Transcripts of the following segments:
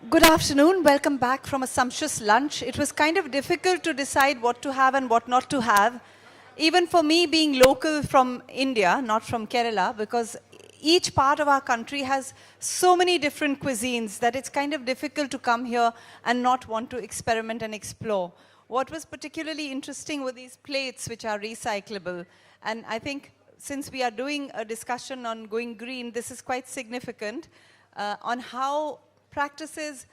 Good afternoon. Welcome back from a sumptuous lunch. It was kind of difficult to decide what to have and what not to have. Even for me being local from India, not from Kerala, because each part of our country has so many different cuisines that it's kind of difficult to come here and not want to experiment and explore. What was particularly interesting were these plates which are recyclable. And I think since we are doing a discussion on going green, this is quite significant on how practices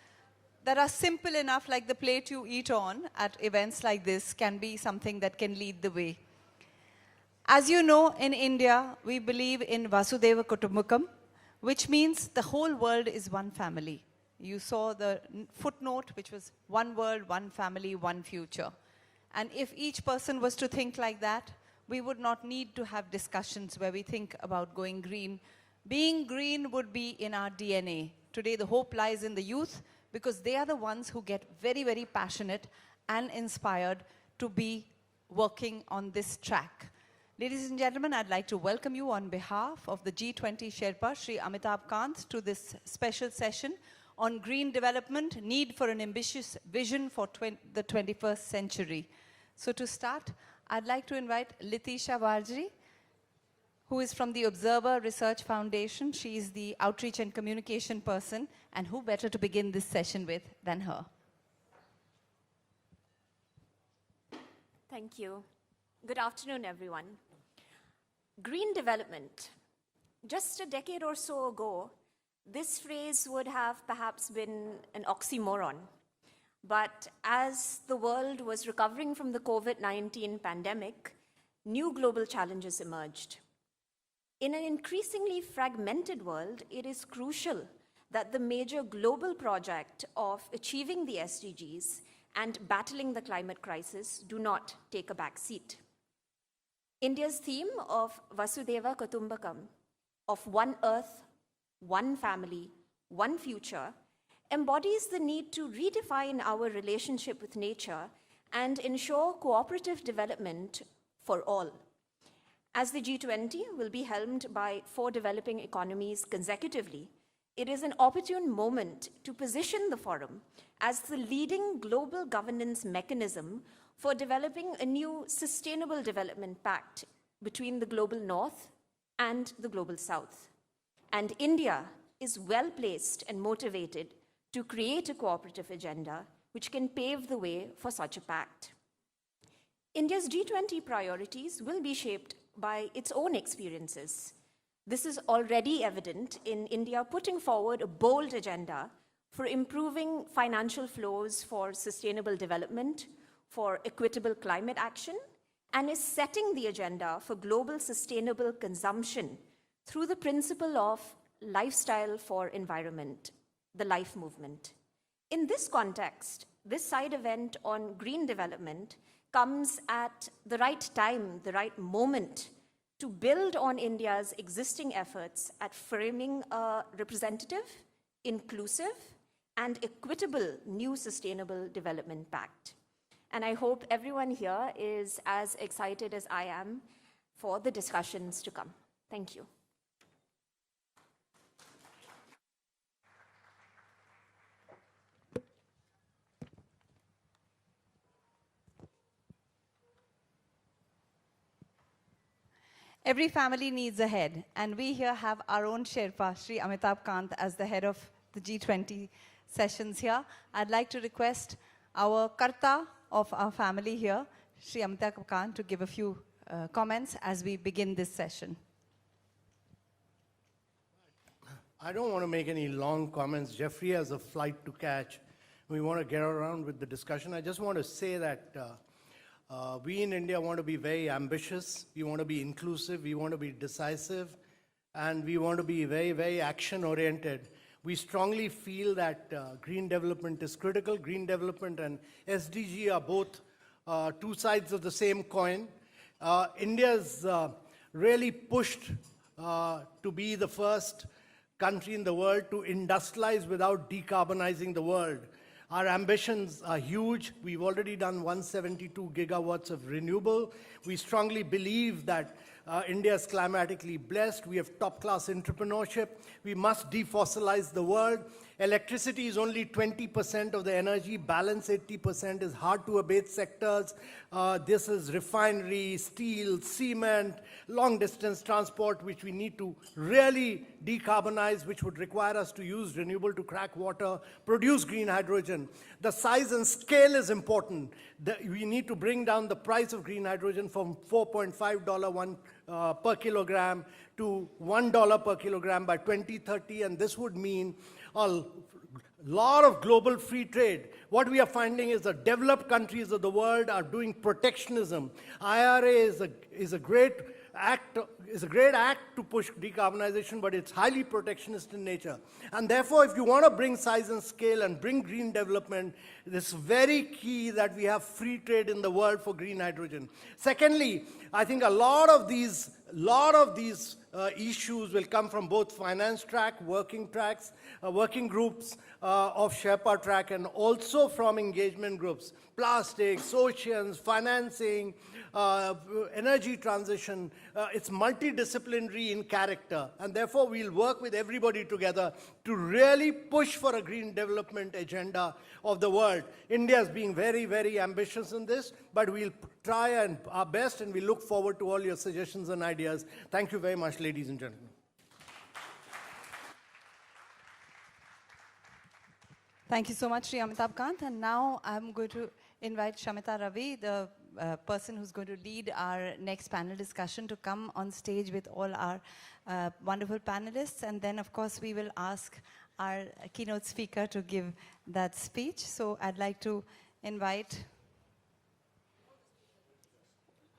that are simple enough, like the plate you eat on at events like this, can be something that can lead the way. As you know, in India, we believe in Vasudeva Kutumbakam, which means the whole world is one family. You saw the footnote, which was one world, one family, one future. And if each person was to think like that, we would not need to have discussions where we think about going green. Being green would be in our DNA. Today, the hope lies in the youth because they are the ones who get very, very passionate and inspired to be working on this track. Ladies and gentlemen, I'd like to welcome you on behalf of the G20 Sherpa, Shri Amitabh Kant, to this special session on green development, need for an ambitious vision for the 21st century. So to start, I'd like to invite Litisha Varjri, who is from the Observer Research Foundation. She is the outreach and communication person, and who better to begin this session with than her? Thank you. Good afternoon, everyone. Green development. Just a decade or so ago, this phrase would have perhaps been an oxymoron. But as the world was recovering from the COVID-19 pandemic, new global challenges emerged. In an increasingly fragmented world, it is crucial that the major global project of achieving the SDGs and battling the climate crisis do not take a back seat. India's theme of Vasudeva Kutumbakam, of one earth, one family, one future, embodies the need to redefine our relationship with nature and ensure cooperative development for all. As the G20 will be helmed by 4 developing economies consecutively, it is an opportune moment to position the forum as the leading global governance mechanism for developing a new sustainable development pact between the global north and the global south. And India is well placed and motivated to create a cooperative agenda which can pave the way for such a pact. India's G20 priorities will be shaped by its own experiences. This is already evident in India putting forward a bold agenda for improving financial flows for sustainable development, for equitable climate action, and is setting the agenda for global sustainable consumption through the principle of lifestyle for environment, the LIFE movement. In this context, this side event on green development comes at the right time, the right moment to build on India's existing efforts at framing a representative, inclusive, and equitable new sustainable development pact. And I hope everyone here is as excited as I am for the discussions to come. Thank you. Every family needs a head, and we here have our own Sherpa, Shri Amitabh Kant, as the head of the G20 sessions here. I'd like to request our Karta of our family here, Shri Amitabh Kant, to give a few comments as we begin this session. I don't want to make any long comments. Jeffrey has a flight to catch. We want to get around with the discussion. I just want to say that we in India want to be very ambitious, we want to be inclusive, we want to be decisive, and we want to be very, very action-oriented. We strongly feel that green development is critical. Green development and SDG are both 2 sides of the same coin. India's really pushed to be the first country in the world to industrialize without decarbonizing the world. Our ambitions are huge. We've already done 172 gigawatts of renewable. We strongly believe that India is climatically blessed. We have top-class entrepreneurship. We must defossilize the world. Electricity is only 20% of the energy. Balance 80% is hard to abate sectors. This is refinery, steel, cement, long distance transport, which we need to really decarbonize, which would require us to use renewable to crack water, produce green hydrogen. The size and scale is important. We need to bring down the price of green hydrogen from $4.5 per kilogram to $1 per kilogram by 2030, and this would mean a lot of global free trade. What we are finding is the developed countries of the world are doing protectionism. IRA is a great act to push decarbonization, but it's highly protectionist in nature. And therefore, if you want to bring size and scale and bring green development, it's very key that we have free trade in the world for green hydrogen. Secondly, I think a lot of these issues will come from both finance track, working groups of Sherpa track, and also from engagement groups, plastics, oceans, financing, energy transition. It's multidisciplinary in character, and therefore we'll work with everybody together to really push for a green development agenda of the world. India is being very, very ambitious in this, but we'll try our best, and we look forward to all your suggestions and ideas. Thank you very much, ladies and gentlemen. Thank you so much, Sri Amitabh Kant. And now I'm going to invite Shamita Ravi, the person who's going to lead our next panel discussion, to come on stage with all our wonderful panelists. And then, of course, we will ask our keynote speaker to give that speech. So I'd like to invite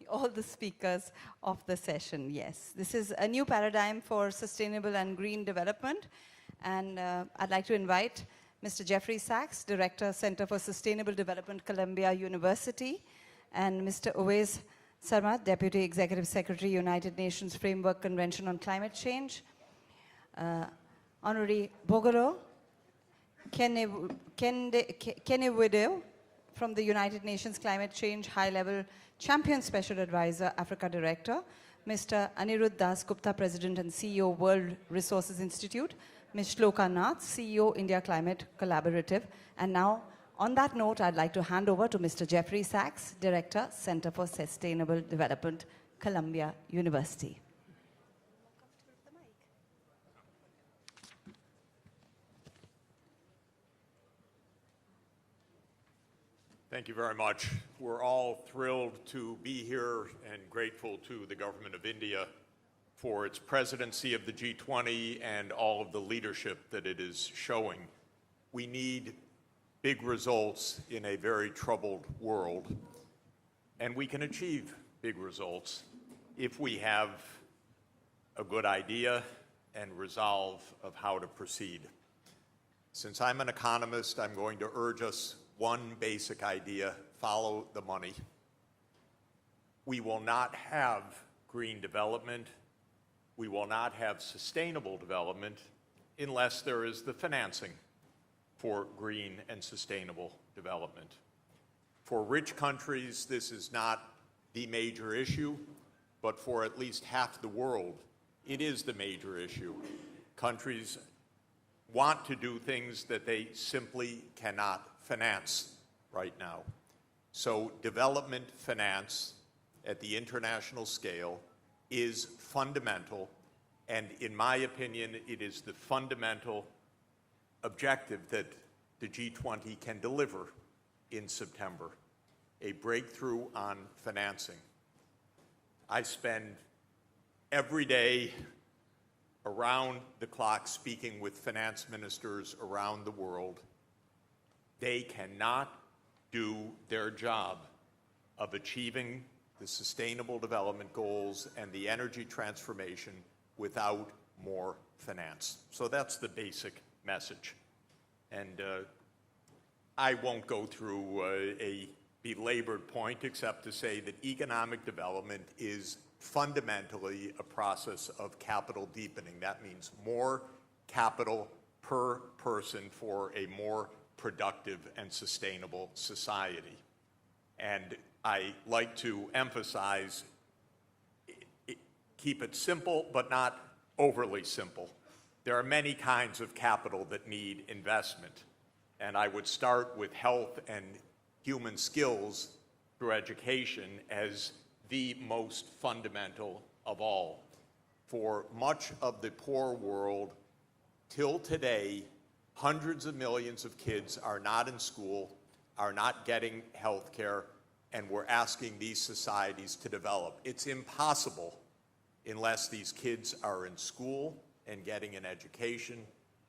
all the speakers of the session. Yes, this is a new paradigm for sustainable and green development. And I'd like to invite Mr. Jeffrey Sachs, Director, Center for Sustainable Development, Columbia University, and Mr. Uwais Sarmat, Deputy Executive Secretary, United Nations Framework Convention on Climate Change, Honorary Bogolo Kennewidow from the United Nations Climate Change High-Level Champion Special Advisor, Africa Director, Mr. Anirudh Das Gupta, President and CEO, World Resources Institute, Ms. Shloka Nath, CEO, India Climate Collaborative. And now, on that note, I'd like to hand over to Mr. Jeffrey Sachs, Director, Center for Sustainable Development, Columbia University. Thank you very much. We're all thrilled to be here and grateful to the Government of India for its presidency of the G20 and all of the leadership that it is showing. We need big results in a very troubled world, and we can achieve big results if we have a good idea and resolve of how to proceed. Since I'm an economist, I'm going to urge us one basic idea: follow the money. We will not have green development, we will not have sustainable development unless there is the financing for green and sustainable development. For rich countries, this is not the major issue, but for at least half the world, it is the major issue. Countries want to do things that they simply cannot finance right now. So development finance at the international scale is fundamental, and in my opinion, it is the fundamental objective that the G20 can deliver in September, a breakthrough on financing. I spend every day around the clock speaking with finance ministers around the world. They cannot do their job of achieving the Sustainable Development Goals and the energy transformation without more finance. So that's the basic message. And I won't go through a belabored point except to say that economic development is fundamentally a process of capital deepening. That means more capital per person for a more productive and sustainable society. And I like to emphasize, keep it simple, but not overly simple. There are many kinds of capital that need investment, and I would start with health and human skills through education as the most fundamental of all. For much of the poor world, till today, hundreds of millions of kids are not in school, are not getting health care, and we're asking these societies to develop. It's impossible unless these kids are in school and getting an education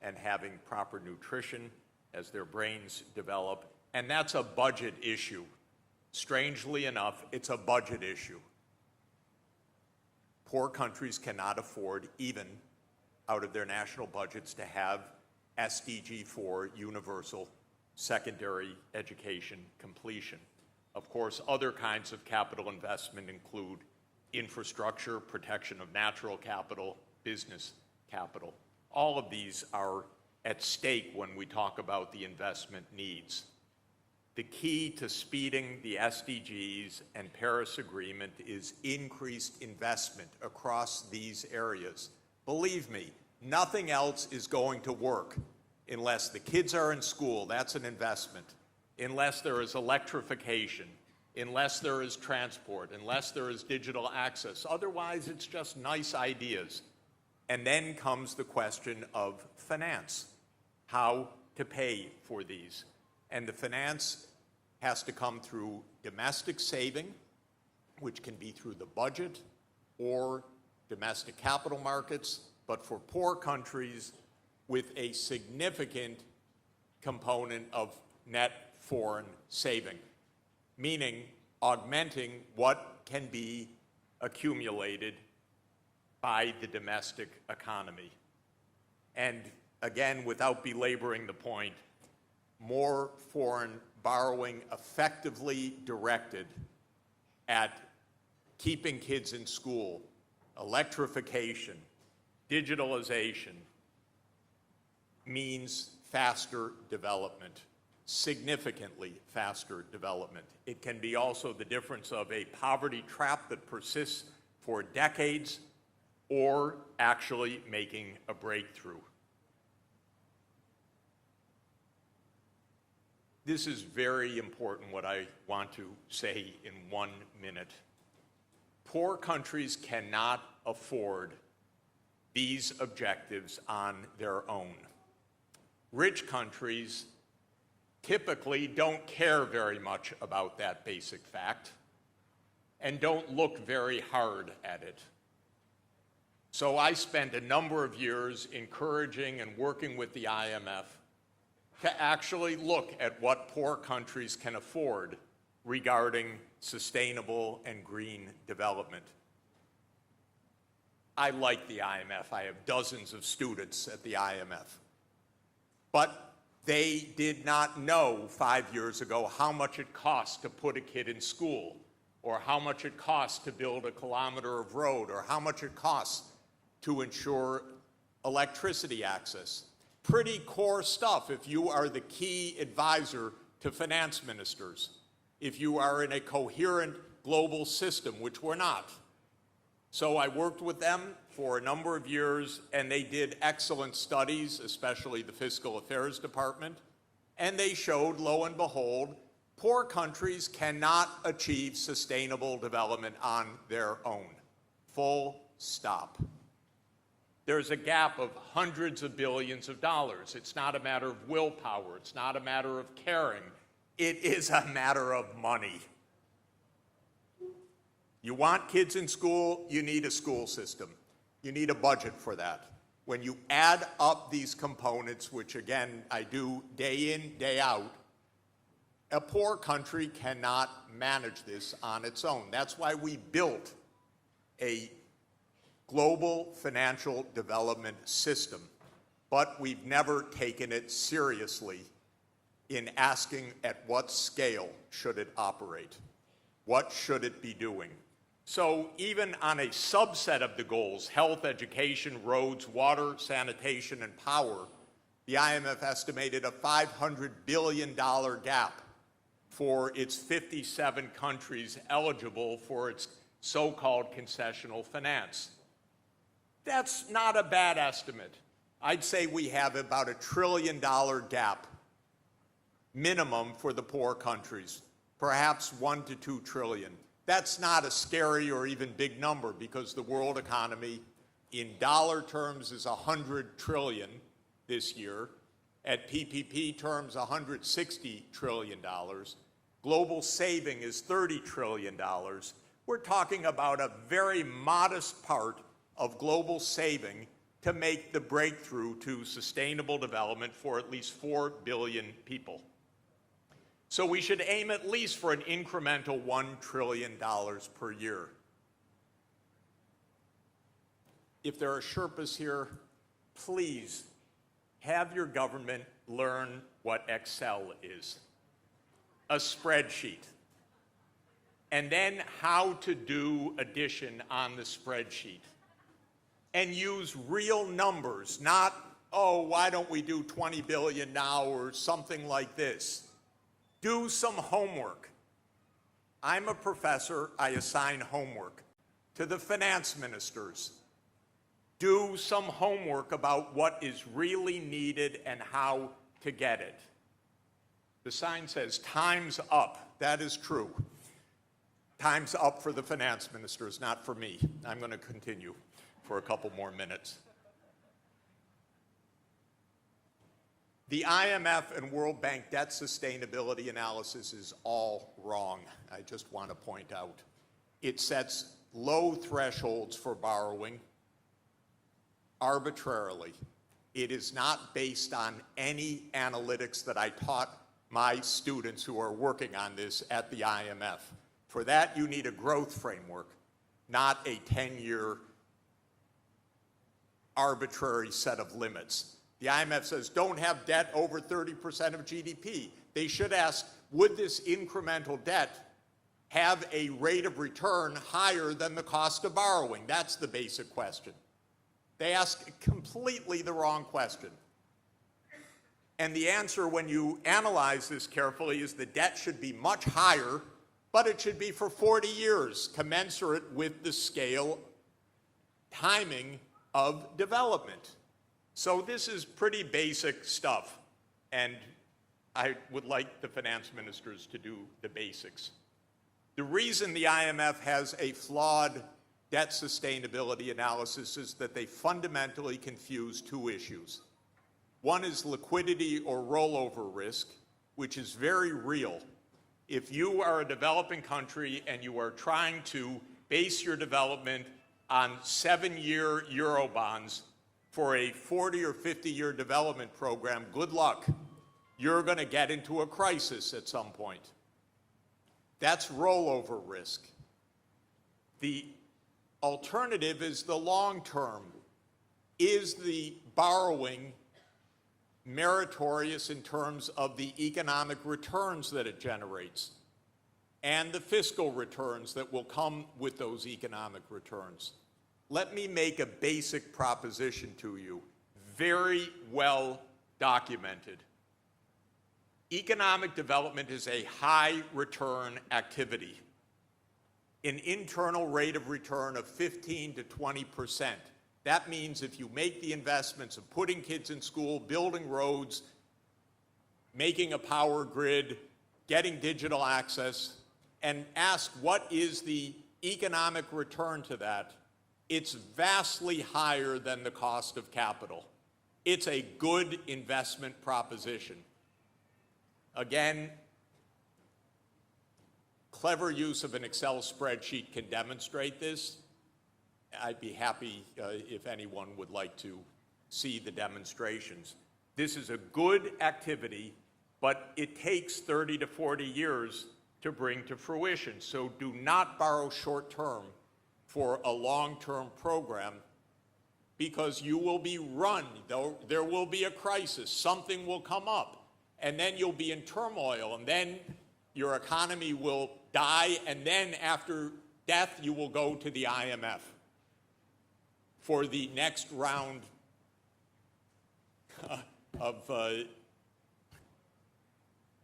and having proper nutrition as their brains develop. And that's a budget issue. Strangely enough, it's a budget issue. Poor countries cannot afford, even out of their national budgets, to have SDG 4 universal secondary education completion. Of course, other kinds of capital investment include infrastructure, protection of natural capital, business capital. All of these are at stake when we talk about the investment needs. The key to speeding the SDGs and Paris Agreement is increased investment across these areas. Believe me, nothing else is going to work unless the kids are in school. That's an investment. Unless there is electrification, unless there is transport, unless there is digital access. Otherwise, it's just nice ideas. And then comes the question of finance, how to pay for these. And the finance has to come through domestic saving, which can be through the budget or domestic capital markets, but for poor countries with a significant component of net foreign saving, meaning augmenting what can be accumulated by the domestic economy. And again, without belaboring the point, more foreign borrowing effectively directed at keeping kids in school, electrification, digitalization, means faster development, significantly faster development. It can be also the difference of a poverty trap that persists for decades or actually making a breakthrough. This is very important, what I want to say in 1 minute. Poor countries cannot afford these objectives on their own. Rich countries typically don't care very much about that basic fact and don't look very hard at it. So I spent a number of years encouraging and working with the IMF to actually look at what poor countries can afford regarding sustainable and green development. I like the IMF. I have dozens of students at the IMF. But they did not know 5 years ago how much it costs to put a kid in school, or how much it costs to build a kilometer of road, or how much it costs to ensure electricity access. Pretty core stuff if you are the key advisor to finance ministers, if you are in a coherent global system, which we're not. So I worked with them for a number of years, and they did excellent studies, especially the Fiscal Affairs Department, and they showed, lo and behold, poor countries cannot achieve sustainable development on their own. Full stop. There's a gap of hundreds of billions of dollars. It's not a matter of willpower. It's not a matter of caring. It is a matter of money. You want kids in school, you need a school system. You need a budget for that. When you add up these components, which again, I do day in, day out, a poor country cannot manage this on its own. That's why we built a global financial development system, but we've never taken it seriously in asking at what scale should it operate? What should it be doing? So even on a subset of the goals, health, education, roads, water, sanitation, and power, the IMF estimated a $500 billion gap for its 57 countries eligible for its so-called concessional finance. That's not a bad estimate. I'd say we have about $1 trillion gap minimum for the poor countries, perhaps 1 to 2 trillion. That's not a scary or even big number because the world economy in dollar terms is 100 trillion this year. At PPP terms, $160 trillion. Global saving is $30 trillion. We're talking about a very modest part of global saving to make the breakthrough to sustainable development for at least 4 billion people. So we should aim at least for an incremental $1 trillion per year. If there are Sherpas here, please have your government learn what Excel is, a spreadsheet, and then how to do addition on the spreadsheet. And use real numbers, not, oh, why don't we do 20 billion now or something like this. Do some homework. I'm a professor, I assign homework to the finance ministers. Do some homework about what is really needed and how to get it. The sign says, time's up. That is true. Time's up for the finance ministers, not for me. I'm going to continue for a couple more minutes. The IMF and World Bank debt sustainability analysis is all wrong, I just want to point out. It sets low thresholds for borrowing arbitrarily. It is not based on any analytics that I taught my students who are working on this at the IMF. For that, you need a growth framework, not a 10-year arbitrary set of limits. The IMF says don't have debt over 30% of GDP. They should ask, would this incremental debt have a rate of return higher than the cost of borrowing? That's the basic question. They ask completely the wrong question. And the answer, when you analyze this carefully, is the debt should be much higher, but it should be for 40 years, commensurate with the scale, timing of development. So this is pretty basic stuff, and I would like the finance ministers to do the basics. The reason the IMF has a flawed debt sustainability analysis is that they fundamentally confuse two issues. One is liquidity or rollover risk, which is very real. If you are a developing country and you are trying to base your development on 7-year Euro bonds for a 40 or 50-year development program, good luck. You're going to get into a crisis at some point. That's rollover risk. The alternative is the long term. Is the borrowing meritorious in terms of the economic returns that it generates and the fiscal returns that will come with those economic returns? Let me make a basic proposition to you, very well documented. Economic development is a high return activity. An internal rate of return of 15 to 20%. That means if you make the investments of putting kids in school, building roads, making a power grid, getting digital access, and ask what is the economic return to that, it's vastly higher than the cost of capital. It's a good investment proposition. Again, clever use of an Excel spreadsheet can demonstrate this. I'd be happy if anyone would like to see the demonstrations. This is a good activity, but it takes 30 to 40 years to bring to fruition. So do not borrow short-term for a long-term program, because you will be run. There will be a crisis. Something will come up. And then you'll be in turmoil. And then your economy will die. And then after death, you will go to the IMF for the next round of,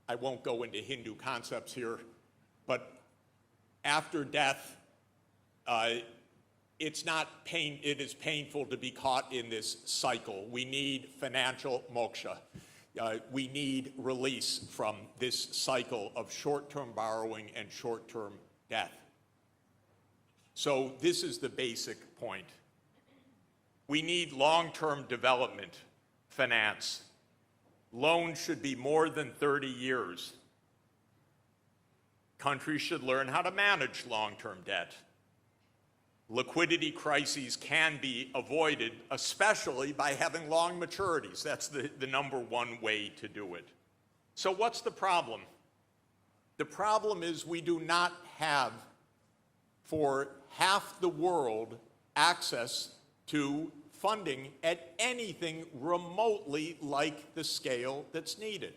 I won't go into Hindu concepts here, but after death, it is painful to be caught in this cycle. We need financial moksha. We need release from this cycle of short-term borrowing and short-term debt. So this is the basic point. We need long-term development finance. Loans should be more than 30 years. Countries should learn how to manage long-term debt. Liquidity crises can be avoided, especially by having long maturities. That's the number one way to do it. So what's the problem? The problem is we do not have, for half the world, access to funding at anything remotely like the scale that's needed.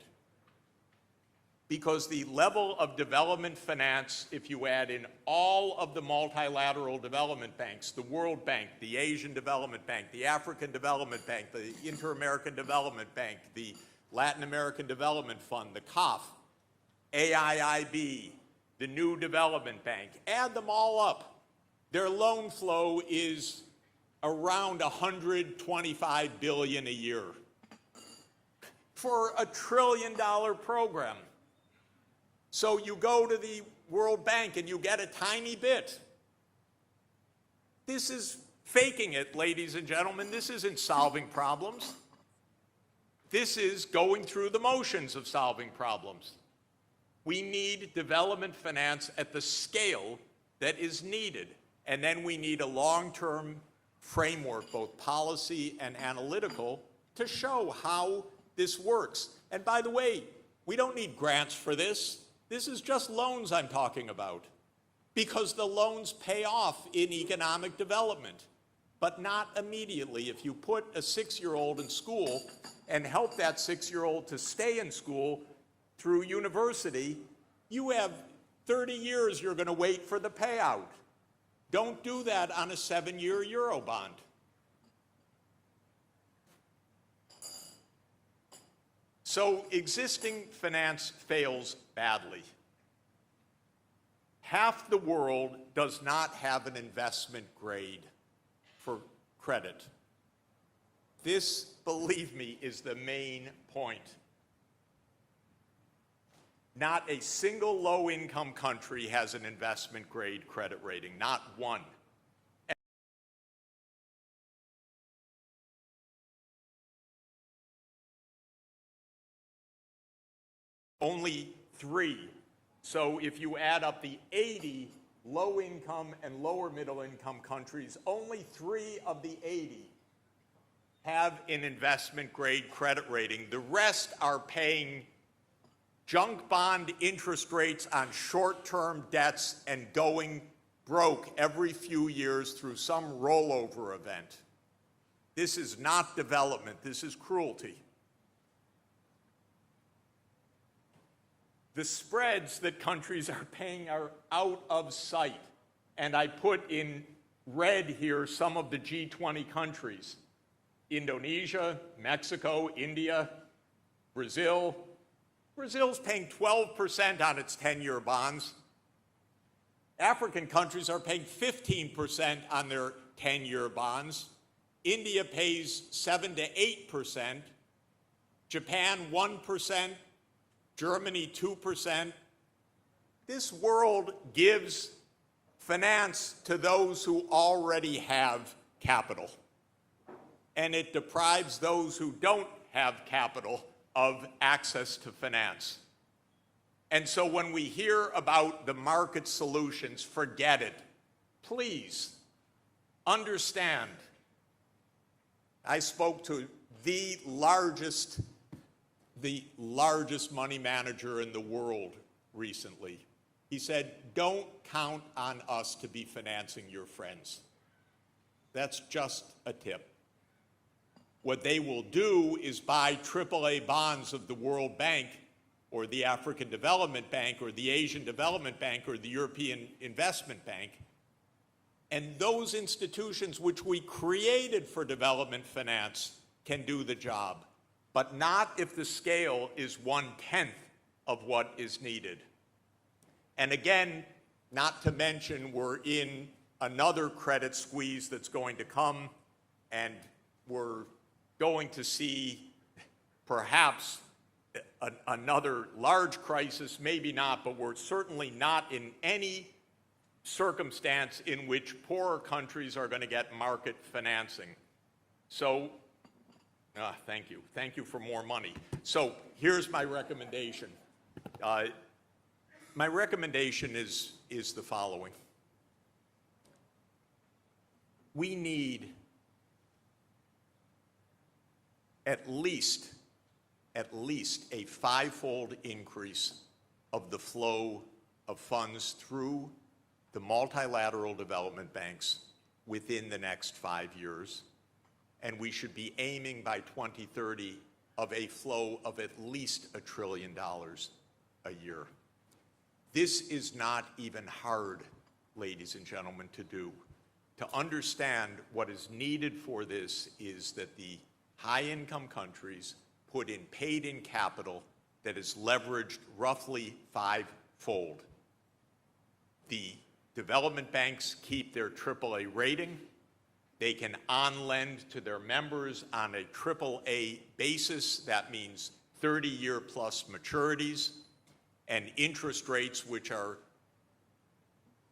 Because the level of development finance, if you add in all of the multilateral development banks, the World Bank, the Asian Development Bank, the African Development Bank, the Inter-American Development Bank, the Latin American Development Fund, the CAF, AIIB, the New Development Bank, add them all up. Their loan flow is around $125 billion a year for a $1 trillion program. So you go to the World Bank and you get a tiny bit. This is faking it, ladies and gentlemen. This isn't solving problems. This is going through the motions of solving problems. We need development finance at the scale that is needed. And then we need a long-term framework, both policy and analytical, to show how this works. And by the way, we don't need grants for this. This is just loans I'm talking about, because the loans pay off in economic development, but not immediately. If you put a 6-year-old in school and help that 6-year-old to stay in school through university, you have 30 years you're going to wait for the payout. Don't do that on a 7-year Eurobond. So existing finance fails badly. Half the world does not have an investment grade for credit. This, believe me, is the main point. Not a single low-income country has an investment grade credit rating, not one. Only 3. So if you add up the 80 low-income and lower middle-income countries, only 3 of the 80 have an investment-grade credit rating. The rest are paying junk bond interest rates on short-term debts and going broke every few years through some rollover event. This is not development. This is cruelty. The spreads that countries are paying are out of sight. And I put in red here some of the G20 countries: Indonesia, Mexico, India, Brazil. Brazil's paying 12% on its 10-year bonds. African countries are paying 15% on their 10-year bonds. India pays 7 to 8%. Japan, 1%. Germany, 2%. This world gives finance to those who already have capital, and it deprives those who don't have capital of access to finance. And so when we hear about the market solutions, forget it. Please understand. I spoke to the largest money manager in the world recently. He said, don't count on us to be financing your friends. That's just a tip. What they will do is buy AAA bonds of the World Bank or the African Development Bank or the Asian Development Bank or the European Investment Bank. And those institutions which we created for development finance can do the job, but not if the scale is 1/10 of what is needed. And again, not to mention we're in another credit squeeze that's going to come, and we're going to see perhaps another large crisis, maybe not, but we're certainly not in any circumstance in which poorer countries are going to get market financing. So, thank you. Thank you for more money. So here's my recommendation. My recommendation is the following. We need at least a five-fold increase of the flow of funds through the multilateral development banks within the next 5 years. And we should be aiming by 2030 of a flow of at least $1 trillion a year. This is not even hard, ladies and gentlemen, to do. To understand what is needed for this is that the high-income countries put in paid-in capital that is leveraged roughly five-fold. The development banks keep their AAA rating. They can on-lend to their members on a AAA basis. That means 30-year plus maturities and interest rates which are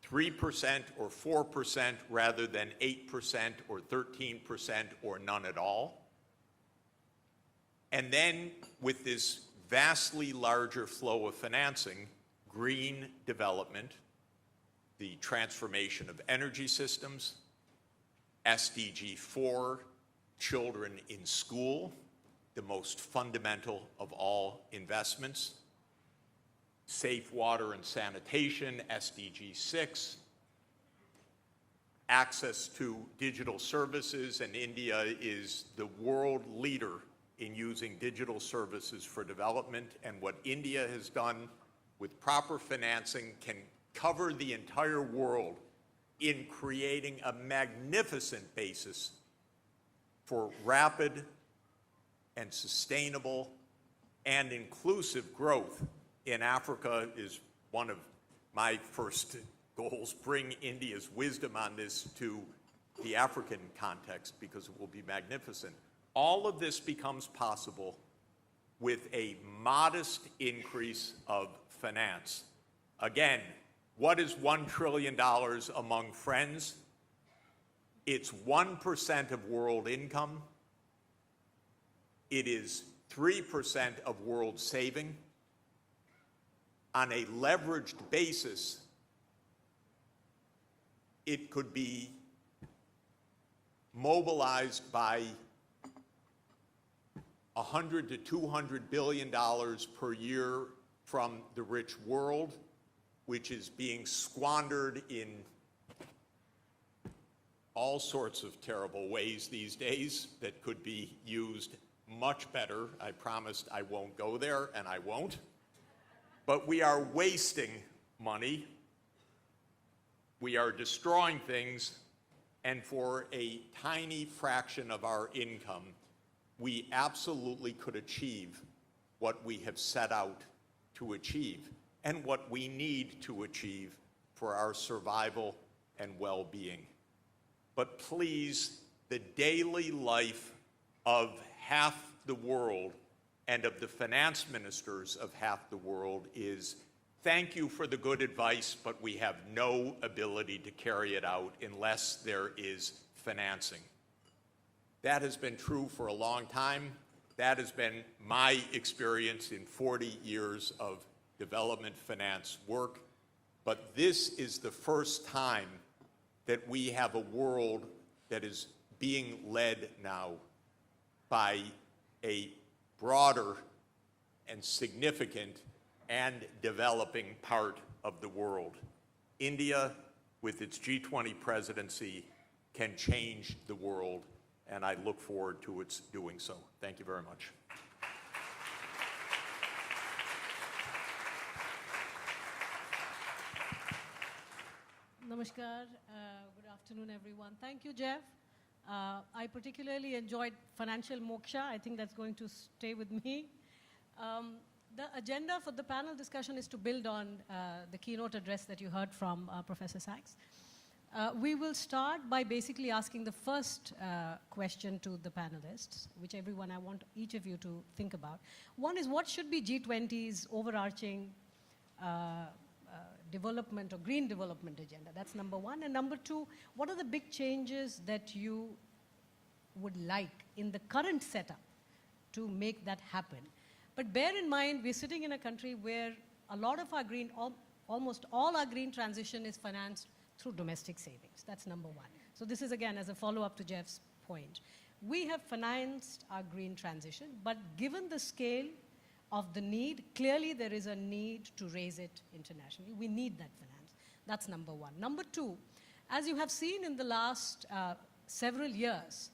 3% or 4% rather than 8% or 13% or none at all. And then with this vastly larger flow of financing, green development, the transformation of energy systems, SDG 4, children in school, the most fundamental of all investments, safe water and sanitation, SDG 6, access to digital services, and India is the world leader in using digital services for development, and what India has done with proper financing can cover the entire world in creating a magnificent basis for rapid and sustainable and inclusive growth in Africa is one of my first goals. Bring India's wisdom on this to the African context because it will be magnificent. All of this becomes possible with a modest increase of finance. Again, what is $1 trillion among friends? It's 1% of world income. It is 3% of world saving. On a leveraged basis, it could be mobilized by $100 to $200 billion per year from the rich world, which is being squandered in all sorts of terrible ways these days that could be used much better. I promised I won't go there, and I won't. But we are wasting money. We are destroying things, and for a tiny fraction of our income, we absolutely could achieve what we have set out to achieve and what we need to achieve for our survival and well-being. But please, the daily life of half the world and of the finance ministers of half the world is, thank you for the good advice, but we have no ability to carry it out unless there is financing. That has been true for a long time. That has been my experience in 40 years of development finance work. But this is the first time that we have a world that is being led now by a broader and significant and developing part of the world. India, with its G20 presidency, can change the world, and I look forward to its doing so. Thank you very much. Namaskar. Good afternoon, everyone. Thank you, Jeff. I particularly enjoyed financial moksha. I think that's going to stay with me. The agenda for the panel discussion is to build on the keynote address that you heard from Professor Sachs. We will start by basically asking the first question to the panelists, which I want each of you to think about. One is, what should be G20's overarching development or green development agenda? That's number one. And number two, what are the big changes that you would like in the current setup to make that happen? But bear in mind, we're sitting in a country where a lot of our almost all our green transition is financed through domestic savings. That's number one. So this is, again, as a follow-up to Jeff's point. We have financed our green transition, but given the scale of the need, clearly there is a need to raise it internationally. We need that finance. That's number one. Number two, as you have seen in the last several years,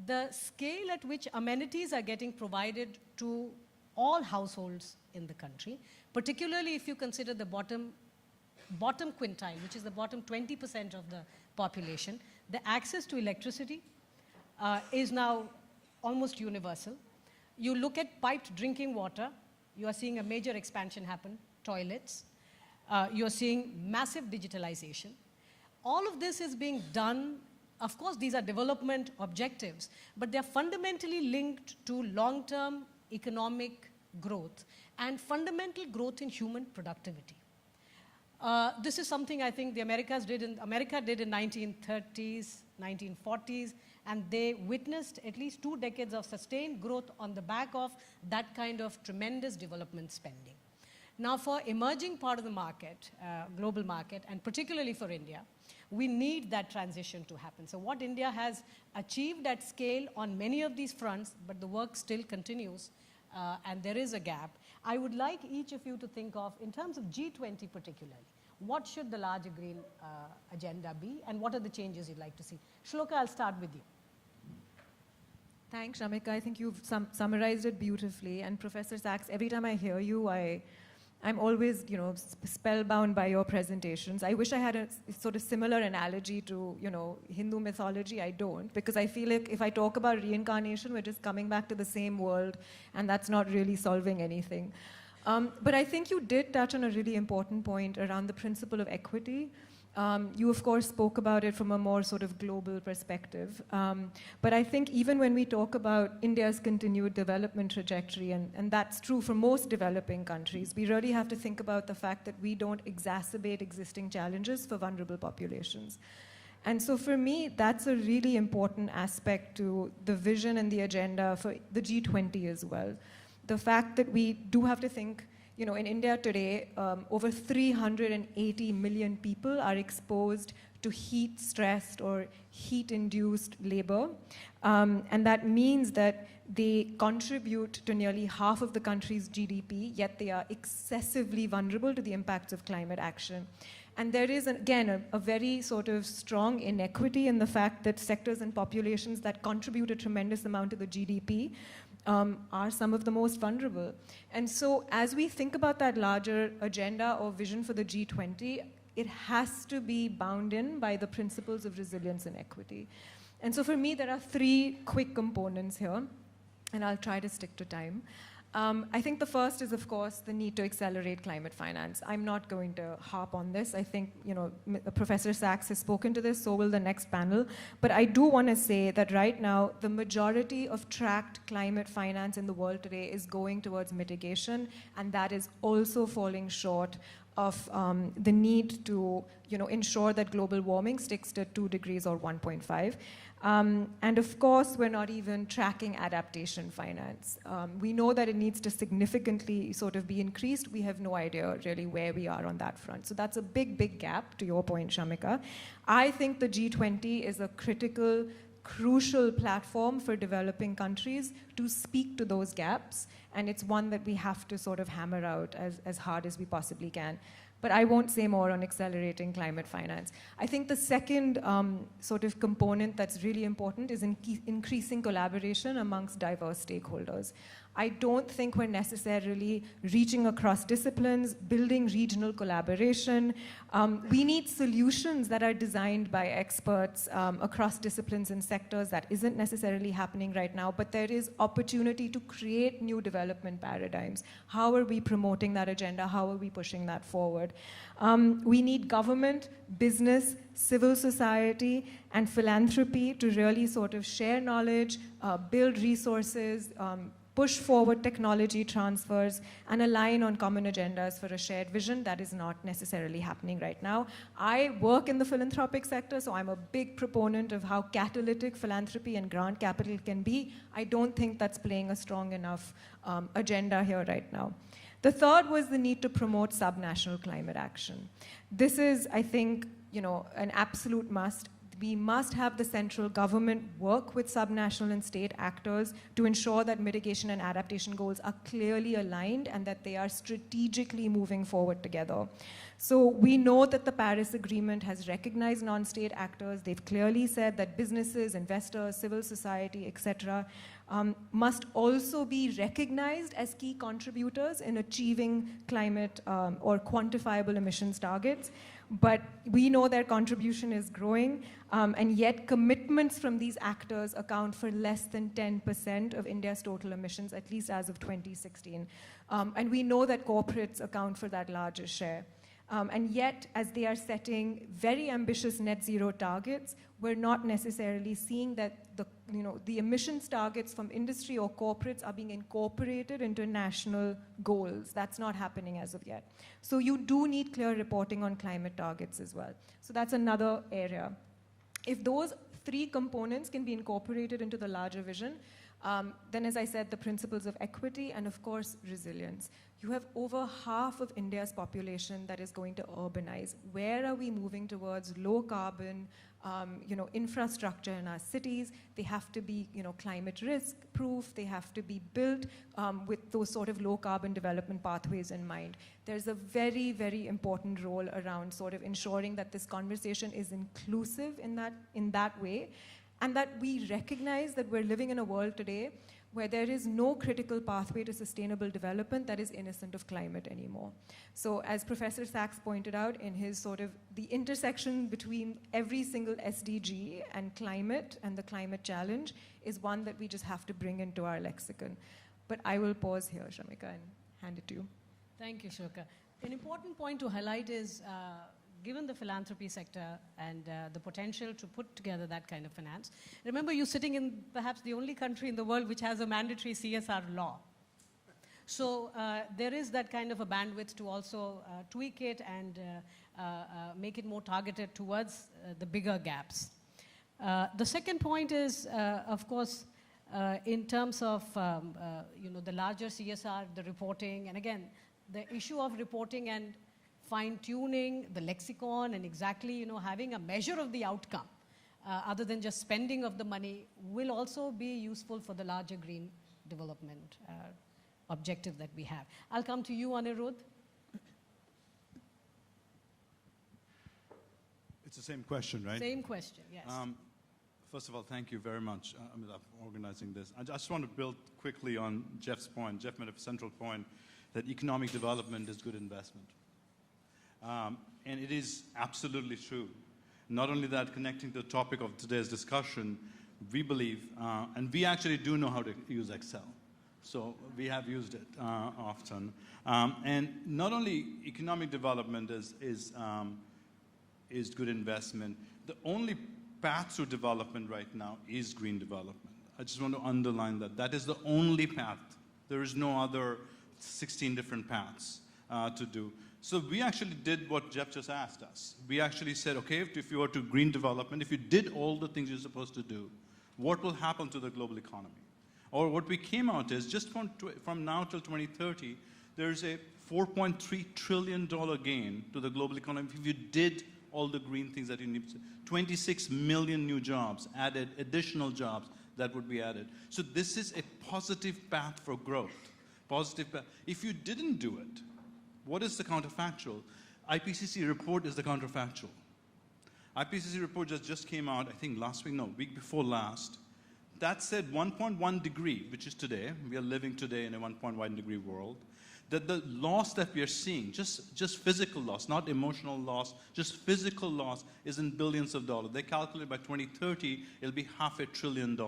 the scale at which amenities are getting provided to all households in the country, particularly if you consider the bottom quintile, which is the bottom 20% of the population, the access to electricity is now almost universal. You look at piped drinking water, you are seeing a major expansion happen, toilets, you're seeing massive digitalization. All of this is being done. Of course, these are development objectives, but they're fundamentally linked to long-term economic growth and fundamental growth in human productivity. This is something I think America did in 1930s, 1940s, and they witnessed at least 2 decades of sustained growth on the back of that kind of tremendous development spending. Now, for emerging part of the market, global market, and particularly for India, we need that transition to happen. So what India has achieved at scale on many of these fronts, but the work still continues, and there is a gap. I would like each of you to think of, in terms of G20 particularly, what should the larger green agenda be, and what are the changes you'd like to see? Shloka, I'll start with you. Thanks, Shamika. I think you've summarized it beautifully. And Professor Sachs, every time I hear you, I'm always, spellbound by your presentations. I wish I had a sort of similar analogy to, Hindu mythology. I don't, because I feel like if I talk about reincarnation, we're just coming back to the same world, and that's not really solving anything. But I think you did touch on a really important point around the principle of equity. You, of course, spoke about it from a more sort of global perspective. But I think even when we talk about India's continued development trajectory, and that's true for most developing countries, we really have to think about the fact that we don't exacerbate existing challenges for vulnerable populations. And so for me, that's a really important aspect to the vision and the agenda for the G20 as well. The fact that we do have to think, in India today, over 380 million people are exposed to heat-stressed or heat-induced labor. And that means that they contribute to nearly half of the country's GDP, yet they are excessively vulnerable to the impacts of climate action. And there is, again, a very sort of strong inequity in the fact that sectors and populations that contribute a tremendous amount to the GDP are some of the most vulnerable. And so as we think about that larger agenda or vision for the G20, it has to be bound in by the principles of resilience and equity. And so for me, there are 3 quick components here, and I'll try to stick to time. I think the first is, of course, the need to accelerate climate finance. I'm not going to harp on this. I think, Professor Sachs has spoken to this, so will the next panel. But I do want to say that right now, the majority of tracked climate finance in the world today is going towards mitigation, and that is also falling short of the need to, ensure that global warming sticks to 2 degrees or 1.5. And of course, we're not even tracking adaptation finance. We know that it needs to significantly sort of be increased. We have no idea really where we are on that front. So that's a big, big gap, to your point, Shamika. I think the G20 is a critical, crucial platform for developing countries to speak to those gaps. And it's one that we have to sort of hammer out as hard as we possibly can. But I won't say more on accelerating climate finance. I think the second sort of component that's really important is increasing collaboration amongst diverse stakeholders. I don't think we're necessarily reaching across disciplines, building regional collaboration. We need solutions that are designed by experts across disciplines and sectors. That isn't necessarily happening right now, but there is opportunity to create new development paradigms. How are we promoting that agenda? How are we pushing that forward? We need government, business, civil society, and philanthropy to really sort of share knowledge, build resources, push forward technology transfers, and align on common agendas for a shared vision. That is not necessarily happening right now. I work in the philanthropic sector, so I'm a big proponent of how catalytic philanthropy and grant capital can be. I don't think that's playing a strong enough agenda here right now. The third was the need to promote subnational climate action. This is, I think, an absolute must. We must have the central government work with subnational and state actors to ensure that mitigation and adaptation goals are clearly aligned and that they are strategically moving forward together. So we know that the Paris Agreement has recognized non-state actors. They've clearly said that businesses, investors, civil society, etc., must also be recognized as key contributors in achieving climate or quantifiable emissions targets. But we know their contribution is growing, and yet commitments from these actors account for less than 10% of India's total emissions, at least as of 2016. And we know that corporates account for that larger share. And yet, as they are setting very ambitious net zero targets, we're not necessarily seeing that the emissions targets from industry or corporates are being incorporated into national goals. That's not happening as of yet. So you do need clear reporting on climate targets as well. So that's another area. If those three components can be incorporated into the larger vision, then, as I said, the principles of equity and, of course, resilience. You have over half of India's population that is going to urbanize. Where are we moving towards low carbon, infrastructure in our cities? They have to be, climate risk proof. They have to be built with those sort of low carbon development pathways in mind. There's a very, very important role around sort of ensuring that this conversation is inclusive in that way, and that we recognize that we're living in a world today where there is no critical pathway to sustainable development that is innocent of climate anymore. So as Professor Sachs pointed out in his sort of the intersection between every single SDG and the climate challenge is one that we just have to bring into our lexicon. But I will pause here, Shamika, and hand it to you. Thank you, Shoka. An important point to highlight is given the philanthropy sector and the potential to put together that kind of finance. Remember, you're sitting in perhaps the only country in the world which has a mandatory CSR law. So there is that kind of a bandwidth to also tweak it and make it more targeted towards the bigger gaps. The second point is, of course, in terms of the larger CSR, the reporting, and again, the issue of reporting and fine-tuning the lexicon and exactly, having a measure of the outcome other than just spending of the money will also be useful for the larger green development objective that we have. I'll come to you, Anirudh. It's the same question, right? Same question, yes. First of all, thank you very much, Amitabh, for organizing this. I just want to build quickly on Jeff's point. Jeff made a central point that economic development is good investment. And it is absolutely true. Not only that, connecting to the topic of today's discussion, we believe, and we actually do know how to use Excel. So we have used it often. And not only economic development is good investment, the only path to development right now is green development. I just want to underline that. That is the only path. There is no other 16 different paths to do. So we actually did what Jeff just asked us. We actually said, okay, if you were to green development, if you did all the things you're supposed to do, what will happen to the global economy? Or what we came out is, just from now till 2030, there's a $4.3 trillion gain to the global economy if you did all the green things that you need. 26 million new jobs added, additional jobs that would be added. So this is a positive path for growth. Positive path. If you didn't do it, what is the counterfactual? IPCC report is the counterfactual. IPCC report just came out, I think last week, no, week before last. that said, 1.1 degree, which is today, we are living today in a 1.1 degree world, that the loss that we are seeing, just physical loss, not emotional loss, just physical loss is in billions of dollars. They calculate by 2030, it'll be $500 billion.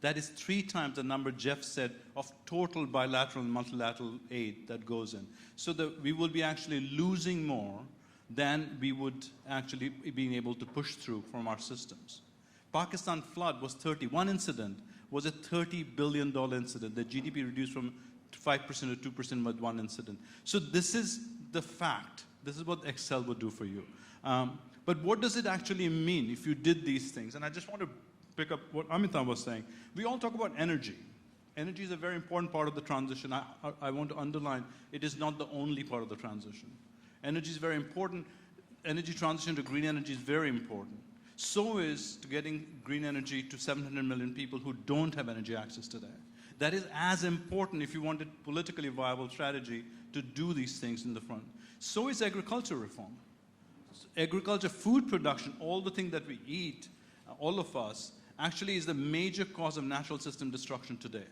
That is 3 times the number Jeff said of total bilateral and multilateral aid that goes in. So that we will be actually losing more than we would actually being able to push through from our systems. Pakistan flood was 1 incident was a $30 billion incident. The GDP reduced from 5% to 2% with 1 incident. So this is the fact. This is what Excel would do for you. But what does it actually mean if you did these things? And I just want to pick up what Amitabh was saying. We all talk about energy. Energy is a very important part of the transition. I want to underline, it is not the only part of the transition. Energy is very important. Energy transition to green energy is very important. So is to getting green energy to 700 million people who don't have energy access today. That is as important if you want a politically viable strategy to do these things in the front. So is agriculture reform. Agriculture, food production, all the things that we eat, all of us, actually is the major cause of natural system destruction today.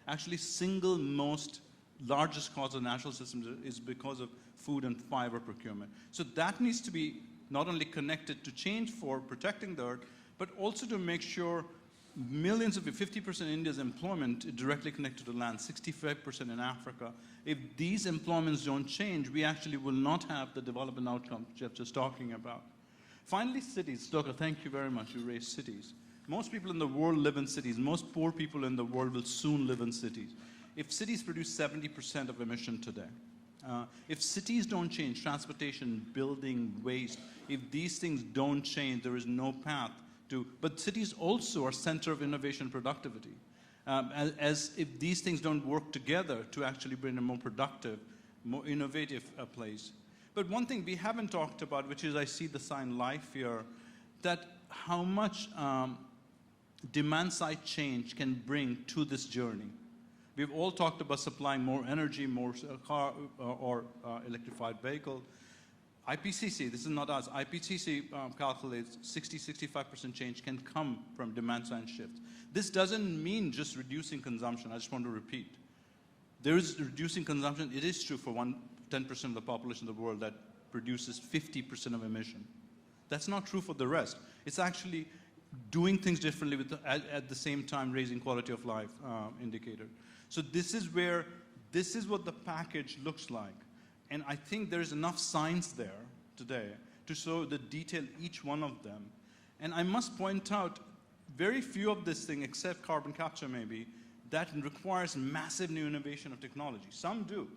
Actually, single most largest cause of natural systems is because of food and fiber procurement. So that needs to be not only connected to change for protecting the earth, but also to make sure millions of 50% of India's employment is directly connected to land, 65% in Africa. If these employments don't change, we actually will not have the development outcome Jeff just talking about. Finally, cities. Dr. Thank you very much. You raised cities. Most people in the world live in cities. Most poor people in the world will soon live in cities. If cities produce 70% of emission today, if cities don't change, transportation, building, waste, if these things don't change, there is no path to, but cities also are center of innovation and productivity. As if these things don't work together to actually bring a more productive, more innovative place. But one thing we haven't talked about, which is I see the sign life here, that how much demand side change can bring to this journey. We've all talked about supplying more energy, more car or electrified vehicle. IPCC, this is not us, IPCC calculates 60-65% change can come from demand side shifts. This doesn't mean just reducing consumption. I just want to repeat. There is reducing consumption. It is true for 10% of the population of the world that produces 50% of emission. That's not true for the rest. It's actually doing things differently with at the same time raising quality of life indicator. So this is what the package looks like. And I think there is enough science there today to show the detail each one of them. And I must point out, very few of this thing, except carbon capture maybe, that requires massive new innovation of technology. Some do.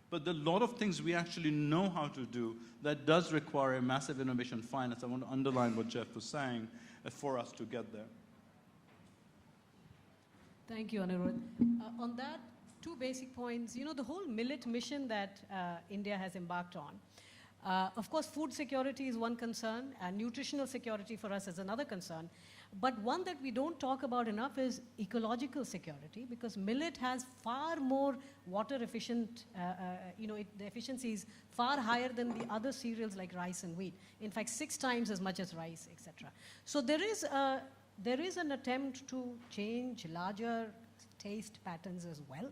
But there are a lot of things we actually know how to do that does require a massive innovation finance. I want to underline what Jeff was saying for us to get there. Thank you, Anirudh. On that, 2 basic points. You know, the whole millet mission that India has embarked on. Of course, food security is one concern, and nutritional security for us is another concern. But one that we don't talk about enough is ecological security, because millet has far more water efficient, the efficiency is far higher than the other cereals like rice and wheat. In fact, 6 times as much as rice, etc. So there is an attempt to change larger taste patterns as well.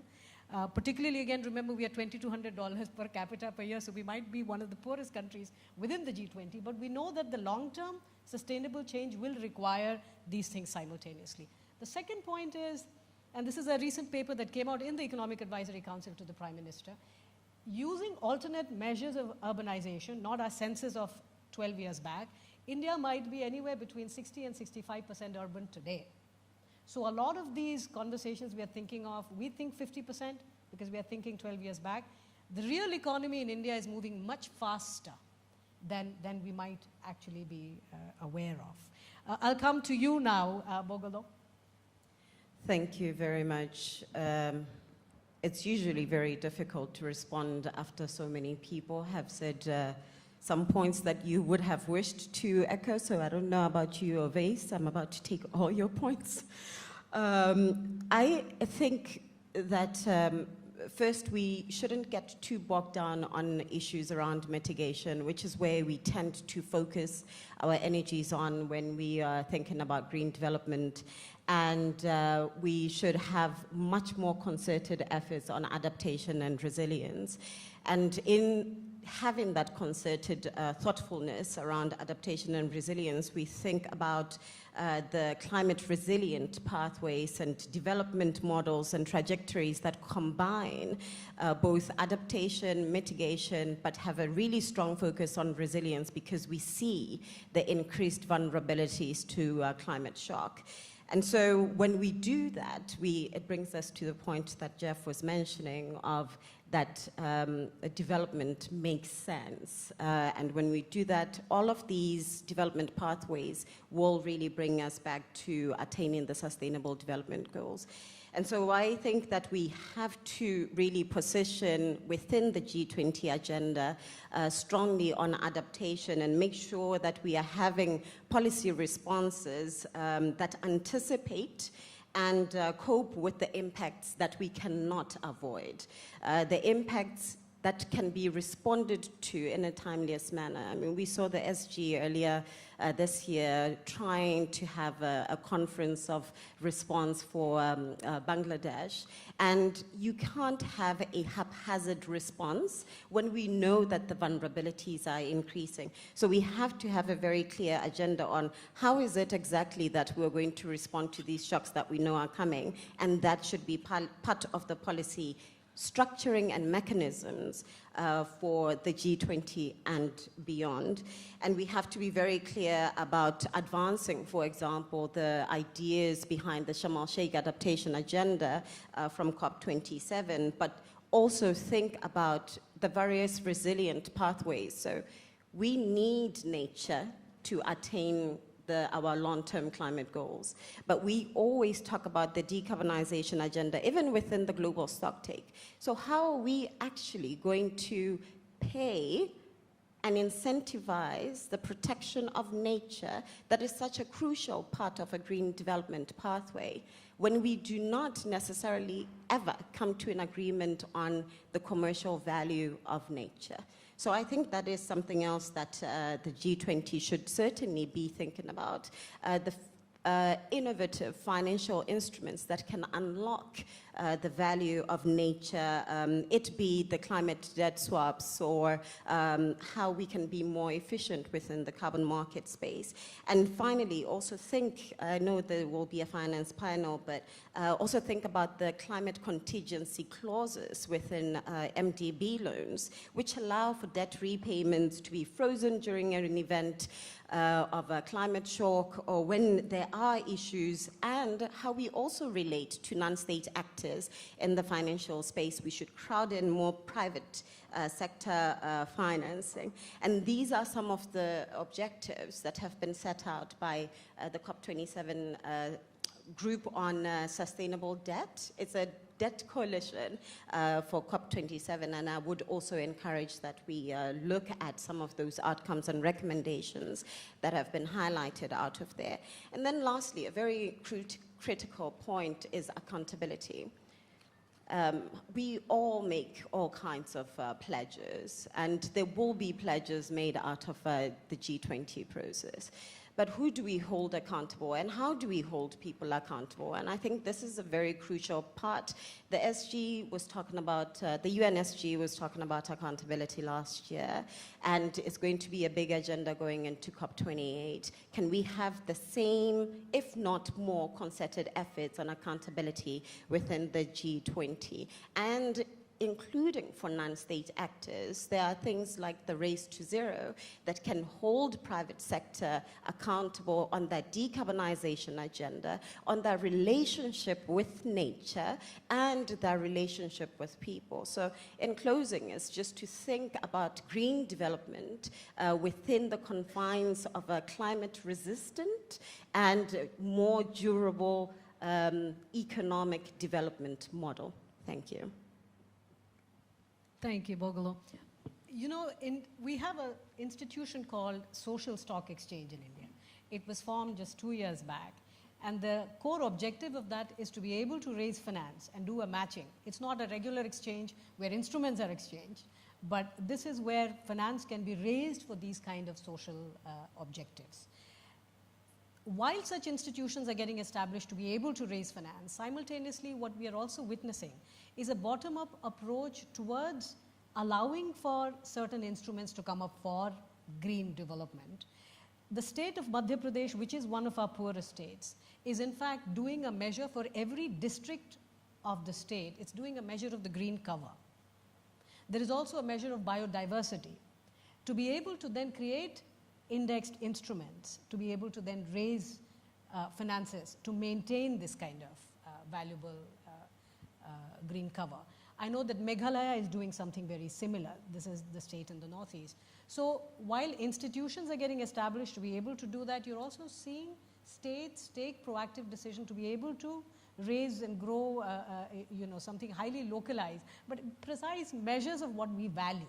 Particularly, again, remember we are $2,200 per capita per year, so we might be one of the poorest countries within the G20, but we know that the long-term sustainable change will require these things simultaneously. The second point is, and this is a recent paper that came out in the Economic Advisory Council to the Prime Minister, using alternate measures of urbanization, not our census of 12 years back, India might be anywhere between 60 and 65% urban today. So a lot of these conversations we are thinking of, we think 50% because we are thinking 12 years back. The real economy in India is moving much faster than we might actually be aware of. I'll come to you now, Bogolo. Thank you very much. It's usually very difficult to respond after so many people have said some points that you would have wished to echo, so I don't know about you or Vase. I'm about to take all your points. I think that first we shouldn't get too bogged down on issues around mitigation, which is where we tend to focus our energies on when we are thinking about green development and we should have much more concerted efforts on adaptation and resilience. And in having that concerted thoughtfulness around adaptation and resilience, we think about the climate resilient pathways and development models and trajectories that combine both adaptation, mitigation, but have a really strong focus on resilience, because we see the increased vulnerabilities to climate shock. And so when we do that, it brings us to the point that Jeff was mentioning of that development makes sense. And when we do that, all of these development pathways will really bring us back to attaining the Sustainable Development Goals. And so I think that we have to really position within the G20 agenda strongly on adaptation and make sure that we are having policy responses that anticipate and cope with the impacts that we cannot avoid. The impacts that can be responded to in a timeliest manner. I mean, we saw the SG earlier this year trying to have a conference of response for Bangladesh, and you can't have a haphazard response when we know that the vulnerabilities are increasing. So we have to have a very clear agenda on how is it exactly that we're going to respond to these shocks that we know are coming, and that should be part of the policy structuring and mechanisms for the G20 and beyond. And we have to be very clear about advancing, for example, the ideas behind the Sharm el-Sheikh adaptation agenda from COP27, but also think about the various resilient pathways. So we need nature to attain our long-term climate goals. But we always talk about the decarbonization agenda, even within the global stocktake. So how are we actually going to pay and incentivize the protection of nature that is such a crucial part of a green development pathway when we do not necessarily ever come to an agreement on the commercial value of nature? So I think that is something else that the G20 should certainly be thinking about. The innovative financial instruments that can unlock the value of nature, it be the climate debt swaps or how we can be more efficient within the carbon market space. And finally, also think, I know there will be a finance panel, but also think about the climate contingency clauses within MDB loans, which allow for debt repayments to be frozen during an event of a climate shock or when there are issues, and how we also relate to non-state actors in the financial space. We should crowd in more private sector financing. And these are some of the objectives that have been set out by the COP27 group on sustainable debt. It's a debt coalition for COP27, and I would also encourage that we look at some of those outcomes and recommendations that have been highlighted out of there. And then lastly, a very critical point is accountability. We all make all kinds of pledges, and there will be pledges made out of the G20 process. But who do we hold accountable, and how do we hold people accountable? And I think this is a very crucial part. The SG was talking about, the UN SG was talking about accountability last year, and it's going to be a big agenda going into COP28. Can we have the same, if not more, concerted efforts on accountability within the G20? And including for non-state actors, there are things like the Race to Zero that can hold private sector accountable on their decarbonization agenda, on their relationship with nature, and their relationship with people. So in closing is just to think about green development within the confines of a climate-resistant and more durable economic development model. Thank you. Thank you, Bogolo. You know, we have an institution called Social Stock Exchange in India. It was formed just 2 years back. And the core objective of that is to be able to raise finance and do a matching. It's not a regular exchange where instruments are exchanged, but this is where finance can be raised for these kind of social objectives. while such institutions are getting established to be able to raise finance, simultaneously what we are also witnessing is a bottom-up approach towards allowing for certain instruments to come up for green development. The state of Madhya Pradesh, which is one of our poorest states, is in fact doing a measure for every district of the state. It's doing a measure of the green cover. There is also a measure of biodiversity. To be able to then create indexed instruments, to be able to then raise finances to maintain this kind of valuable green cover. I know that Meghalaya is doing something very similar. This is the state in the northeast. So while institutions are getting established to be able to do that, you're also seeing states take proactive decision to be able to raise and grow something highly localized, but precise measures of what we value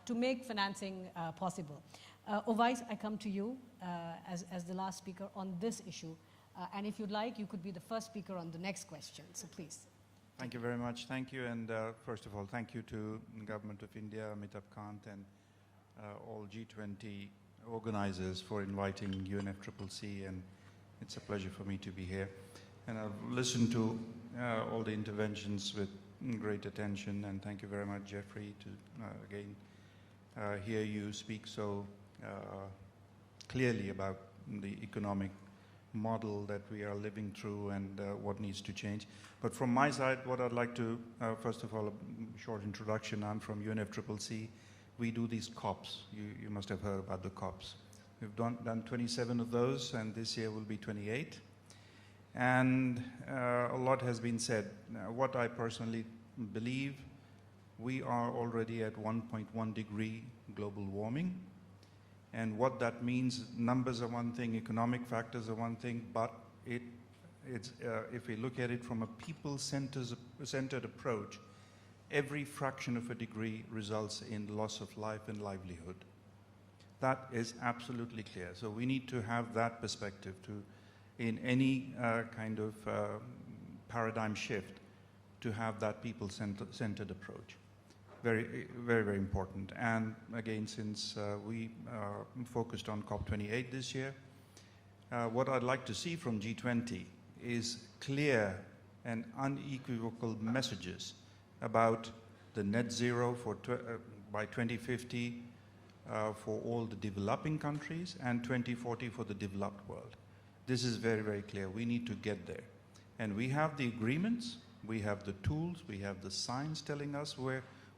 to make financing possible. Ovais, I come to you as the last speaker on this issue. And if you'd like, you could be the first speaker on the next question. So please. Thank you very much. Thank you. And first of all, thank you to the Government of India, Amitabh Kant, and all G20 organizers for inviting UNFCCC. And it's a pleasure for me to be here. And I've listened to all the interventions with great attention. And thank you very much, Jeffrey, to again hear you speak so clearly about the economic model that we are living through and what needs to change. But from my side, what I'd like to, first of all, a short introduction. I'm from UNFCCC. We do these COPs. You must have heard about the COPs. We've done 27 of those, and this year will be 28. And a lot has been said. What I personally believe, we are already at 1.1 degree global warming. And what that means, numbers are one thing, economic factors are one thing, but if we look at it from a people-centered approach, every fraction of a degree results in loss of life and livelihood. That is absolutely clear. So we need to have that perspective in any kind of paradigm shift, to have that people-centered approach. Very, very, very important. And again, since we focused on COP28 this year, what I'd like to see from G20 is clear and unequivocal messages about the net zero by 2050 for all the developing countries and 2040 for the developed world. This is very, very clear. We need to get there. And we have the agreements, we have the tools, we have the science telling us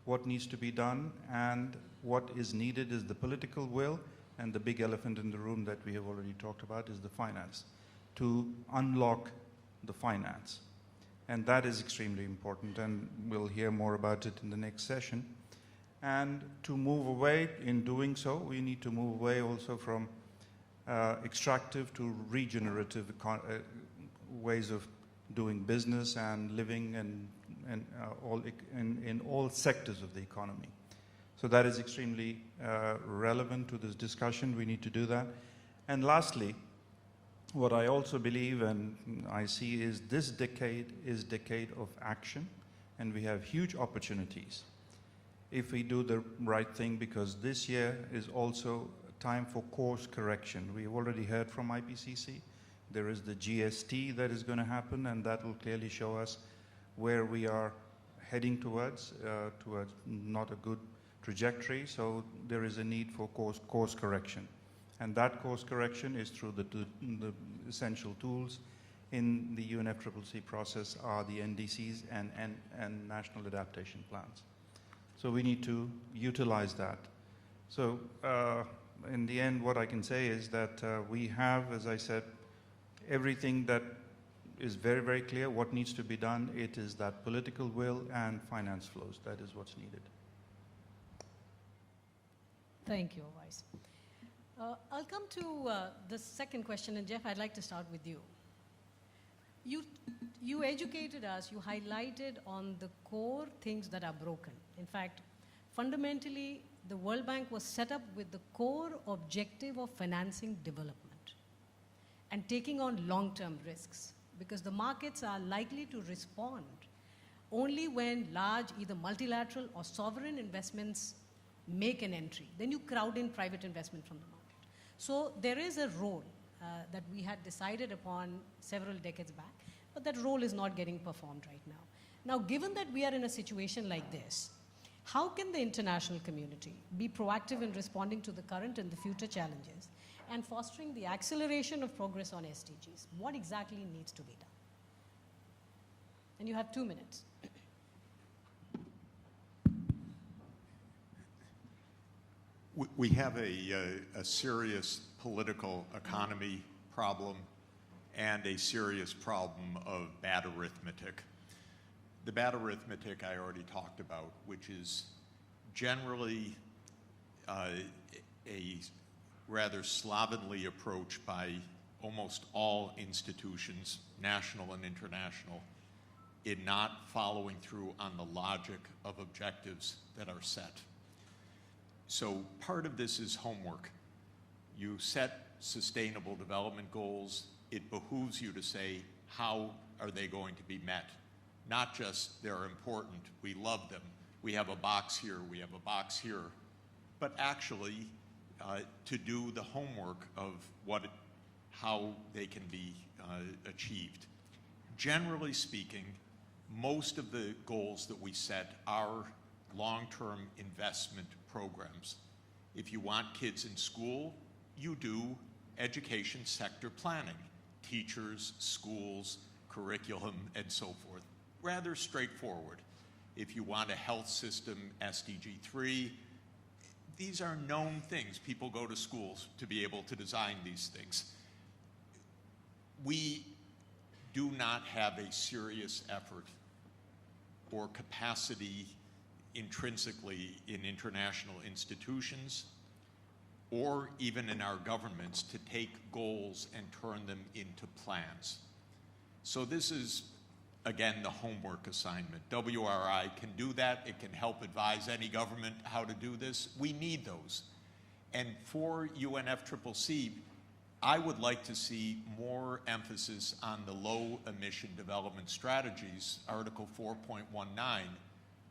what needs to be done, and what is needed is the political will, and the big elephant in the room that we have already talked about is the finance, to unlock the finance. And that is extremely important, and we'll hear more about it in the next session. And to move away, in doing so, we need to move away also from extractive to regenerative ways of doing business and living and in all sectors of the economy. So that is extremely relevant to this discussion. We need to do that. And lastly, what I also believe and I see is this decade is decade of action, and we have huge opportunities if we do the right thing, because this year is also time for course correction. We've already heard from IPCC. There is the GST that is going to happen, and that will clearly show us where we are heading towards not a good trajectory. So there is a need for course correction. And that course correction is through the essential tools in the UNFCCC process are the NDCs and national adaptation plans. So we need to utilize that. So in the end, what I can say is that we have, as I said, everything that is very, very clear what needs to be done. It is that political will and finance flows. That is what's needed. Thank you, Ovais. I'll come to the second question, and Jeff, I'd like to start with you. You educated us, you highlighted on the core things that are broken. In fact, fundamentally, the World Bank was set up with the core objective of financing development and taking on long-term risks, because the markets are likely to respond only when large, either multilateral or sovereign investments make an entry. Then you crowd in private investment from the market. So there is a role that we had decided upon several decades back, but that role is not getting performed right now. Now, given that we are in a situation like this, how can the international community be proactive in responding to the current and the future challenges and fostering the acceleration of progress on SDGs? What exactly needs to be done? And you have 2 minutes. We have a serious political economy problem and a serious problem of bad arithmetic. The bad arithmetic I already talked about, which is generally a rather slovenly approach by almost all institutions, national and international, in not following through on the logic of objectives that are set. So part of this is homework. You set sustainable development goals. It behooves you to say, how are they going to be met? Not just they're important, we love them, we have a box here, we have a box here, but actually to do the homework of how they can be achieved. Generally speaking, most of the goals that we set are long-term investment programs. If you want kids in school, you do education sector planning, teachers, schools, curriculum, and so forth. Rather straightforward. If you want a health system, SDG 3, these are known things. People go to schools to be able to design these things. We do not have a serious effort or capacity intrinsically in international institutions or even in our governments to take goals and turn them into plans. So this is, again, the homework assignment. WRI can do that. It can help advise any government how to do this. We need those. And for UNFCCC, I would like to see more emphasis on the low emission development strategies, Article 4.19,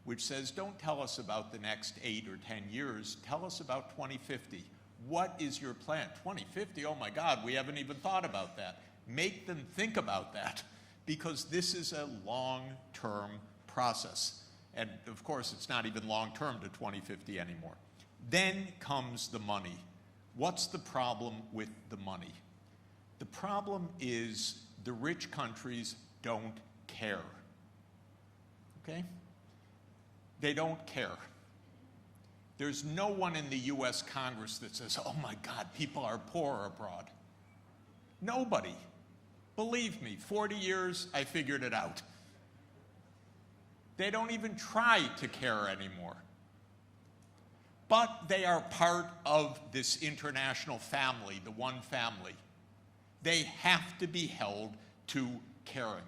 which says, don't tell us about the next 8 or 10 years, tell us about 2050. What is your plan? 2050, oh my God, we haven't even thought about that. Make them think about that, because this is a long-term process. And of course, it's not even long-term to 2050 anymore. Then comes the money. What's the problem with the money? The problem is the rich countries don't care, okay? They don't care. There's no one in the US Congress that says, oh my God, people are poor abroad. Nobody. Believe me, 40 years, I figured it out. They don't even try to care anymore. But they are part of this international family, the one family. They have to be held to caring.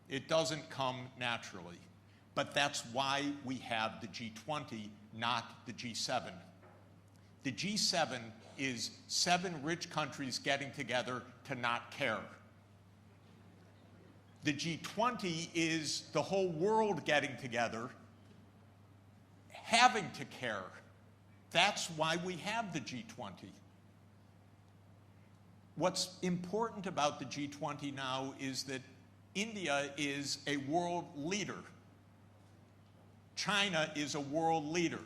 It doesn't come naturally. But that's why we have the G20, not the G7. The G7 is 7 rich countries getting together to not care. The G20 is the whole world getting together, having to care. That's why we have the G20. What's important about the G20 now is that India is a world leader. China is a world leader.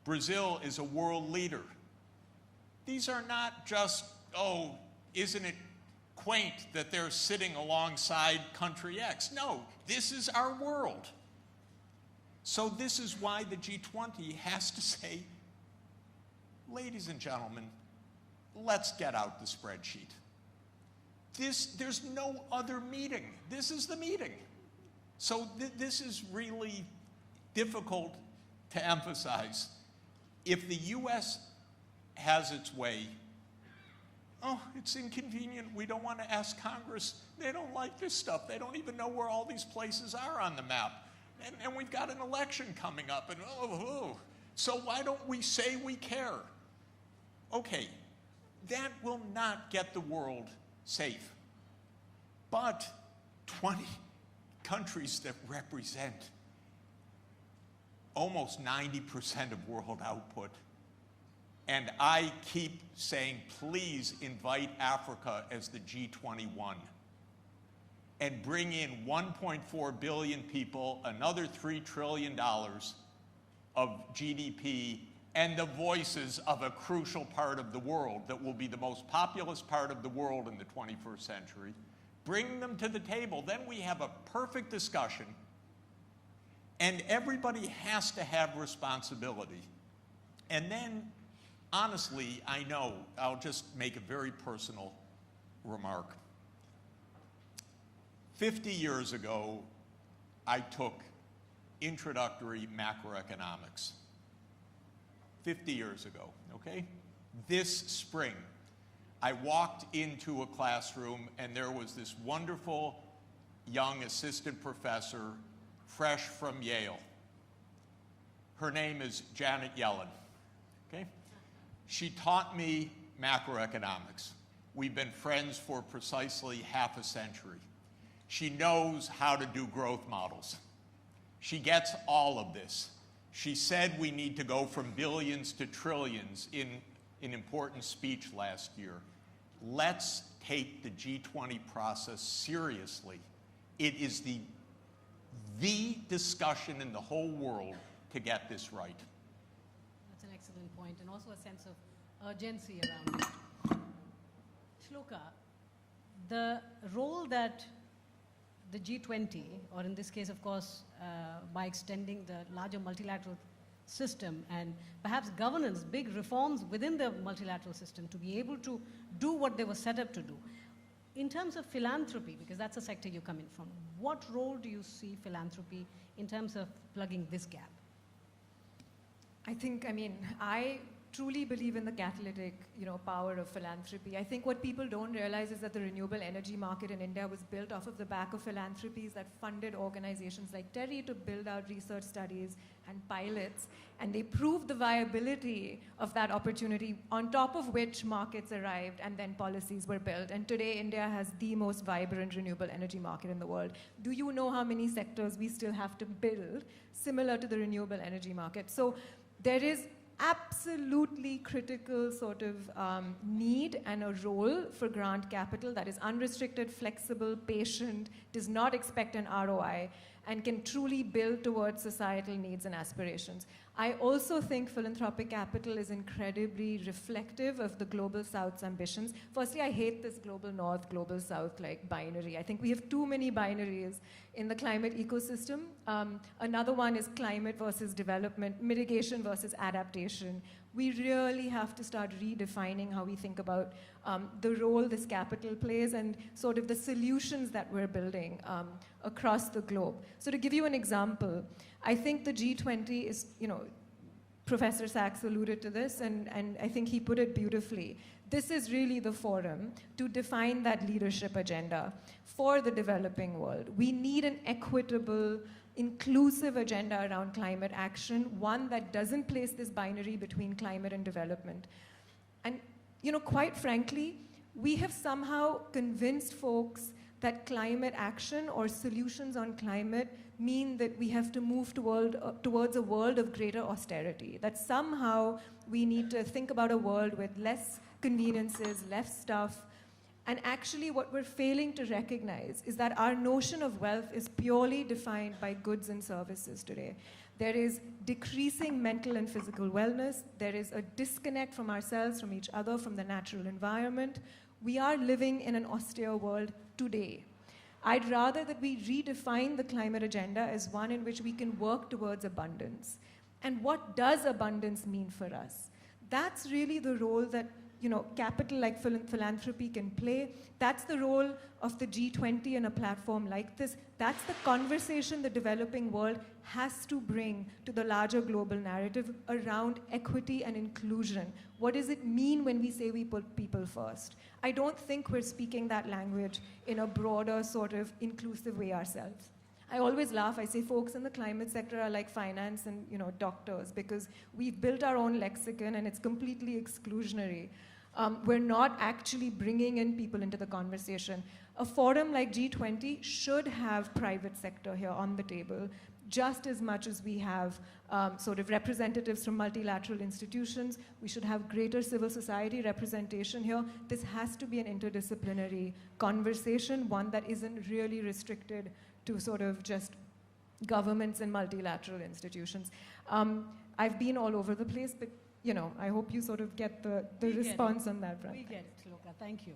Brazil is a world leader. These are not just, oh, isn't it quaint that they're sitting alongside country X? No, this is our world. So this is why the G20 has to say, ladies and gentlemen, let's get out the spreadsheet. There's no other meeting. This is the meeting. So this is really difficult to emphasize. If the US has its way, oh, it's inconvenient, we don't want to ask Congress, they don't like this stuff, they don't even know where all these places are on the map. And we've got an election coming up, and so why don't we say we care? Okay, that will not get the world safe. But 20 countries that represent almost 90% of world output, And I keep saying, please invite Africa as the G21 and bring in 1.4 billion people, another $3 trillion of GDP, and the voices of a crucial part of the world that will be the most populous part of the world in the 21st century. Bring them to the table. Then we have a perfect discussion, and everybody has to have responsibility. And then, honestly, I know, I'll just make a very personal remark. 50 years ago, I took introductory macroeconomics. 50 years ago, okay? This spring, I walked into a classroom and there was this wonderful young assistant professor, fresh from Yale. Her name is Janet Yellen, okay? She taught me macroeconomics. We've been friends for precisely half a century. She knows how to do growth models. She gets all of this. She said we need to go from billions to trillions in an important speech last year. Let's take the G20 process seriously. It is the discussion in the whole world to get this right. That's an excellent point, and also a sense of urgency around it. Shloka, the role that the G20, or in this case, of course, by extending the larger multilateral system and perhaps governance, big reforms within the multilateral system to be able to do what they were set up to do. In terms of philanthropy, because that's a sector you come in from, what role do you see philanthropy in terms of plugging this gap? I truly believe in the catalytic, power of philanthropy. I think what people don't realize is that the renewable energy market in India was built off of the back of philanthropies that funded organizations like Terry to build out research studies and pilots, and they proved the viability of that opportunity, on top of which markets arrived and then policies were built. And today India has the most vibrant renewable energy market in the world. Do you know how many sectors we still have to build similar to the renewable energy market? So there is absolutely critical sort of need and a role for grant capital that is unrestricted, flexible, patient, does not expect an ROI, and can truly build towards societal needs and aspirations. I also think philanthropic capital is incredibly reflective of the Global South's ambitions. Firstly, I hate this Global North, Global South like binary. I think we have too many binaries in the climate ecosystem. Another one is climate versus development, mitigation versus adaptation. We really have to start redefining how we think about the role this capital plays and sort of the solutions that we're building across the globe. So to give you an example, I think the G20 is, Professor Sachs alluded to this, and I think he put it beautifully. This is really the forum to define that leadership agenda for the developing world. We need an equitable, inclusive agenda around climate action, one that doesn't place this binary between climate and development. And, quite frankly, we have somehow convinced folks that climate action or solutions on climate mean that we have to move towards a world of greater austerity, that somehow we need to think about a world with less conveniences, less stuff. And actually what we're failing to recognize is that our notion of wealth is purely defined by goods and services today. There is decreasing mental and physical wellness. There is a disconnect from ourselves, from each other, from the natural environment. We are living in an austere world today. I'd rather that we redefine the climate agenda as one in which we can work towards abundance. And what does abundance mean for us? That's really the role that capital like philanthropy can play. That's the role of the G20 and a platform like this. That's the conversation the developing world has to bring to the larger global narrative around equity and inclusion. What does it mean when we say we put people first? I don't think we're speaking that language in a broader sort of inclusive way ourselves. I always laugh. I say folks in the climate sector are like finance and doctors, because we've built our own lexicon and it's completely exclusionary. We're not actually bringing in people into the conversation. A forum like G20 should have private sector here on the table. just as much as we have sort of representatives from multilateral institutions. We should have greater civil society representation here. This has to be an interdisciplinary conversation, one that isn't really restricted to sort of just governments and multilateral institutions. I've been all over the place, but I hope you sort of get the response on that front. We get it, Shloka. Thank you.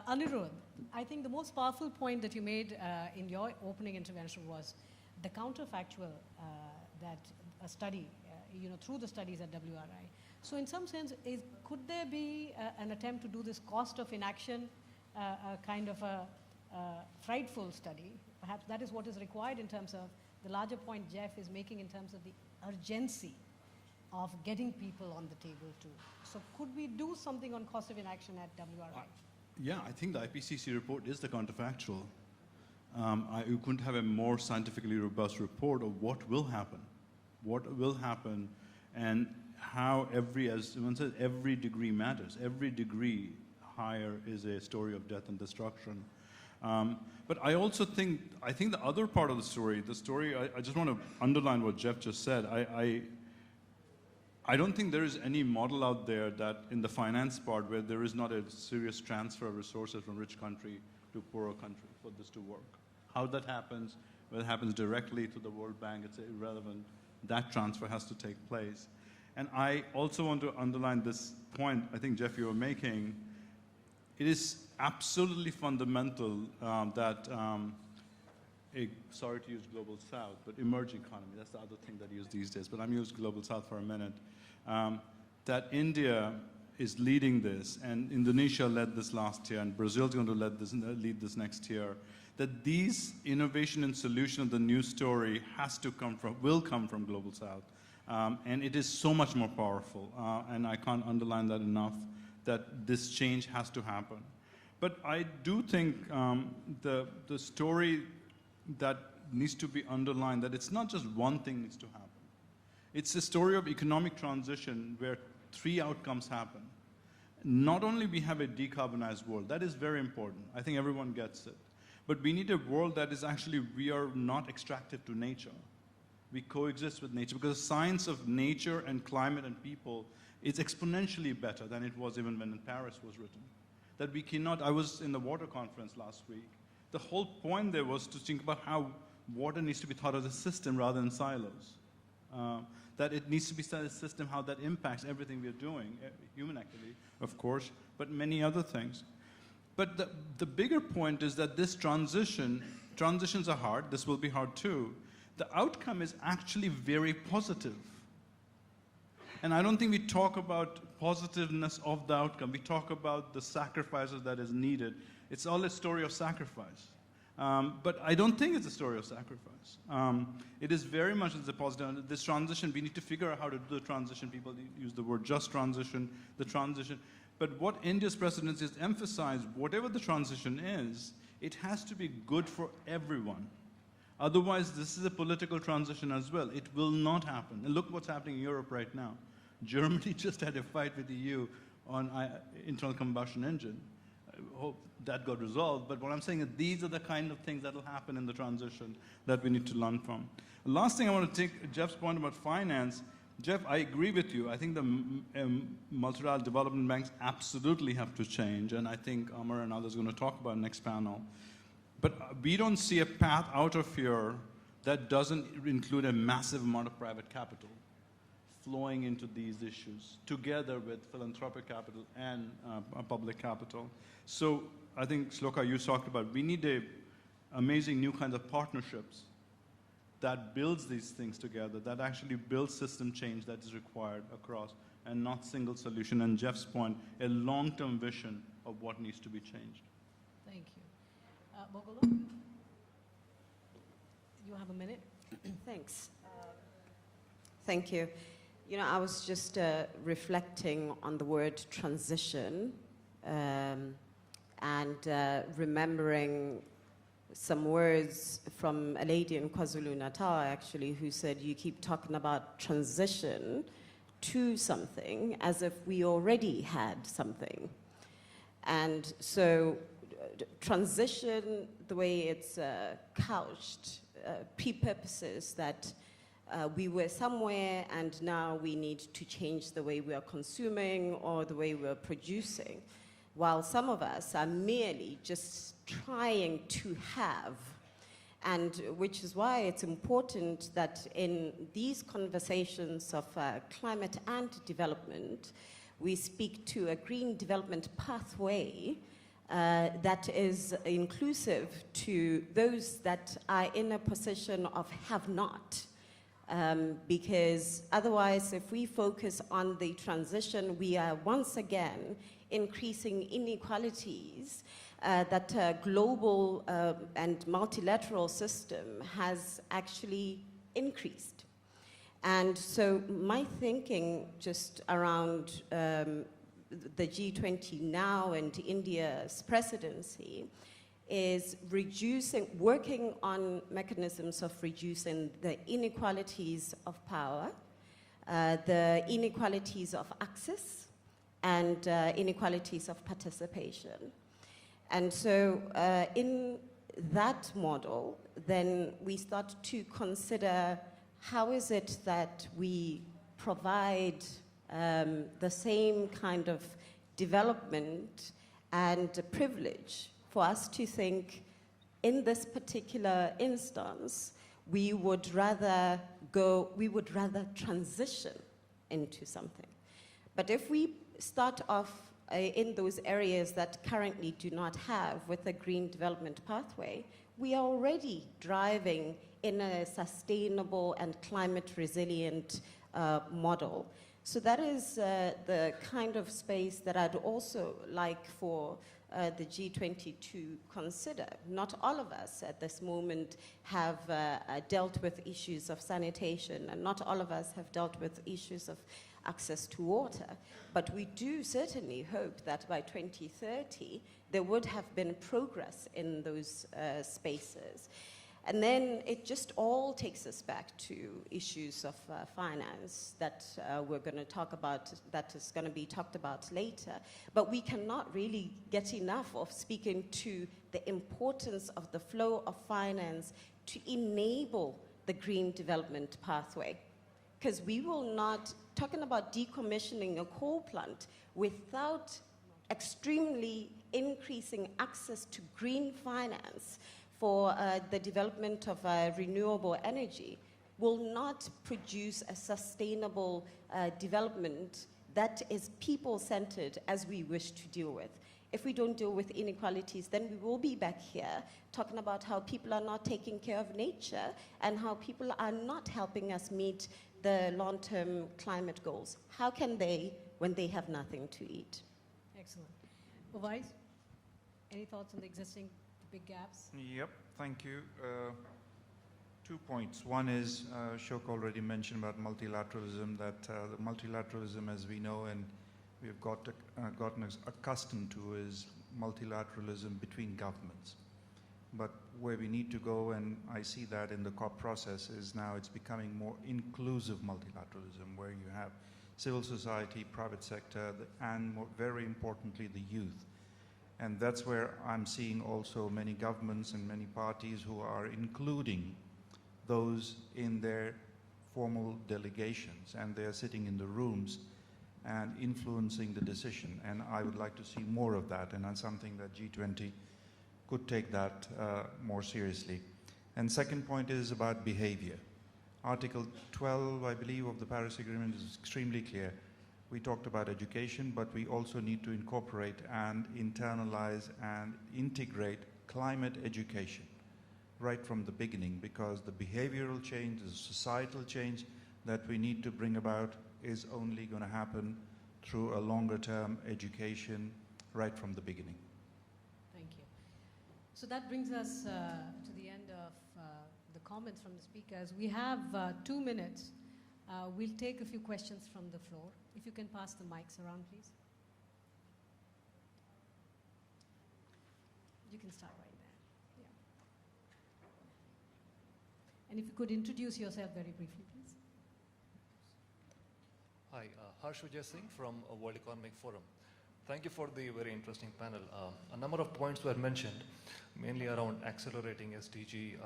Anirudh, I think the most powerful point that you made in your opening intervention was the counterfactual that a study, through the studies at WRI. So in some sense, could there be an attempt to do this cost of inaction, a kind of a frightful study? Perhaps that is what is required in terms of the larger point Jeff is making in terms of the urgency of getting people on the table too. So could we do something on cost of inaction at WRI? Yeah, I think the IPCC report is the counterfactual. You couldn't have a more scientifically robust report of what will happen, and how as one says, every degree matters. Every degree higher is a story of death and destruction. But I also think the other part of the story, I just want to underline what Jeff just said. I don't think there is any model out there that in the finance part where there is not a serious transfer of resources from rich country to poorer country for this to work. How that happens, whether it happens directly to the World Bank, it's irrelevant. That transfer has to take place. And I also want to underline this point, I think, Jeff, you were making. It is absolutely fundamental that, sorry to use Global South, but emerging economy, that's the other thing that I use these days, but I'm using Global South for a minute, that India is leading this, and Indonesia led this last year, and Brazil is going to lead this next year, that these innovation and solution of the new story will come from Global South. And it is so much more powerful, and I can't underline that enough, that this change has to happen. But I do think the story that needs to be underlined, that it's not just one thing needs to happen. It's a story of economic transition where three outcomes happen. Not only we have a decarbonized world, that is very important. I think everyone gets it. But we need a world that is actually, we are not extractive to nature. We coexist with nature, because the science of nature and climate and people is exponentially better than it was even when Paris was written. That we cannot, I was in the water conference last week. The whole point there was to think about how water needs to be thought as a system rather than silos. That it needs to be a system, how that impacts everything we are doing, human activity, of course, but many other things. But the bigger point is that this transitions are hard, this will be hard too. The outcome is actually very positive. And I don't think we talk about positiveness of the outcome. We talk about the sacrifices that is needed. It's all a story of sacrifice. But I don't think it's a story of sacrifice. It is very much a positive. This transition, we need to figure out how to do the transition. People use the word just transition, the transition. But what India's presidency has emphasized, whatever the transition is, it has to be good for everyone. Otherwise, this is a political transition as well. It will not happen. And look what's happening in Europe right now. Germany just had a fight with the EU on internal combustion engine. I hope that got resolved. But what I'm saying is these are the kind of things that will happen in the transition that we need to learn from. The last thing I want to take Jeff's point about finance. Jeff, I agree with you. I think the multilateral development banks absolutely have to change. And I think Amar and others are going to talk about next panel. But we don't see a path out of here that doesn't include a massive amount of private capital flowing into these issues, together with philanthropic capital and public capital. So I think, Shloka, you talked about, we need amazing new kinds of partnerships that builds these things together, that actually builds system change that is required across, and not single solution. And Jeff's point, a long-term vision of what needs to be changed. Thank you. Bogolo, you have a minute. Thanks. Thank you. You know, I was just reflecting on the word transition and remembering some words from a lady in KwaZulu-Natal, actually, who said, you keep talking about transition to something as if we already had something. And so transition, the way it's couched, pre-purposes that we were somewhere and now we need to change the way we are consuming or the way we are producing, while some of us are merely just trying to have. And which is why it's important that in these conversations of climate and development, we speak to a green development pathway that is inclusive to those that are in a position of have not. Because otherwise, if we focus on the transition, we are once again increasing inequalities that a global and multilateral system has actually increased. And so my thinking just around the G20 now and India's presidency is working on mechanisms of reducing the inequalities of power, the inequalities of access, and inequalities of participation. And so in that model, then we start to consider how is it that we provide the same kind of development and privilege for us to think in this particular instance, we would rather transition into something. But if we start off in those areas that currently do not have with a green development pathway, we are already driving in a sustainable and climate resilient model. So that is the kind of space that I'd also like for the G20 to consider. Not all of us at this moment have dealt with issues of sanitation, and not all of us have dealt with issues of access to water. But we do certainly hope that by 2030, there would have been progress in those spaces. And then it just all takes us back to issues of finance that we're going to talk about, that is going to be talked about later. But we cannot really get enough of speaking to the importance of the flow of finance to enable the green development pathway. Because we will not, talking about decommissioning a coal plant without extremely increasing access to green finance for the development of renewable energy will not produce a sustainable development that is people-centered as we wish to deal with. If we don't deal with inequalities, then we will be back here talking about how people are not taking care of nature and how people are not helping us meet the long-term climate goals. How can they when they have nothing to eat? Excellent. Vice, any thoughts on the existing big gaps? Yep, thank you. 2 points. One is, Shok already mentioned about multilateralism, that the multilateralism, as we know and we've gotten accustomed to, is multilateralism between governments. But where we need to go, and I see that in the COP process, is now it's becoming more inclusive multilateralism, where you have civil society, private sector, and more, very importantly, the youth. And that's where I'm seeing also many governments and many parties who are including those in their formal delegations, and they're sitting in the rooms and influencing the decision. And I would like to see more of that, and that's something that G20 could take that more seriously. And second point is about behavior. Article 12, I believe, of the Paris Agreement is extremely clear. We talked about education, but we also need to incorporate and internalize and integrate climate education right from the beginning, because the behavioral change, the societal change that we need to bring about is only going to happen through a longer term education right from the beginning. Thank you. So that brings us to the end of the comments from the speakers. We have 2 minutes. We'll take a few questions from the floor. If you can pass the mics around, please. You can start right there. Yeah. And if you could introduce yourself very briefly, please. Hi, Harsh Vijay Singh from World Economic Forum. Thank you for the very interesting panel. A number of points were mentioned, mainly around accelerating SDG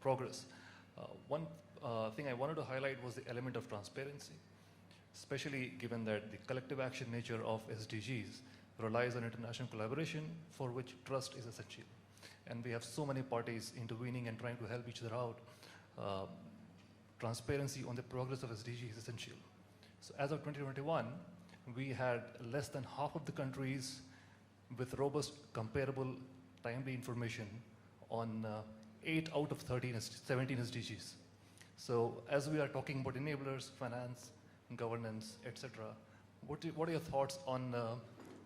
progress. One thing I wanted to highlight was the element of transparency, especially given that the collective action nature of SDGs relies on international collaboration for which trust is essential. And we have so many parties intervening and trying to help each other out. Transparency on the progress of SDG is essential. So as of 2021, we had less than half of the countries with robust, comparable, timely information on 8 out of 17 SDGs. So as we are talking about enablers, finance, governance, etc., what are your thoughts on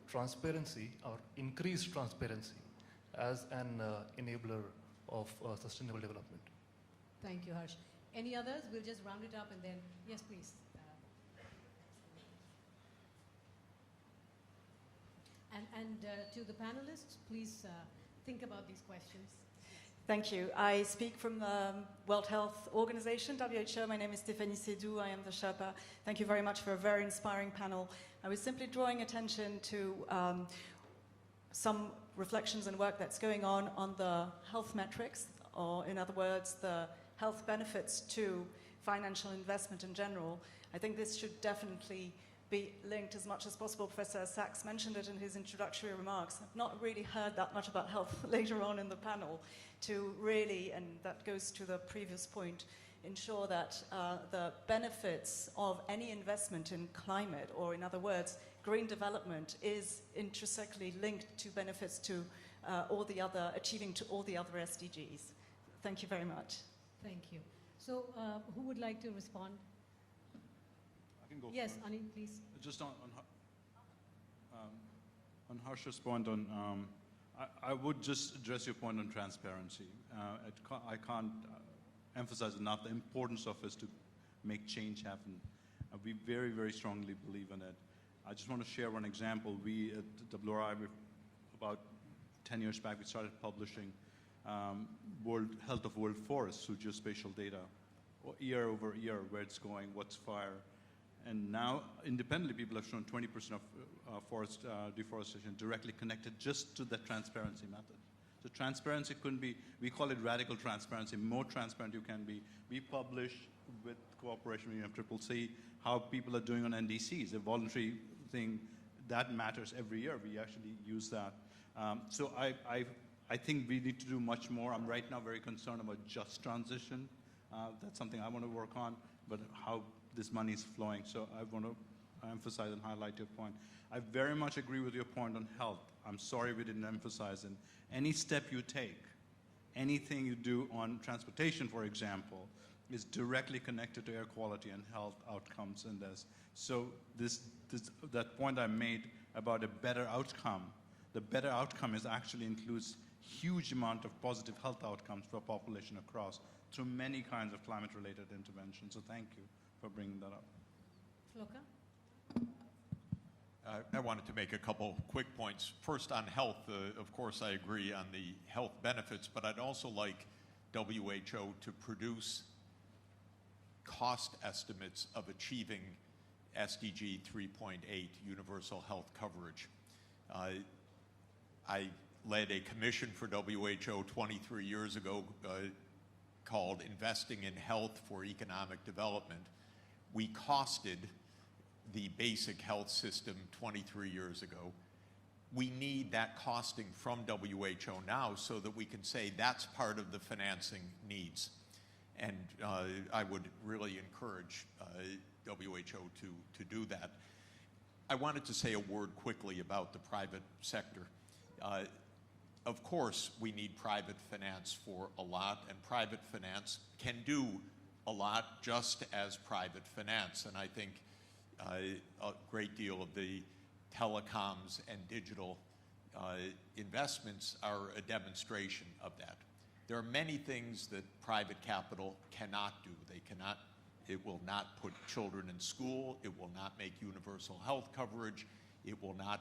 transparency or increased transparency as an enabler of sustainable development? Thank you, Harsh. Any others? We'll just round it up and then, yes, please. And to the panelists, please think about these questions. Thank you. I speak from the World Health Organization, WHO. My name is Stéphanie Sédou. I am the Sherpa. Thank you very much for a very inspiring panel. I was simply drawing attention to some reflections and work that's going on the health metrics, or in other words, the health benefits to financial investment in general. I think this should definitely be linked as much as possible. Professor Sachs mentioned it in his introductory remarks. I've not really heard that much about health later on in the panel, to really, and that goes to the previous point, ensure that the benefits of any investment in climate, or in other words, green development, is intrinsically linked to benefits to achieving to all the other SDGs. Thank you very much. Thank you. So who would like to respond? I can go Yes, first. Anil, please. Just on Harsh's point on, I would just address your point on transparency. I can't emphasize enough the importance of it to make change happen. We very, very strongly believe in it. I just want to share one example. We at WRI, about 10 years back, we started publishing World Health of World Forests through geospatial data, year over year, where it's going, what's fire. And now, independently, people have shown 20% of forest deforestation directly connected just to the transparency method. So transparency couldn't be, we call it radical transparency, more transparent you can be. We publish, with cooperation with UNFCCC, how people are doing on NDCs, a voluntary thing that matters every year. We actually use that. So I think we need to do much more. I'm right now very concerned about just transition. That's something I want to work on, but how this money is flowing. So I want to emphasize and highlight your point. I very much agree with your point on health. I'm sorry we didn't emphasize it. Any step you take, anything you do on transportation, for example, is directly connected to air quality and health outcomes in this. So that point I made about a better outcome, the better outcome actually includes huge amount of positive health outcomes for population across through many kinds of climate-related interventions. So thank you for bringing that up. Floka? I wanted to make a couple quick points. First, on health, of course I agree on the health benefits, but I'd also like WHO to produce cost estimates of achieving SDG 3.8, universal health coverage. I led a commission for WHO 23 years ago called Investing in Health for Economic Development. We costed the basic health system 23 years ago. We need that costing from WHO now so that we can say that's part of the financing needs. And I would really encourage WHO to do that. I wanted to say a word quickly about the private sector. Of course, we need private finance for a lot, and private finance can do a lot just as private finance. And I think a great deal of the telecoms and digital investments are a demonstration of that. There are many things that private capital cannot do. It will not put children in school. It will not make universal health coverage. It will not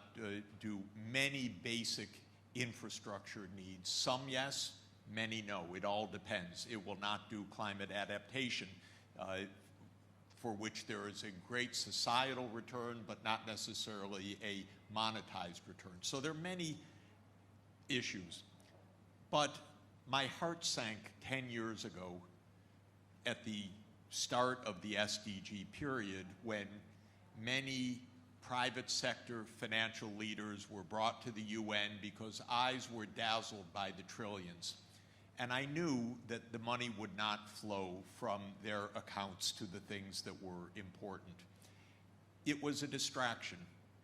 do many basic infrastructure needs. Some yes, many no. It all depends. It will not do climate adaptation, for which there is a great societal return, but not necessarily a monetized return. So there are many issues. But My heart sank 10 years ago at the start of the SDG period when many private sector financial leaders were brought to the UN because eyes were dazzled by the trillions. And I knew that the money would not flow from their accounts to the things that were important. It was a distraction.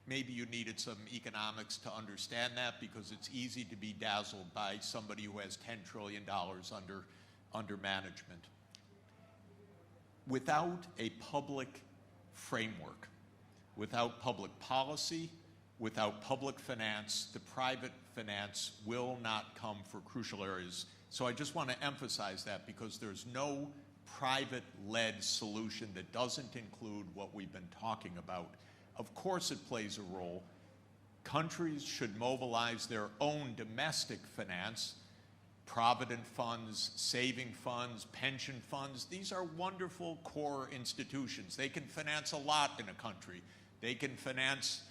Maybe you needed some economics to understand that because it's easy to be dazzled by somebody who has $10 trillion under management. Without a public framework, without public policy, without public finance, the private finance will not come for crucial areas. So I just want to emphasize that because there's no private-led solution that doesn't include what we've been talking about. Of course it plays a role. Countries should mobilize their own domestic finance, provident funds, saving funds, pension funds. These are wonderful core institutions. They can finance a lot in a country. They can finance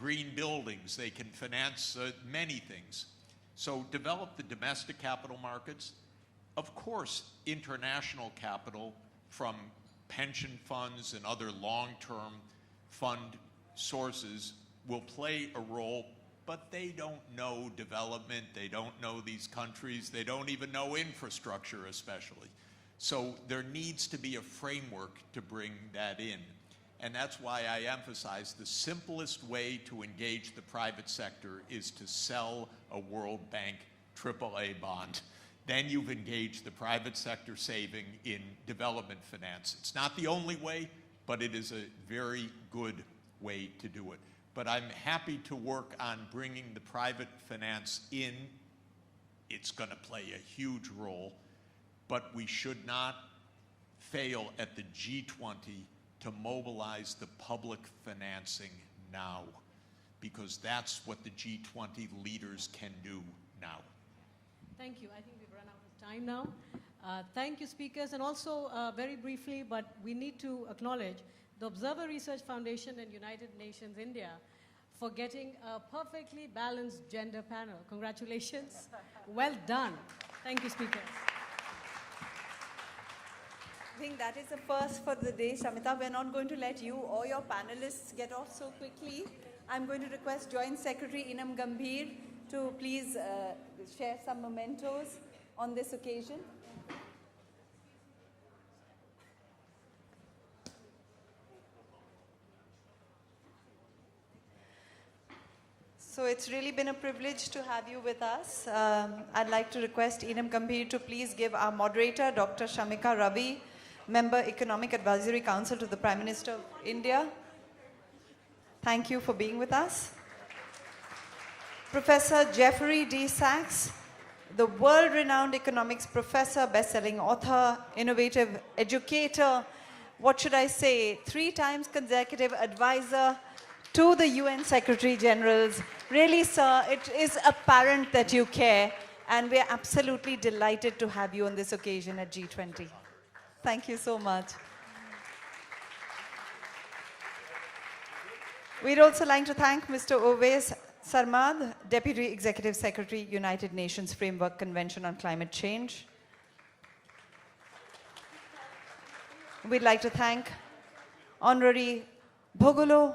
green buildings. They can finance many things. So develop the domestic capital markets. Of course, international capital from pension funds and other long-term fund sources will play a role, but they don't know development, they don't know these countries, they don't even know infrastructure especially. So there needs to be a framework to bring that in. And that's why I emphasize the simplest way to engage the private sector is to sell a World Bank AAA bond. Then you've engaged the private sector saving in development finance. It's not the only way, but it is a very good way to do it. But I'm happy to work on bringing the private finance in. It's going to play a huge role, but we should not fail at the G20 to mobilize the public financing now, because that's what the G20 leaders can do now. Thank you. I think we've run out of time now. Thank you, speakers. And also, very briefly, but we need to acknowledge the Observer Research Foundation and United Nations India for getting a perfectly balanced gender panel. Congratulations. Well done. Thank you, speakers. I think that is a first for the day, Shamita. We're not going to let you or your panelists get off so quickly. I'm going to request Joint Secretary Inam Gambhir to please share some mementos on this occasion. So it's really been a privilege to have you with us. I'd like to request Inam Gambhir to please give our moderator, Dr. Shamika Ravi, Member Economic Advisory Council to the Prime Minister of India. Thank you for being with us. Professor Jeffrey D. Sachs, the world-renowned economics professor, best-selling author, innovative educator, what should I say, 3 times consecutive advisor to the UN Secretary Generals. Really, sir, it is apparent that you care, and we're absolutely delighted to have you on this occasion at G20. Thank you so much. We'd also like to thank Mr. Owais Sarmad, Deputy Executive Secretary, United Nations Framework Convention on Climate Change. We'd like to thank Honorary Bhogolo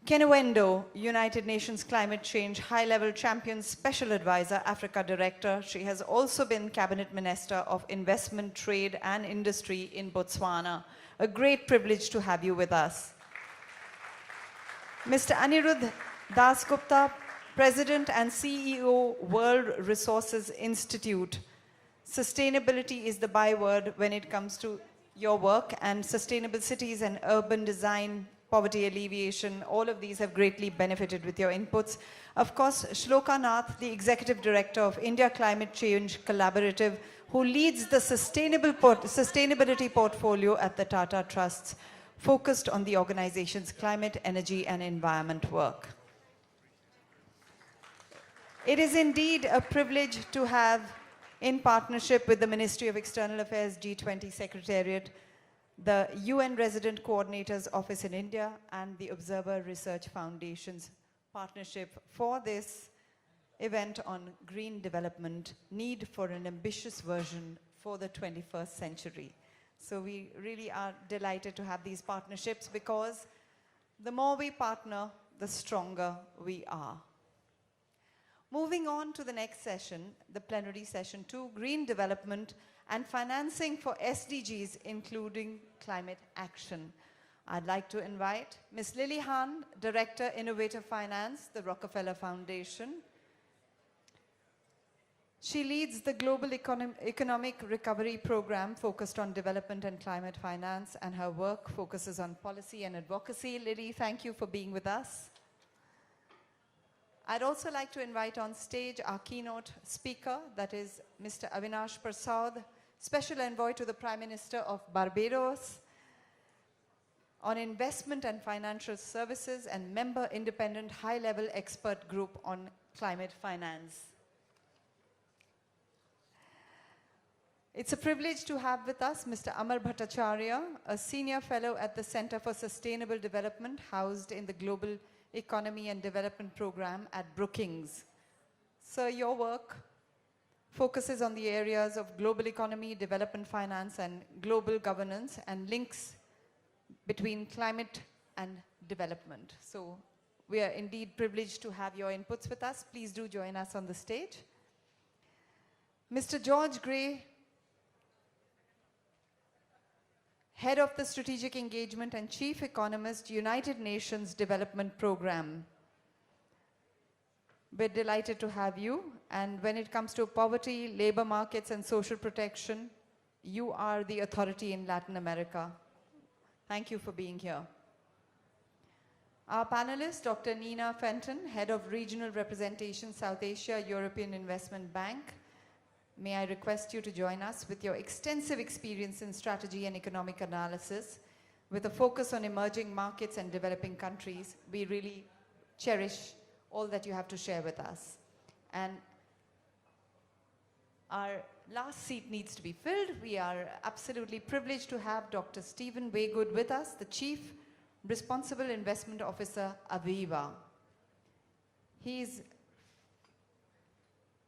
Kenewendo, United Nations Climate Change High-Level Champion Special Advisor, Africa Director. She has also been Cabinet Minister of Investment, Trade and Industry in Botswana. A great privilege to have you with us. Mr. Anirudh Dasgupta, President and CEO, World Resources Institute. Sustainability is the byword when it comes to your work, and sustainable cities and urban design, poverty alleviation, all of these have greatly benefited with your inputs. Of course, Shloka Nath, the Executive Director of India Climate Change Collaborative, who leads the sustainability portfolio at the Tata Trusts, focused on the organization's climate, energy, and environment work. It is indeed a privilege to have, in partnership with the Ministry of External Affairs G20 Secretariat, the UN Resident Coordinator's Office in India, and the Observer Research Foundation's partnership for this event on green development, need for an ambitious version for the 21st century. So we really are delighted to have these partnerships because the more we partner, the stronger we are. Moving on to the next session, the plenary session 2, green development and financing for SDGs, including climate action. I'd like to invite Ms. Lily Hahn, Director, Innovative Finance, the Rockefeller Foundation. She leads the Global Economic Recovery Program focused on development and climate finance, and her work focuses on policy and advocacy. Lily, thank you for being with us. I'd also like to invite on stage our keynote speaker, that is Mr. Avinash Prasad, Special Envoy to the Prime Minister of Barbados on investment and financial services and member independent high-level expert group on climate finance. It's a privilege to have with us Mr. Amar Bhattacharya, a senior fellow at the Center for Sustainable Development, housed in the Global Economy and Development Program at Brookings. Sir, your work focuses on the areas of global economy, development finance, and global governance, and links between climate and development. So we are indeed privileged to have your inputs with us. Please do join us on the stage. Mr. George Gray, Head of the Strategic Engagement and Chief Economist, United Nations Development Program. We're delighted to have you. And when it comes to poverty, labor markets, and social protection, you are the authority in Latin America. Thank you for being here. Our panelist, Dr. Nina Fenton, Head of Regional Representation, South Asia, European Investment Bank. May I request you to join us with your extensive experience in strategy and economic analysis with a focus on emerging markets and developing countries. We really cherish all that you have to share with us. And our last seat needs to be filled. We are absolutely privileged to have Dr. Stephen Waygood with us, the Chief Responsible Investment Officer, Aviva. He's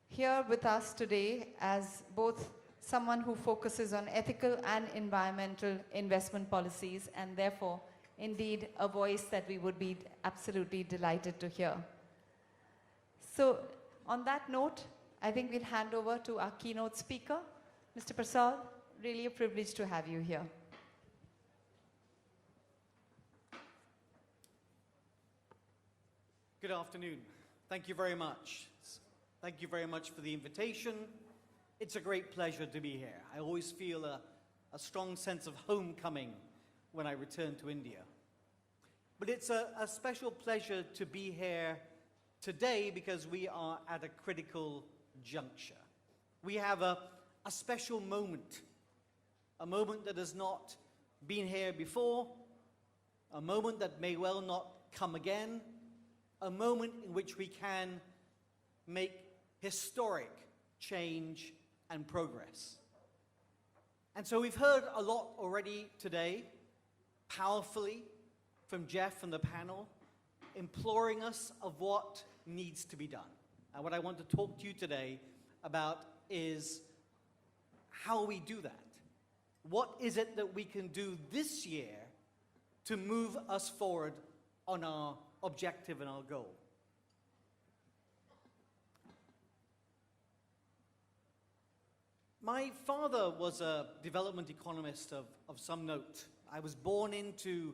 here with us today as both someone who focuses on ethical and environmental investment policies, and therefore, indeed, a voice that we would be absolutely delighted to hear. So, on that note, I think we'll hand over to our keynote speaker, Mr. Prasad. Really a privilege to have you here. Good afternoon. Thank you very much. Thank you very much for the invitation. It's a great pleasure to be here. I always feel a strong sense of homecoming when I return to India. But it's a special pleasure to be here today because we are at a critical juncture. We have a special moment, a moment that has not been here before, a moment that may well not come again, a moment in which we can make historic change and progress. And so we've heard a lot already today, powerfully, from Jeff and the panel, imploring us of what needs to be done. And what I want to talk to you today about is how we do that. What is it that we can do this year to move us forward on our objective and our goal? My father was a development economist of some note. I was born into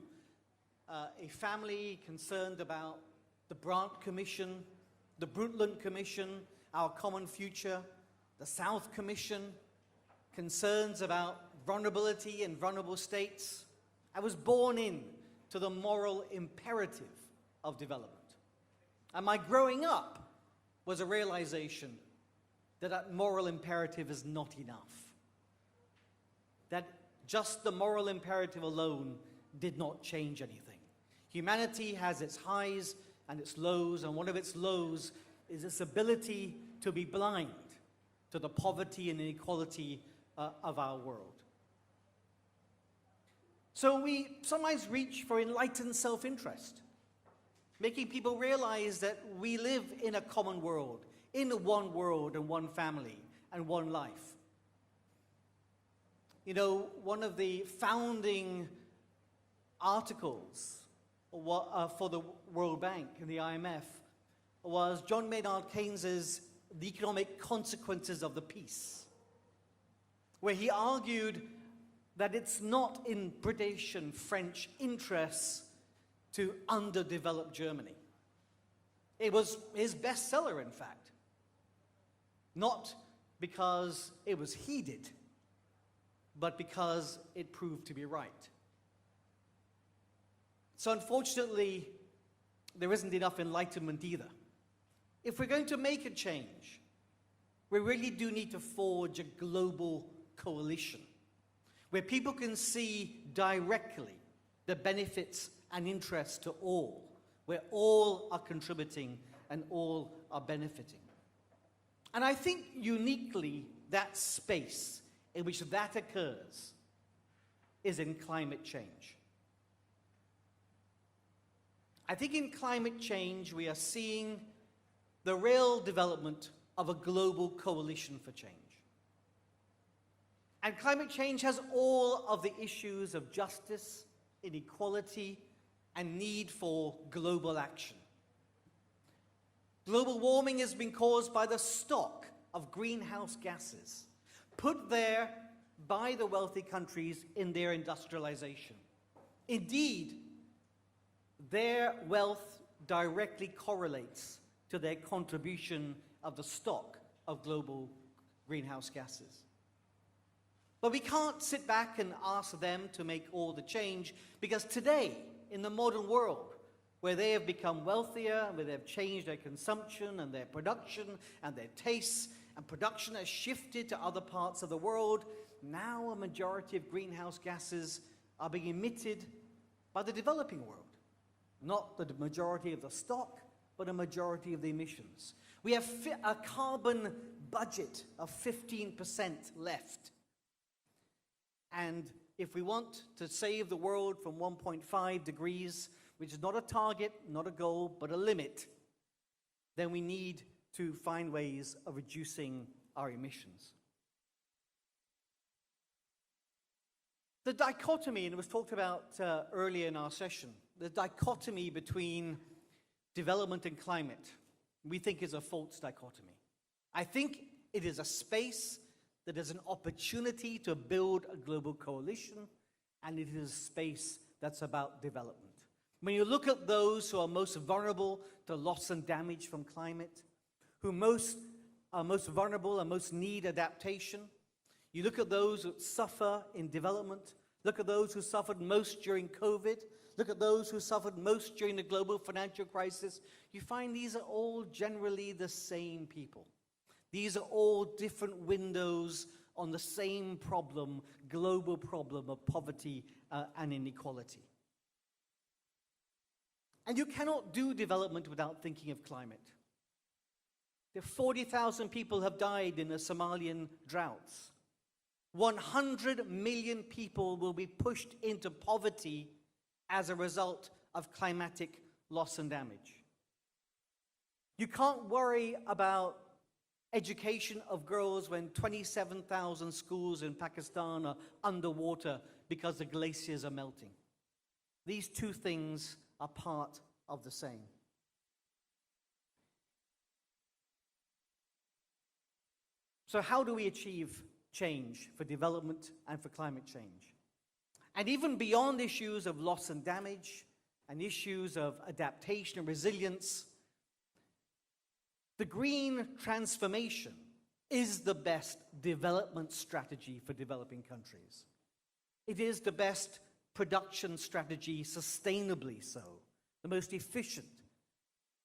a family concerned about the Brandt Commission, the Brundtland Commission, Our Common Future, the South Commission, concerns about vulnerability and vulnerable states. I was born in to the moral imperative of development. And my growing up was a realization that moral imperative is not enough. That just the moral imperative alone did not change anything. Humanity has its highs and its lows, and one of its lows is its ability to be blind to the poverty and inequality of our world. So we sometimes reach for enlightened self-interest, making people realize that we live in a common world, in one world and one family and one life. You know, one of the founding articles for the World Bank and the IMF was John Maynard Keynes's The Economic Consequences of the Peace, where he argued that it's not in British and French interests to underdevelop Germany. It was his bestseller, in fact, not because it was heeded, but because it proved to be right. So unfortunately, there isn't enough enlightenment either. If we're going to make a change, we really do need to forge a global coalition where people can see directly the benefits and interests to all, where all are contributing and all are benefiting. And I think uniquely that space in which that occurs is in climate change. I think in climate change we are seeing the real development of a global coalition for change. And climate change has all of the issues of justice, inequality, and need for global action. Global warming has been caused by the stock of greenhouse gases put there by the wealthy countries in their industrialization. Indeed, their wealth directly correlates to their contribution of the stock of global greenhouse gases. But we can't sit back and ask them to make all the change, because today, in the modern world, where they have become wealthier, where they've changed their consumption and their production and their tastes, and production has shifted to other parts of the world, now a majority of greenhouse gases are being emitted by the developing world. Not the majority of the stock, but a majority of the emissions. We have a carbon budget of 15% left. And if we want to save the world from 1.5 degrees, which is not a target, not a goal, but a limit, then we need to find ways of reducing our emissions. The dichotomy, and it was talked about earlier in our session, the dichotomy between development and climate, we think is a false dichotomy. I think it is a space that is an opportunity to build a global coalition, and it is a space that's about development. When you look at those who are most vulnerable to loss and damage from climate, who are most vulnerable and most need adaptation, you look at those who suffer in development, look at those who suffered most during COVID, look at those who suffered most during the global financial crisis, you find these are all generally the same people. These are all different windows on the same problem, global problem of poverty and inequality. And you cannot do development without thinking of climate. 40,000 people have died in the Somalian droughts. 100 million people will be pushed into poverty as a result of climatic loss and damage. You can't worry about education of girls when 27,000 schools in Pakistan are underwater because the glaciers are melting. These two things are part of the same. So how do we achieve change for development and for climate change? And even beyond issues of loss and damage and issues of adaptation and resilience, the green transformation is the best development strategy for developing countries. It is the best production strategy, sustainably so, the most efficient,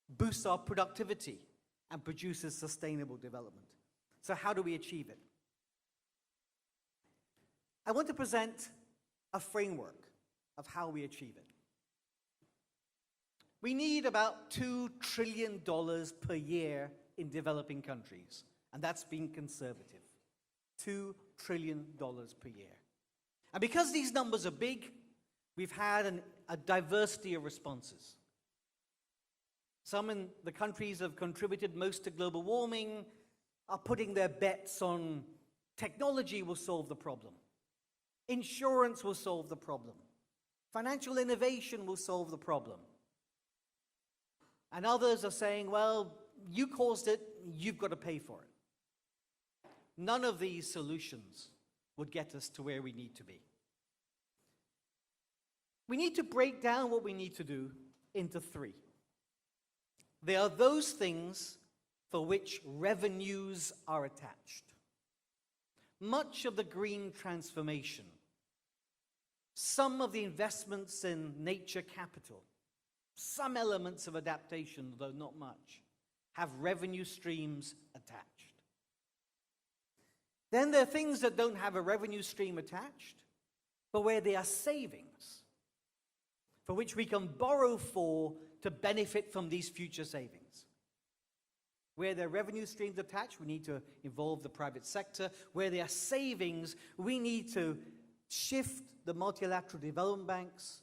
boosts our productivity, and produces sustainable development. So how do we achieve it? I want to present a framework of how we achieve it. We need about $2 trillion per year in developing countries, and that's being conservative. $2 trillion per year. And because these numbers are big, we've had a diversity of responses. Some in the countries have contributed most to global warming are putting their bets on technology will solve the problem. Insurance will solve the problem. Financial innovation will solve the problem. And others are saying, well, you caused it, you've got to pay for it. None of these solutions would get us to where we need to be. We need to break down what we need to do into three. There are those things for which revenues are attached. Much of the green transformation, some of the investments in nature capital, some elements of adaptation, though not much, have revenue streams attached. Then there are things that don't have a revenue stream attached, but where they are savings, for which we can borrow for to benefit from these future savings. Where there are revenue streams attached, we need to involve the private sector. Where there are savings, we need to shift the multilateral development banks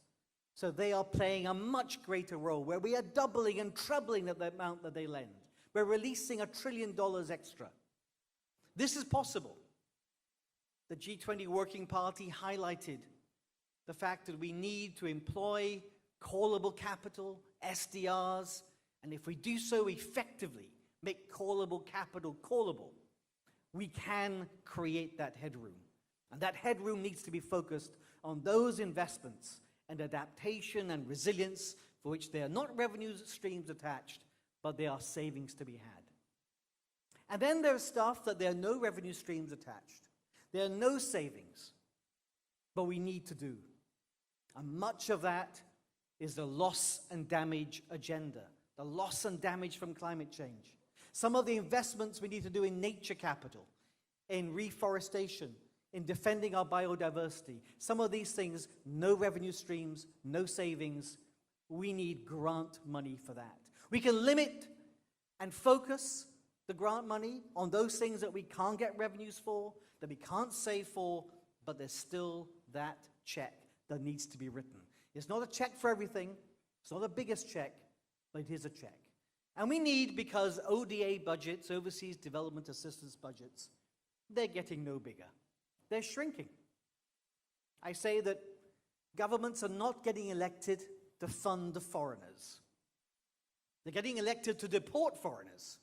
so they are playing a much greater role, where we are doubling and trebling the amount that they lend. We're releasing $1 trillion extra. This is possible. The G20 Working Party highlighted the fact that we need to employ callable capital, SDRs, and if we do so effectively, make callable capital callable, we can create that headroom. And that headroom needs to be focused on those investments and adaptation and resilience for which there are not revenue streams attached, but there are savings to be had. And then there's stuff that there are no revenue streams attached. There are no savings, but we need to do. And much of that is the loss and damage agenda, the loss and damage from climate change. Some of the investments we need to do in nature capital, in reforestation, in defending our biodiversity. Some of these things, no revenue streams, no savings. We need grant money for that. We can limit and focus the grant money on those things that we can't get revenues for, that we can't save for, but there's still that check that needs to be written. It's not a check for everything. It's not the biggest check, but it is a check. And we need, because ODA budgets, overseas development assistance budgets, they're getting no bigger. They're shrinking. I say that governments are not getting elected to fund the foreigners. They're getting elected to deport foreigners.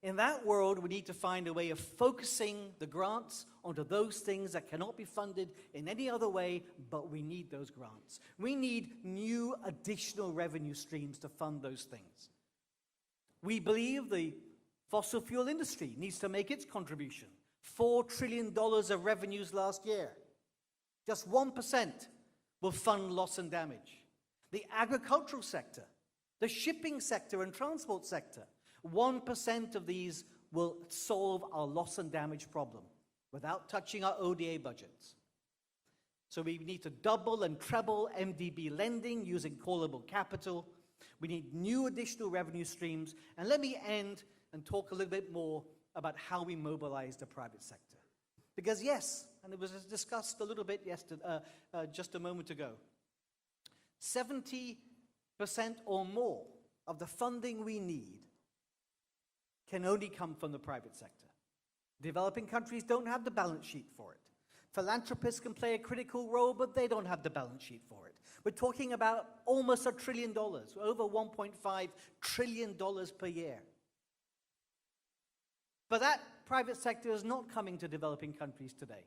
In that world, we need to find a way of focusing the grants onto those things that cannot be funded in any other way, but we need those grants. We need new additional revenue streams to fund those things. We believe the fossil fuel industry needs to make its contribution. $4 trillion of revenues last year. Just 1% will fund loss and damage. The agricultural sector, the shipping sector and transport sector, 1% of these will solve our loss and damage problem without touching our ODA budgets. So we need to double and treble MDB lending using callable capital. We need new additional revenue streams. And let me end and talk a little bit more about how we mobilize the private sector. Because yes, and it was discussed a little bit yesterday, just a moment ago, 70% or more of the funding we need can only come from the private sector. Developing countries don't have the balance sheet for it. Philanthropists can play a critical role, but they don't have the balance sheet for it. We're talking about almost $1 trillion, over $1.5 trillion per year. But that private sector is not coming to developing countries today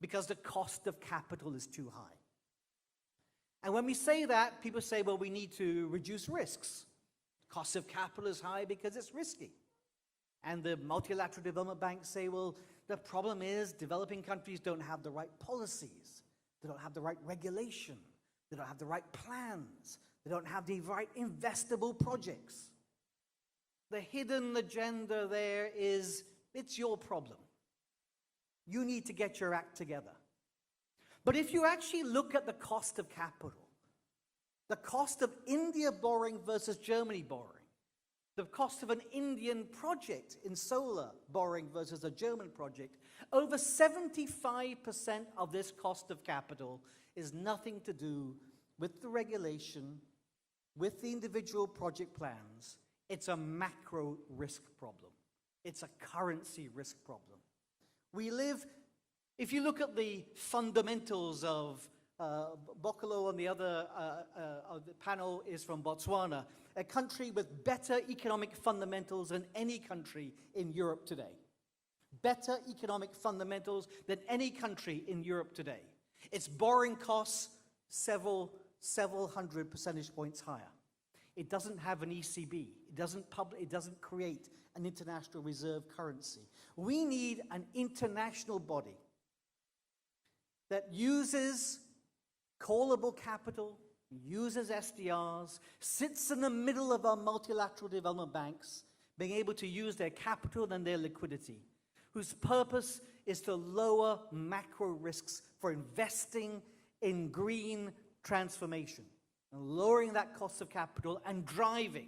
because the cost of capital is too high. And when we say that, people say, well, we need to reduce risks. Cost of capital is high because it's risky. And the multilateral development banks say, well, the problem is developing countries don't have the right policies. They don't have the right regulation. They don't have the right plans. They don't have the right investable projects. The hidden agenda there is, it's your problem. You need to get your act together. But if you actually look at the cost of capital, the cost of India borrowing versus Germany borrowing, the cost of an Indian project in solar borrowing versus a German project, over 75% of this cost of capital is nothing to do with the regulation with the individual project plans, it's a macro risk problem. It's a currency risk problem. We live, if you look at the fundamentals of Bokolo on the other the panel is from Botswana, a country with better economic fundamentals than any country in Europe today. Better economic fundamentals than any country in Europe today. Its borrowing costs several hundred percentage points higher. It doesn't have an ECB. It doesn't create an international reserve currency. We need an international body that uses callable capital, uses SDRs, sits in the middle of our multilateral development banks, being able to use their capital and their liquidity, whose purpose is to lower macro risks for investing in green transformation, and lowering that cost of capital and driving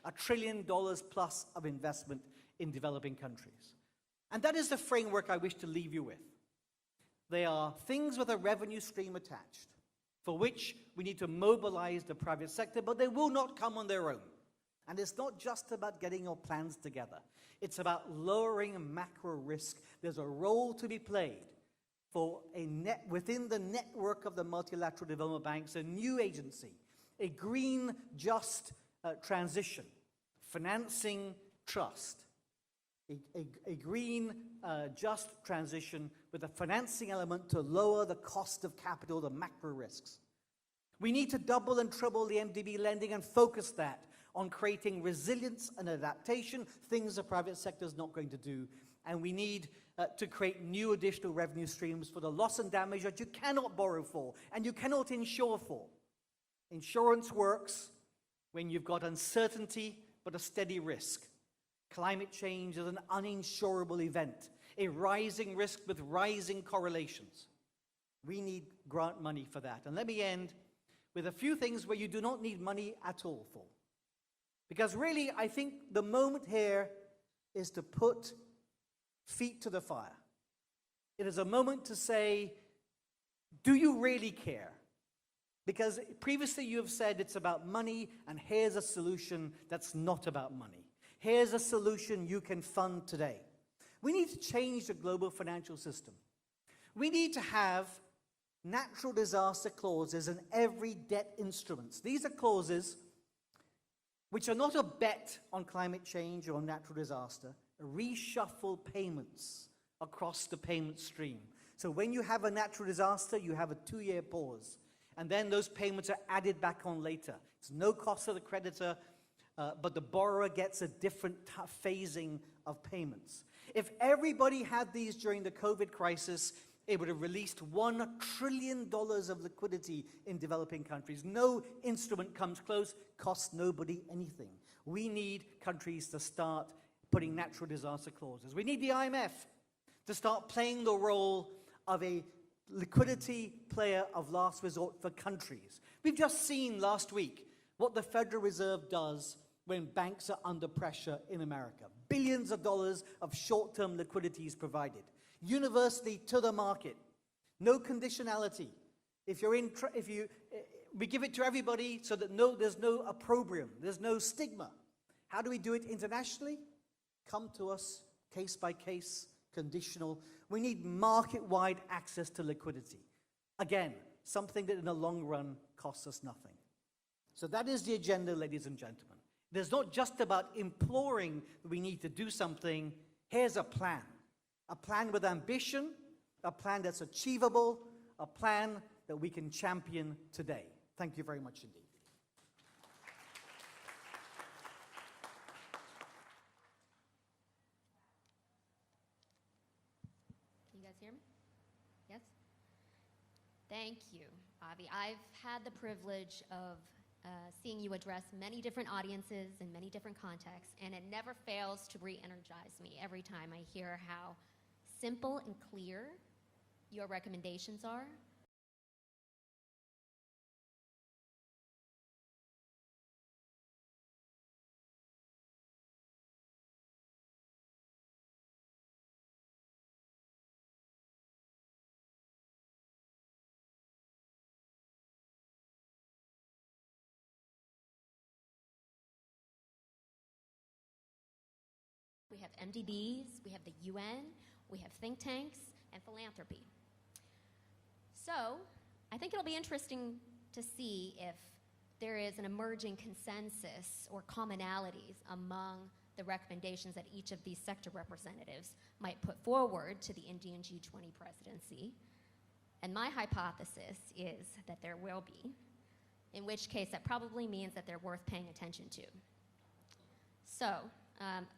$1 trillion plus of investment in developing countries. And that is the framework I wish to leave you with. They are things with a revenue stream attached, for which we need to mobilize the private sector, but they will not come on their own. And it's not just about getting your plans together. It's about lowering macro risk. There's a role to be played for within the network of the multilateral development banks, a new agency, a green, just transition, financing trust, a green, just transition with a financing element to lower the cost of capital, the macro risks. We need to double and triple the MDB lending and focus that on creating resilience and adaptation, things the private sector is not going to do. And we need to create new additional revenue streams for the loss and damage that you cannot borrow for and you cannot insure for. Insurance works when you've got uncertainty but a steady risk. Climate change is an uninsurable event, a rising risk with rising correlations. We need grant money for that. And let me end with a few things where you do not need money at all for. Because really, I think the moment here is to put feet to the fire. It is a moment to say, do you really care? Because previously you have said it's about money, and here's a solution that's not about money. Here's a solution you can fund today. We need to change the global financial system. We need to have natural disaster clauses in every debt instruments. These are clauses which are not a bet on climate change or natural disaster, reshuffle payments across the payment stream. So when you have a natural disaster, you have a 2-year pause, and then those payments are added back on later. It's no cost to the creditor, but the borrower gets a different phasing of payments. If everybody had these during the COVID crisis, it would have released $1 trillion of liquidity in developing countries. No instrument comes close, costs nobody anything. We need countries to start putting natural disaster clauses. We need the IMF to start playing the role of a liquidity player of last resort for countries. We've just seen last week what the Federal Reserve does when banks are under pressure in America. Billions of dollars of short-term liquidity is provided. Universally to the market. No conditionality. We give it to everybody so that there's no opprobrium, there's no stigma. How do we do it internationally? Come to us, case by case, conditional. We need market-wide access to liquidity. Again, something that in the long run costs us nothing. So that is the agenda, ladies and gentlemen. It's not just about imploring that we need to do something. Here's a plan with ambition, a plan that's achievable, a plan that we can champion today. Thank you very much indeed. Can you guys hear me? Yes? Thank you, Avi. I've had the privilege of seeing you address many different audiences in many different contexts, and it never fails to re-energize me every time I hear how simple and clear your recommendations are, we have MDBs, we have the UN, we have think tanks, and philanthropy. So I think it'll be interesting to see if there is an emerging consensus or commonalities among the recommendations that each of these sector representatives might put forward to the Indian G20 presidency. And my hypothesis is that there will be, in which case that probably means that they're worth paying attention to. So,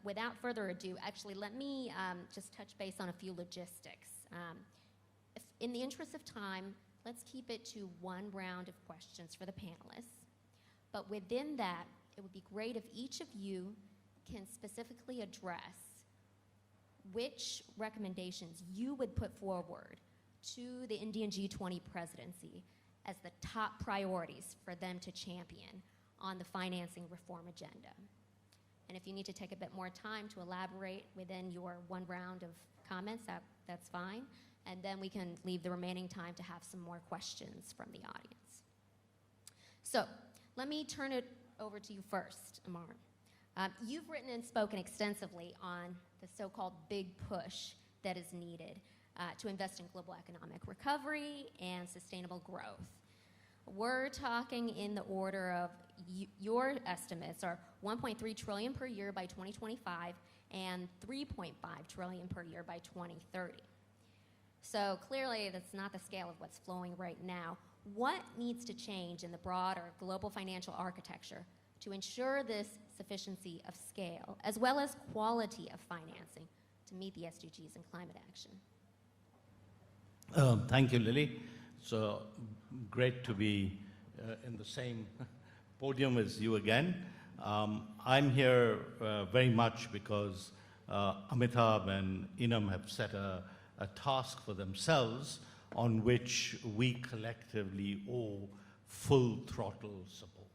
without further ado, actually let me just touch base on a few logistics. If, in the interest of time, let's keep it to one round of questions for the panelists. But within that, it would be great if each of you can specifically address which recommendations you would put forward to the Indian G20 presidency as the top priorities for them to champion on the financing reform agenda. And if you need to take a bit more time to elaborate within your one round of comments, that's fine. And then we can leave the remaining time to have some more questions from the audience. So let me turn it over to you first, Amar. You've written and spoken extensively on the so-called big push that is needed to invest in global economic recovery and sustainable growth. We're talking in the order of, your estimates are 1.3 trillion per year by 2025 and 3.5 trillion per year by 2030. So clearly that's not the scale of what's flowing right now. What needs to change in the broader global financial architecture to ensure this sufficiency of scale, as well as quality of financing to meet the SDGs and climate action? Thank you, Lily. So great to be in the same podium as you again. I'm here very much because Amitabh and Inam have set a task for themselves on which we collectively owe full throttle support,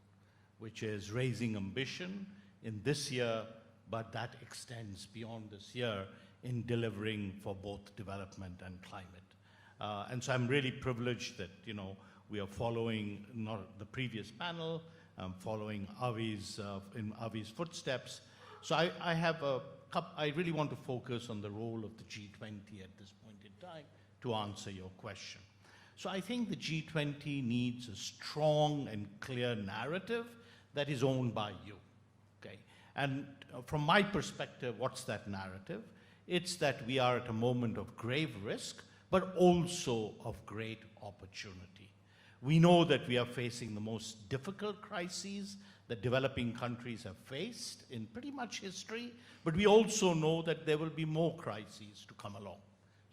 which is raising ambition in this year, but that extends beyond this year in delivering for both development and climate. And so I'm really privileged that, we are following not the previous panel, following in Avi's footsteps. So I really want to focus on the role of the G20 at this point in time to answer your question. So I think the G20 needs a strong and clear narrative that is owned by you, okay? And from my perspective, what's that narrative? It's that we are at a moment of grave risk, but also of great opportunity. We know that we are facing the most difficult crises that developing countries have faced in pretty much history, but we also know that there will be more crises to come along.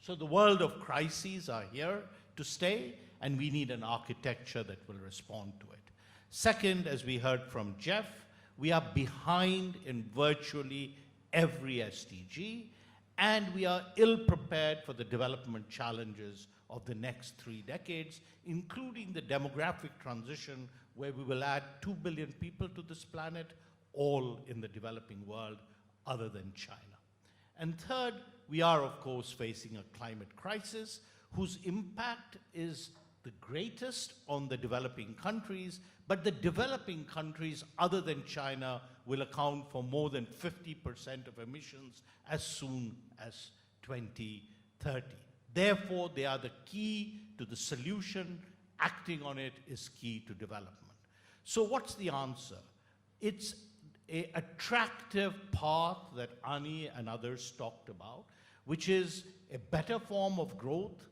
So the world of crises are here to stay, and we need an architecture that will respond to it. Second, as we heard from Jeff, we are behind in virtually every SDG, and we are ill-prepared for the development challenges of the next 3 decades, including the demographic transition, where we will add 2 billion people to this planet, all in the developing world other than China. And third, we are, of course, facing a climate crisis whose impact is the greatest on the developing countries, but the developing countries other than China will account for more than 50% of emissions as soon as 2030. Therefore, they are the key to the solution. Acting on it is key to development. So what's the answer? It's an attractive path that Ani and others talked about, which is a better form of growth,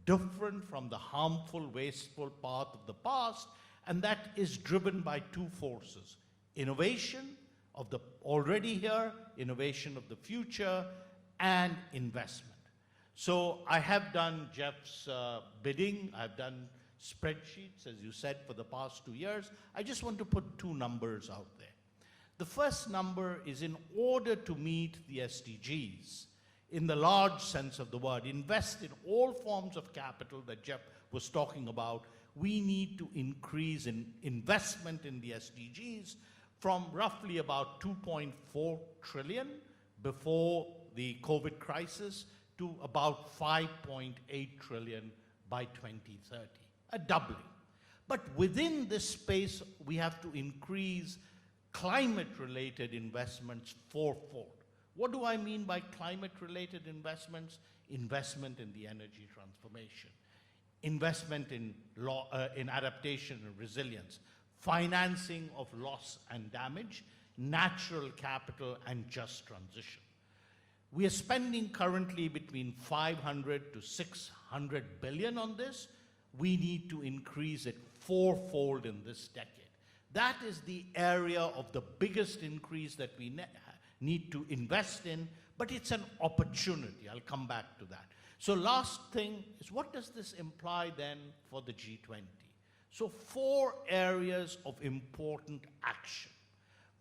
different from the harmful, wasteful path of the past, and that is driven by 2 forces: innovation of the already here, innovation of the future, and investment. So I have done Jeff's bidding. I've done spreadsheets, as you said, for the past 2 years. I just want to put 2 numbers out there. The first number is, in order to meet the SDGs, in the large sense of the word, invest in all forms of capital that Jeff was talking about, we need to increase in investment in the SDGs from roughly about 2.4 trillion before the COVID crisis to about 5.8 trillion by 2030, a doubling. But within this space, we have to increase climate-related investments fourfold. What do I mean by climate-related investments? Investment in the energy transformation, investment in adaptation and resilience, financing of loss and damage, natural capital, and just transition. We are spending currently between 500 to 600 billion on this. We need to increase it fourfold in this decade. That is the area of the biggest increase that we need to invest in, but it's an opportunity. I'll come back to that. So last thing is, what does this imply then for the G20? So 4 areas of important action.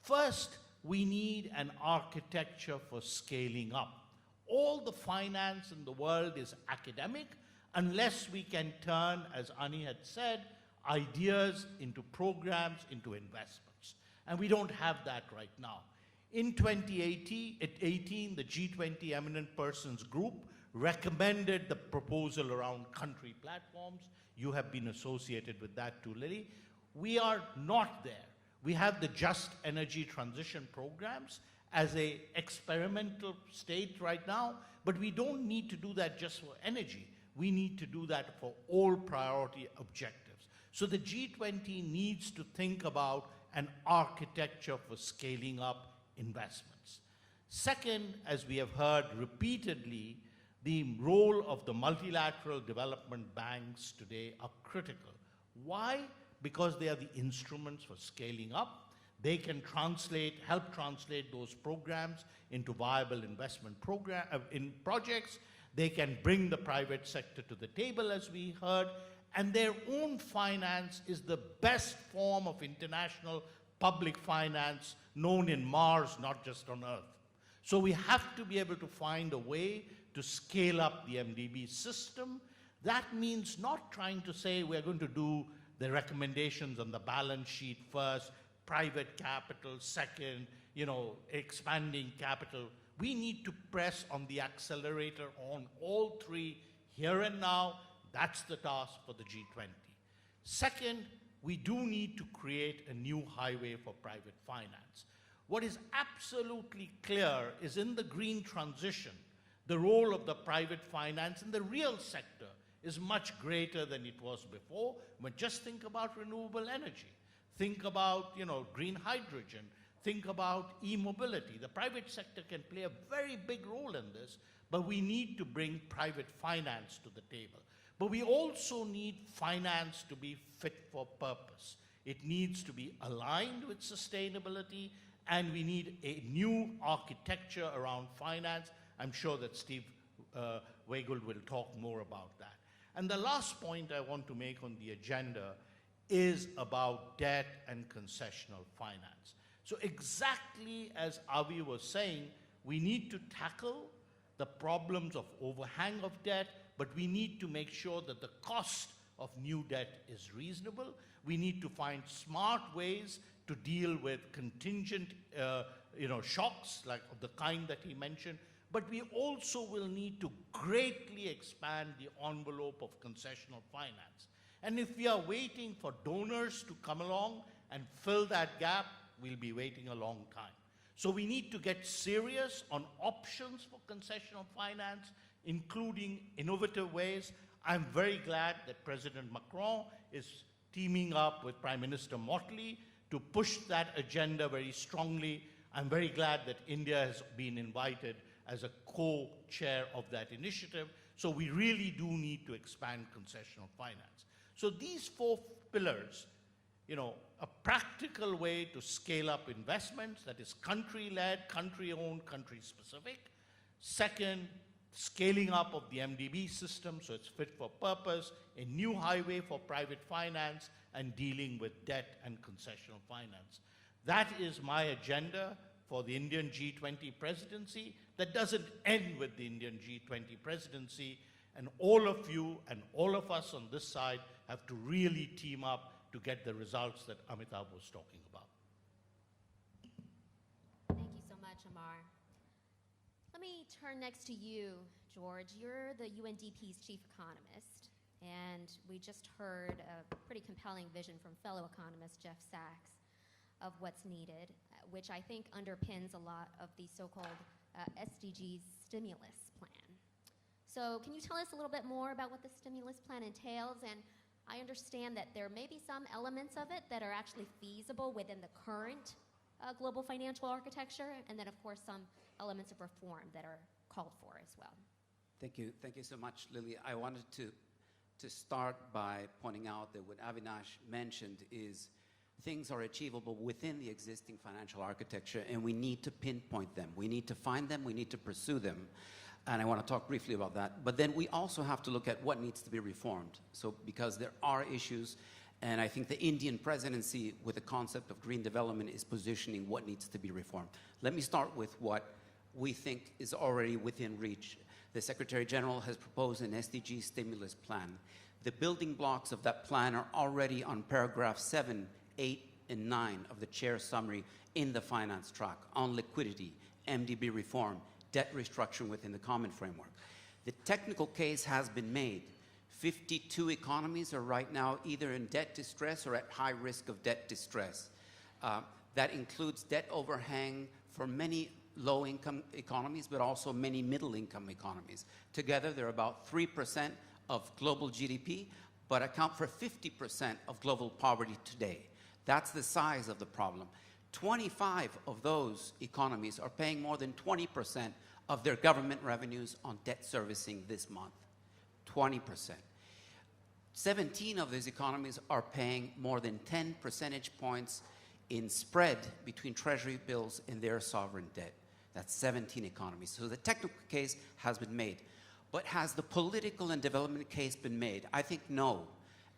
First, we need an architecture for scaling up. All the finance in the world is academic unless we can turn, as Ani had said, ideas into programs, into investments. And we don't have that right now. In 2018, the G20 Eminent Persons Group recommended the proposal around country platforms. You have been associated with that too, Lily. We are not there. We have the just energy transition programs as an experimental state right now, but we don't need to do that just for energy. We need to do that for all priority objectives. So the G20 needs to think about an architecture for scaling up investments. Second, as we have heard repeatedly, the role of the multilateral development banks today are critical. Why? Because they are the instruments for scaling up. They can help translate those programs into viable investment in projects. They can bring the private sector to the table, as we heard, and their own finance is the best form of international public finance known in Mars, not just on Earth. So we have to be able to find a way to scale up the MDB system. That means not trying to say we're going to do the recommendations on the balance sheet first, private capital second, expanding capital. We need to press on the accelerator on all 3 here and now. That's the task for the G20. Second, we do need to create a new highway for private finance. What is absolutely clear is in the green transition, the role of the private finance in the real sector is much greater than it was before. But just think about renewable energy. Think about, green hydrogen. Think about e-mobility. The private sector can play a very big role in this, but we need to bring private finance to the table. But we also need finance to be fit for purpose. It needs to be aligned with sustainability, and we need a new architecture around finance. I'm sure that Steve Weigel will talk more about that. And the last point I want to make on the agenda is about debt and concessional finance. So exactly as Avi was saying, we need to tackle the problems of overhang of debt, but we need to make sure that the cost of new debt is reasonable. We need to find smart ways to deal with contingent shocks like of the kind that he mentioned, but we also will need to greatly expand the envelope of concessional finance. And if we are waiting for donors to come along and fill that gap, we'll be waiting a long time. So we need to get serious on options for concessional finance, including innovative ways. I'm very glad that President Macron is teaming up with Prime Minister Motley to push that agenda very strongly. I'm very glad that India has been invited as a co-chair of that initiative. So we really do need to expand concessional finance. So these 4 pillars, a practical way to scale up investments that is country-led, country-owned, country-specific. Second, scaling up of the MDB system so it's fit for purpose, a new highway for private finance, and dealing with debt and concessional finance. That is my agenda for the Indian G20 presidency. That doesn't end with the Indian G20 presidency, and all of you and all of us on this side have to really team up to get the results that Amitabh was talking about. Thank you so much, Amar. Let me turn next to you, George. You're the UNDP's chief economist, and we just heard a pretty compelling vision from fellow economist Jeff Sachs of what's needed, which I think underpins a lot of the so-called SDGs stimulus plan. So can you tell us a little bit more about what the stimulus plan entails? And I understand that there may be some elements of it that are actually feasible within the current global financial architecture, and then, of course, some elements of reform that are called for as well. Thank you. Thank you so much, Lily. I wanted to start by pointing out that what Avinash mentioned is things are achievable within the existing financial architecture, and we need to pinpoint them. We need to find them. We need to pursue them. And I want to talk briefly about that. But then we also have to look at what needs to be reformed. So because there are issues, and I think the Indian presidency with the concept of green development is positioning what needs to be reformed. Let me start with what we think is already within reach. The Secretary General has proposed an SDG stimulus plan. The building blocks of that plan are already on paragraph 7, 8, and 9 of the chair's summary in the finance track on liquidity, MDB reform, debt restructuring within the common framework. The technical case has been made. 52 economies are right now either in debt distress or at high risk of debt distress. That includes debt overhang for many low-income economies, but also many middle-income economies. Together, they're about 3% of global GDP, but account for 50% of global poverty today. That's the size of the problem. 25 of those economies are paying more than 20% of their government revenues on debt servicing this month. 20%. 17 of these economies are paying more than 10 percentage points in spread between treasury bills and their sovereign debt. That's 17 economies. So the technical case has been made. But has the political and development case been made? I think no.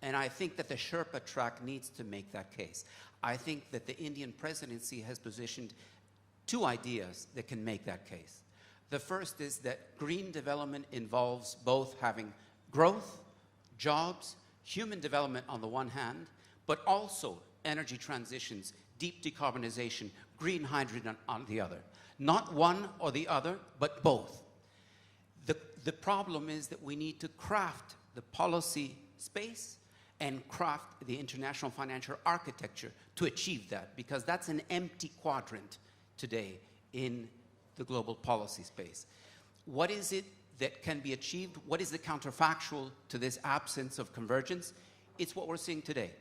And I think that the Sherpa track needs to make that case. I think that the Indian presidency has positioned two ideas that can make that case. The first is that green development involves both having growth, jobs, human development on the one hand, but also energy transitions, deep decarbonization, green hydrogen on the other. Not one or the other, but both. The problem is that we need to craft the policy space and craft the international financial architecture to achieve that, because that's an empty quadrant today in the global policy space. What is it that can be achieved? What is the counterfactual to this absence of convergence? It's what we're seeing today.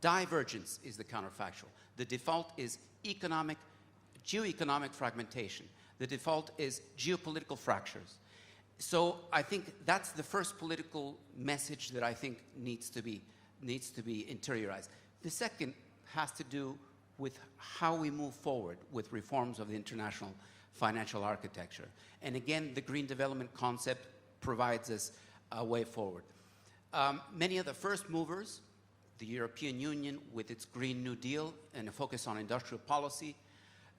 Divergence is the counterfactual. The default is geoeconomic fragmentation. The default is geopolitical fractures. So I think that's the first political message that I think needs to be interiorized. The second has to do with how we move forward with reforms of the international financial architecture. And again, the green development concept provides us a way forward. Many of the first movers, the European Union with its Green New Deal and a focus on industrial policy,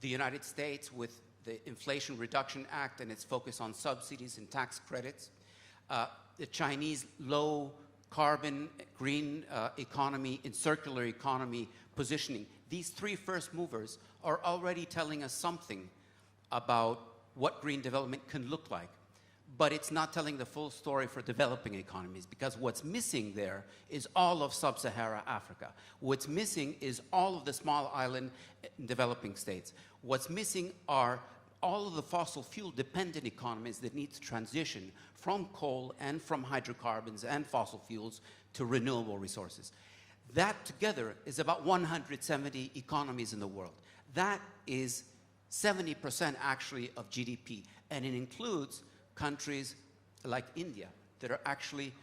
the United States with the Inflation Reduction Act and its focus on subsidies and tax credits, the Chinese low carbon green economy and circular economy positioning. These three first movers are already telling us something about what green development can look like. But it's not telling the full story for developing economies, because what's missing there is all of sub-Saharan Africa. What's missing is all of the small island developing states. What's missing are all of the fossil fuel dependent economies that need to transition from coal and from hydrocarbons and fossil fuels to renewable resources. That together is about 170 economies in the world. That is 70% actually of GDP, and it includes countries like India that are actually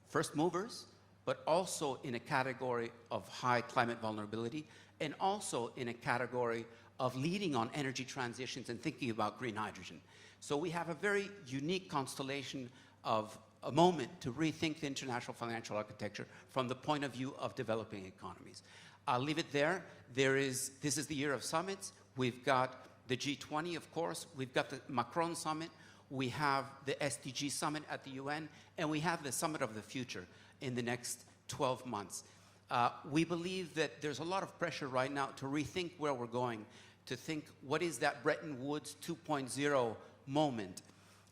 first movers, but also in a category of high climate vulnerability, and also in a category of leading on energy transitions and thinking about green hydrogen. So we have a very unique constellation of a moment to rethink the international financial architecture from the point of view of developing economies. I'll leave it there. This is the year of summits. We've got the G20, of course. We've got the Macron summit. We have the SDG summit at the UN, and we have the summit of the future in the next 12 months. We believe that there's a lot of pressure right now to rethink where we're going, to think what is that Bretton Woods 2.0 moment.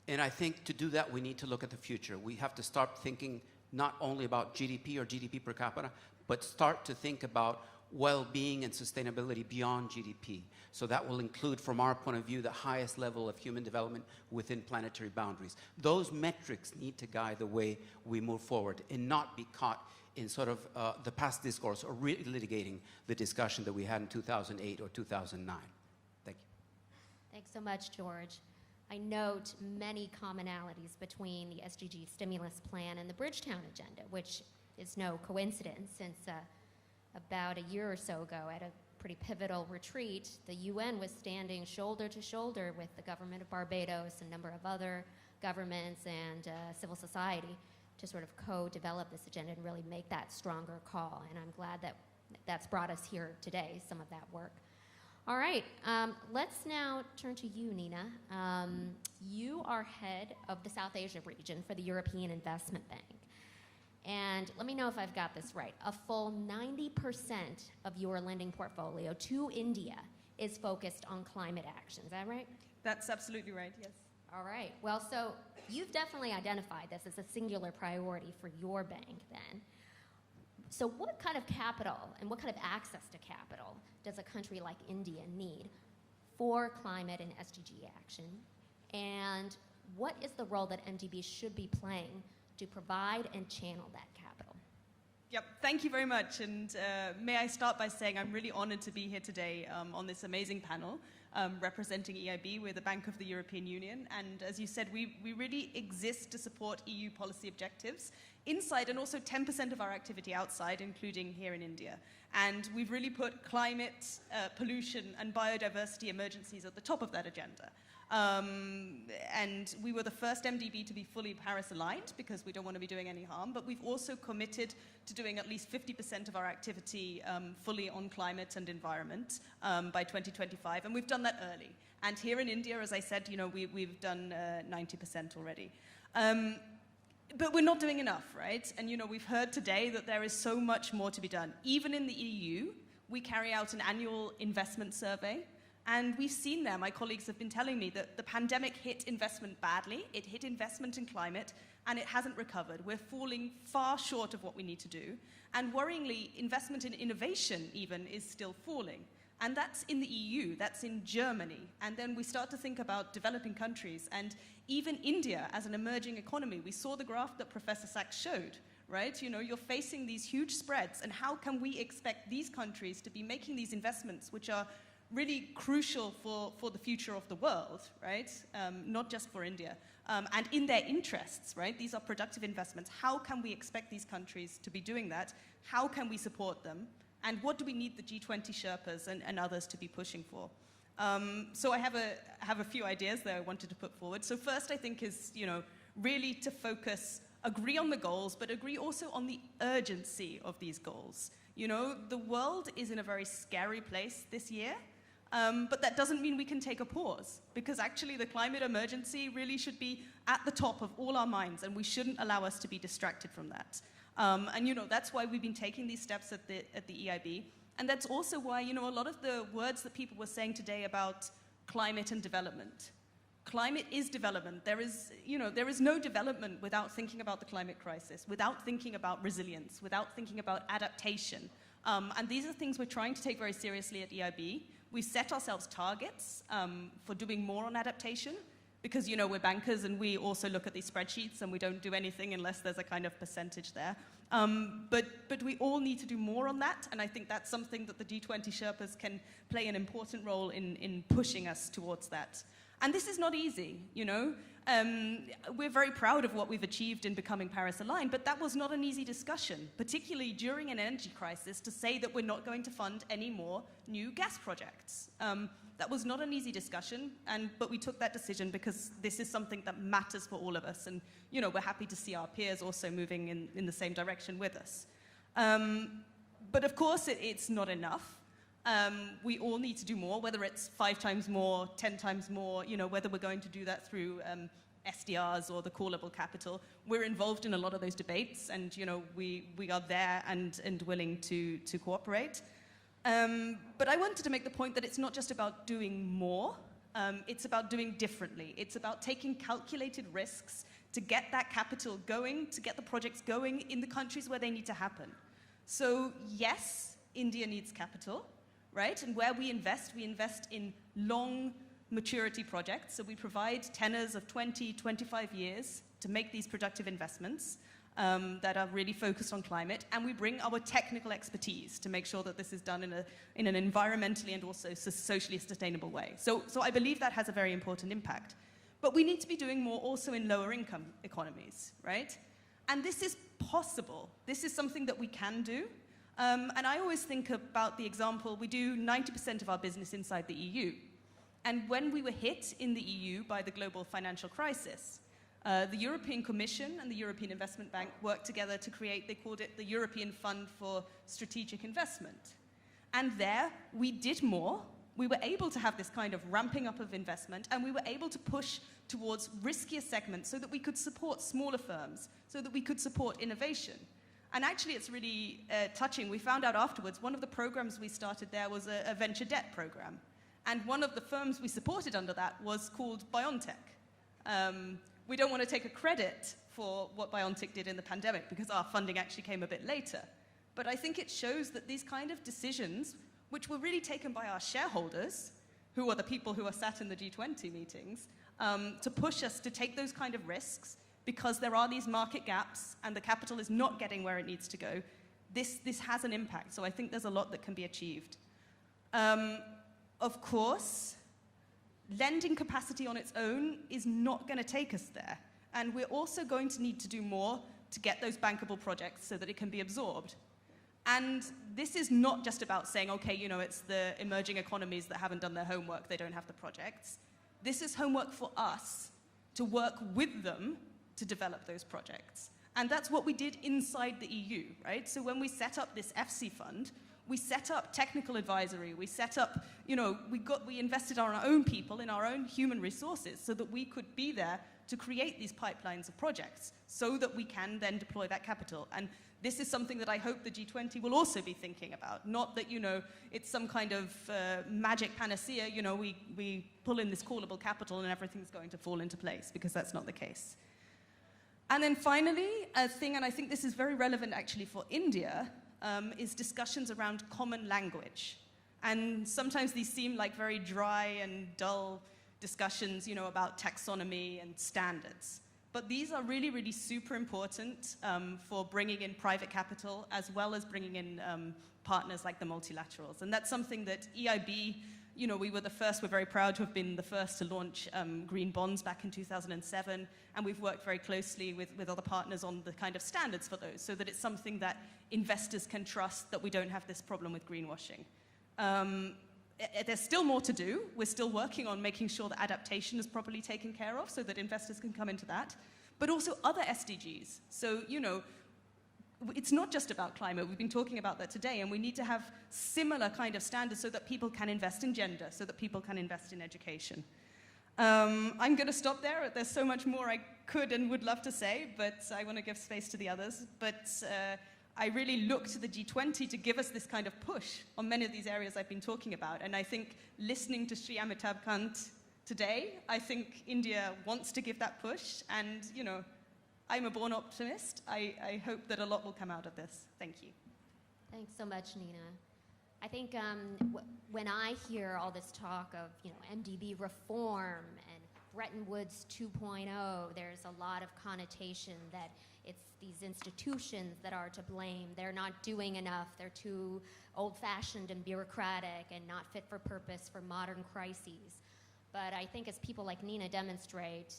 And I think to do that, we need to look at the future. We have to start thinking not only about GDP or GDP per capita, but start to think about well-being and sustainability beyond GDP. So that will include, from our point of view, the highest level of human development within planetary boundaries. Those metrics need to guide the way we move forward and not be caught in sort of the past discourse or relitigating the discussion that we had in 2008 or 2009. Thank you. Thanks so much, George. I note many commonalities between the SDG stimulus plan and the Bridgetown agenda, which is no coincidence since about a year or so ago at a pretty pivotal retreat, the UN was standing shoulder to shoulder with the government of Barbados, a number of other governments and civil society to sort of co-develop this agenda and really make that stronger call. And I'm glad that that's brought us here today, some of that work. All right, let's now turn to you, Nina. You are head of the South Asia region for the European Investment Bank. And let me know if I've got this right. A full 90% of your lending portfolio to India is focused on climate action. Is that right? That's absolutely right, yes. All right. Well, so you've definitely identified this as a singular priority for your bank then. So what kind of capital and what kind of access to capital does a country like India need for climate and SDG action? And what is the role that MDB should be playing to provide and channel that capital? Yep, thank you very much. And may I start by saying I'm really honored to be here today on this amazing panel representing EIB. We're the Bank of the European Union. And as you said, we really exist to support EU policy objectives inside and also 10% of our activity outside, including here in India. And we've really put climate, pollution, and biodiversity emergencies at the top of that agenda. And we were the first MDB to be fully Paris aligned because we don't want to be doing any harm, but we've also committed to doing at least 50% of our activity fully on climate and environment by 2025, and we've done that early. And here in India, as I said, you know, we've done 90% already. But we're not doing enough, right? And you know, we've heard today that there is so much more to be done. Even in the EU, we carry out an annual investment survey. And we've seen there, my colleagues have been telling me that the pandemic hit investment badly, it hit investment in climate, and it hasn't recovered. We're falling far short of what we need to do. And worryingly, investment in innovation even is still falling. And that's in the EU, that's in Germany. And then we start to think about developing countries. And even India as an emerging economy, we saw the graph that Professor Sachs showed, right? You know, you're facing these huge spreads. And how can we expect these countries to be making these investments, which are really crucial for the future of the world, right? Not just for India. And in their interests, right? These are productive investments. How can we expect these countries to be doing that? How can we support them? And what do we need the G20 Sherpas and others to be pushing for? So I have a few ideas that I wanted to put forward. So first, I think is, you know, really to focus, agree on the goals, but agree also on the urgency of these goals. You know, the world is in a very scary place this year, but that doesn't mean we can take a pause, because actually the climate emergency really should be at the top of all our minds, and we shouldn't allow us to be distracted from that. And you know, that's why we've been taking these steps at the EIB, and that's also why, you know, a lot of the words that people were saying today about climate and development. Climate is development. There is, you know, there is no development without thinking about the climate crisis, without thinking about resilience, without thinking about adaptation. And these are things we're trying to take very seriously at EIB. We set ourselves targets for doing more on adaptation because, you know, we're bankers and we also look at these spreadsheets and we don't do anything unless there's a kind of percentage there. But we all need to do more on that, and I think that's something that the G20 Sherpas can play an important role in pushing us towards that. And this is not easy, you know. We're very proud of what we've achieved in becoming Paris aligned, but that was not an easy discussion, particularly during an energy crisis, to say that we're not going to fund any more new gas projects. That was not an easy discussion, but we took that decision because this is something that matters for all of us, and you know, we're happy to see our peers also moving in the same direction with us. But of course, it's not enough. We all need to do more, whether it's 5 times more, 10 times more, you know, whether we're going to do that through SDRs or the callable capital. We're involved in a lot of those debates, and you know, we are there and willing to cooperate. But I wanted to make the point that it's not just about doing more, it's about doing differently. It's about taking calculated risks to get that capital going, to get the projects going in the countries where they need to happen. So yes, India needs capital, right? And where we invest in long maturity projects. So we provide tenors of 20, 25 years to make these productive investments that are really focused on climate. And we bring our technical expertise to make sure that this is done in an environmentally and also socially sustainable way. So I believe that has a very important impact. But we need to be doing more also in lower income economies, right? And this is possible. This is something that we can do. And I always think about the example, we do 90% of our business inside the EU. And when we were hit in the EU by the global financial crisis, the European Commission and the European Investment Bank worked together to create, they called it the European Fund for Strategic Investment. And there, we did more. We were able to have this kind of ramping up of investment, and we were able to push towards riskier segments so that we could support smaller firms, so that we could support innovation. And actually, it's really touching. We found out afterwards, one of the programs we started there was a venture debt program. And one of the firms we supported under that was called BioNTech. We don't want to take a credit for what BioNTech did in the pandemic because our funding actually came a bit later. But I think it shows that these kind of decisions, which were really taken by our shareholders, who are the people who are sat in the G20 meetings, to push us to take those kind of risks because there are these market gaps and the capital is not getting where it needs to go, this has an impact. So I think there's a lot that can be achieved. Of course, lending capacity on its own is not going to take us there. And we're also going to need to do more to get those bankable projects so that it can be absorbed. And this is not just about saying, okay, you know, it's the emerging economies that haven't done their homework, they don't have the projects. This is homework for us to work with them to develop those projects. And that's what we did inside the EU, right? So when we set up this FC fund, we set up technical advisory, we set up, you know, we invested our own people in our own human resources so that we could be there to create these pipelines of projects so that we can then deploy that capital. And this is something that I hope the G20 will also be thinking about. Not that, you know, it's some kind of magic panacea, you know, we pull in this callable capital and everything's going to fall into place, because that's not the case. And then finally, a thing, and I think this is very relevant actually for India, is discussions around common language. And sometimes these seem like very dry and dull discussions, you know, about taxonomy and standards. But these are really, really super important for bringing in private capital as well as bringing in partners like the multilaterals. And that's something that EIB, you know, we're very proud to have been the first to launch green bonds back in 2007. And we've worked very closely with other partners on the kind of standards for those so that it's something that investors can trust, that we don't have this problem with greenwashing. There's still more to do. We're still working on making sure that adaptation is properly taken care of so that investors can come into that, but also other SDGs. So, you know, it's not just about climate. We've been talking about that today, and we need to have similar kind of standards so that people can invest in gender, so that people can invest in education. I'm going to stop there. There's so much more I could and would love to say, but I want to give space to the others. But I really look to the G20 to give us this kind of push on many of these areas I've been talking about. And I think listening to Sri Amitabh Kant today, I think India wants to give that push. And, you know, I'm a born optimist. I hope that a lot will come out of this. Thank you. Thanks so much, Nina. I think when I hear all this talk of, you know, MDB reform and Bretton Woods 2.0, there's a lot of connotation that it's these institutions that are to blame. They're not doing enough. They're too old-fashioned and bureaucratic and not fit for purpose for modern crises. But I think as people like Nina demonstrate,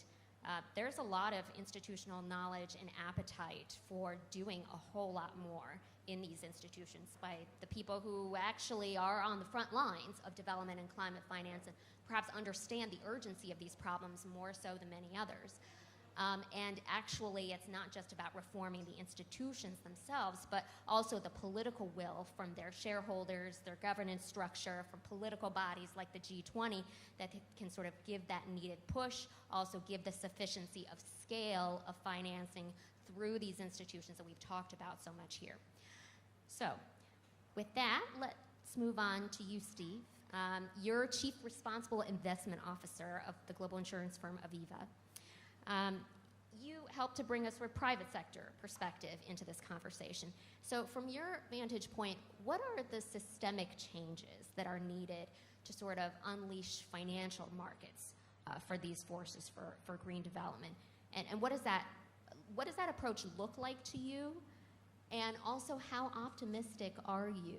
there's a lot of institutional knowledge and appetite for doing a whole lot more in these institutions by the people who actually are on the front lines of development and climate finance and perhaps understand the urgency of these problems more so than many others. And actually, it's not just about reforming the institutions themselves, but also the political will from their shareholders, their governance structure, from political bodies like the G20 that can sort of give that needed push, also give the sufficiency of scale of financing through these institutions that we've talked about so much here. So, with that, let's move on to you, Steve. You're Chief Responsible Investment Officer of the global insurance firm Aviva. you helped to bring us a private sector perspective into this conversation. So from your vantage point, what are the systemic changes that are needed to sort of unleash financial markets for these forces for green development? And what does that approach look like to you? And also, how optimistic are you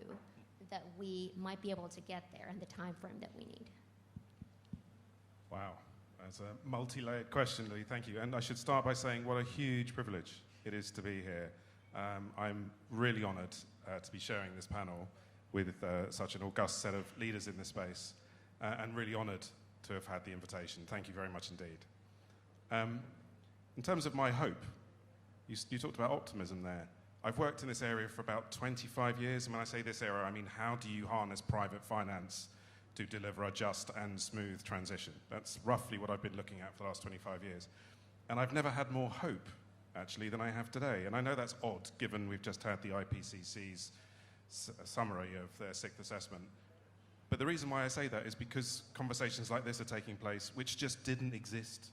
that we might be able to get there in the time frame that we need? Wow, that's a multi-layered question, Louis, thank you. And I should start by saying what a huge privilege it is to be here. I'm really honored to be sharing this panel with such an august set of leaders in this space, and really honored to have had the invitation. Thank you very much indeed. In terms of my hope, you talked about optimism there. I've worked in this area for about 25 years, and when I say this area, I mean how do you harness private finance to deliver a just and smooth transition? That's roughly what I've been looking at for the last 25 years. And I've never had more hope, actually, than I have today. And I know that's odd, given we've just had the IPCC's summary of their sixth assessment. But the reason why I say that is because conversations like this are taking place, which just didn't exist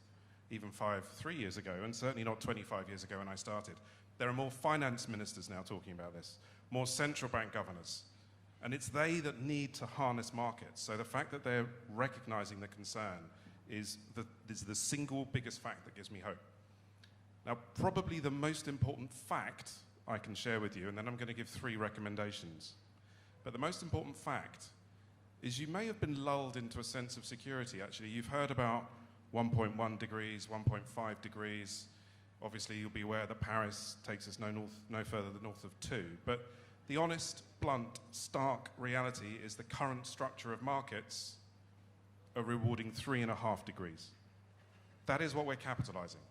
even 3 years ago, and certainly not 25 years ago when I started. There are more finance ministers now talking about this, more central bank governors, and it's they that need to harness markets. So the fact that they're recognizing the concern is the single biggest fact that gives me hope. Now, probably the most important fact I can share with you, and then I'm going to give 3 recommendations. But the most important fact is you may have been lulled into a sense of security, actually. You've heard about 1.1 degrees, 1.5 degrees. Obviously, you'll be aware that Paris takes us no further than north of 2. But the honest, blunt, stark reality is the current structure of markets are rewarding 3.5 degrees. That is what we're capitalizing.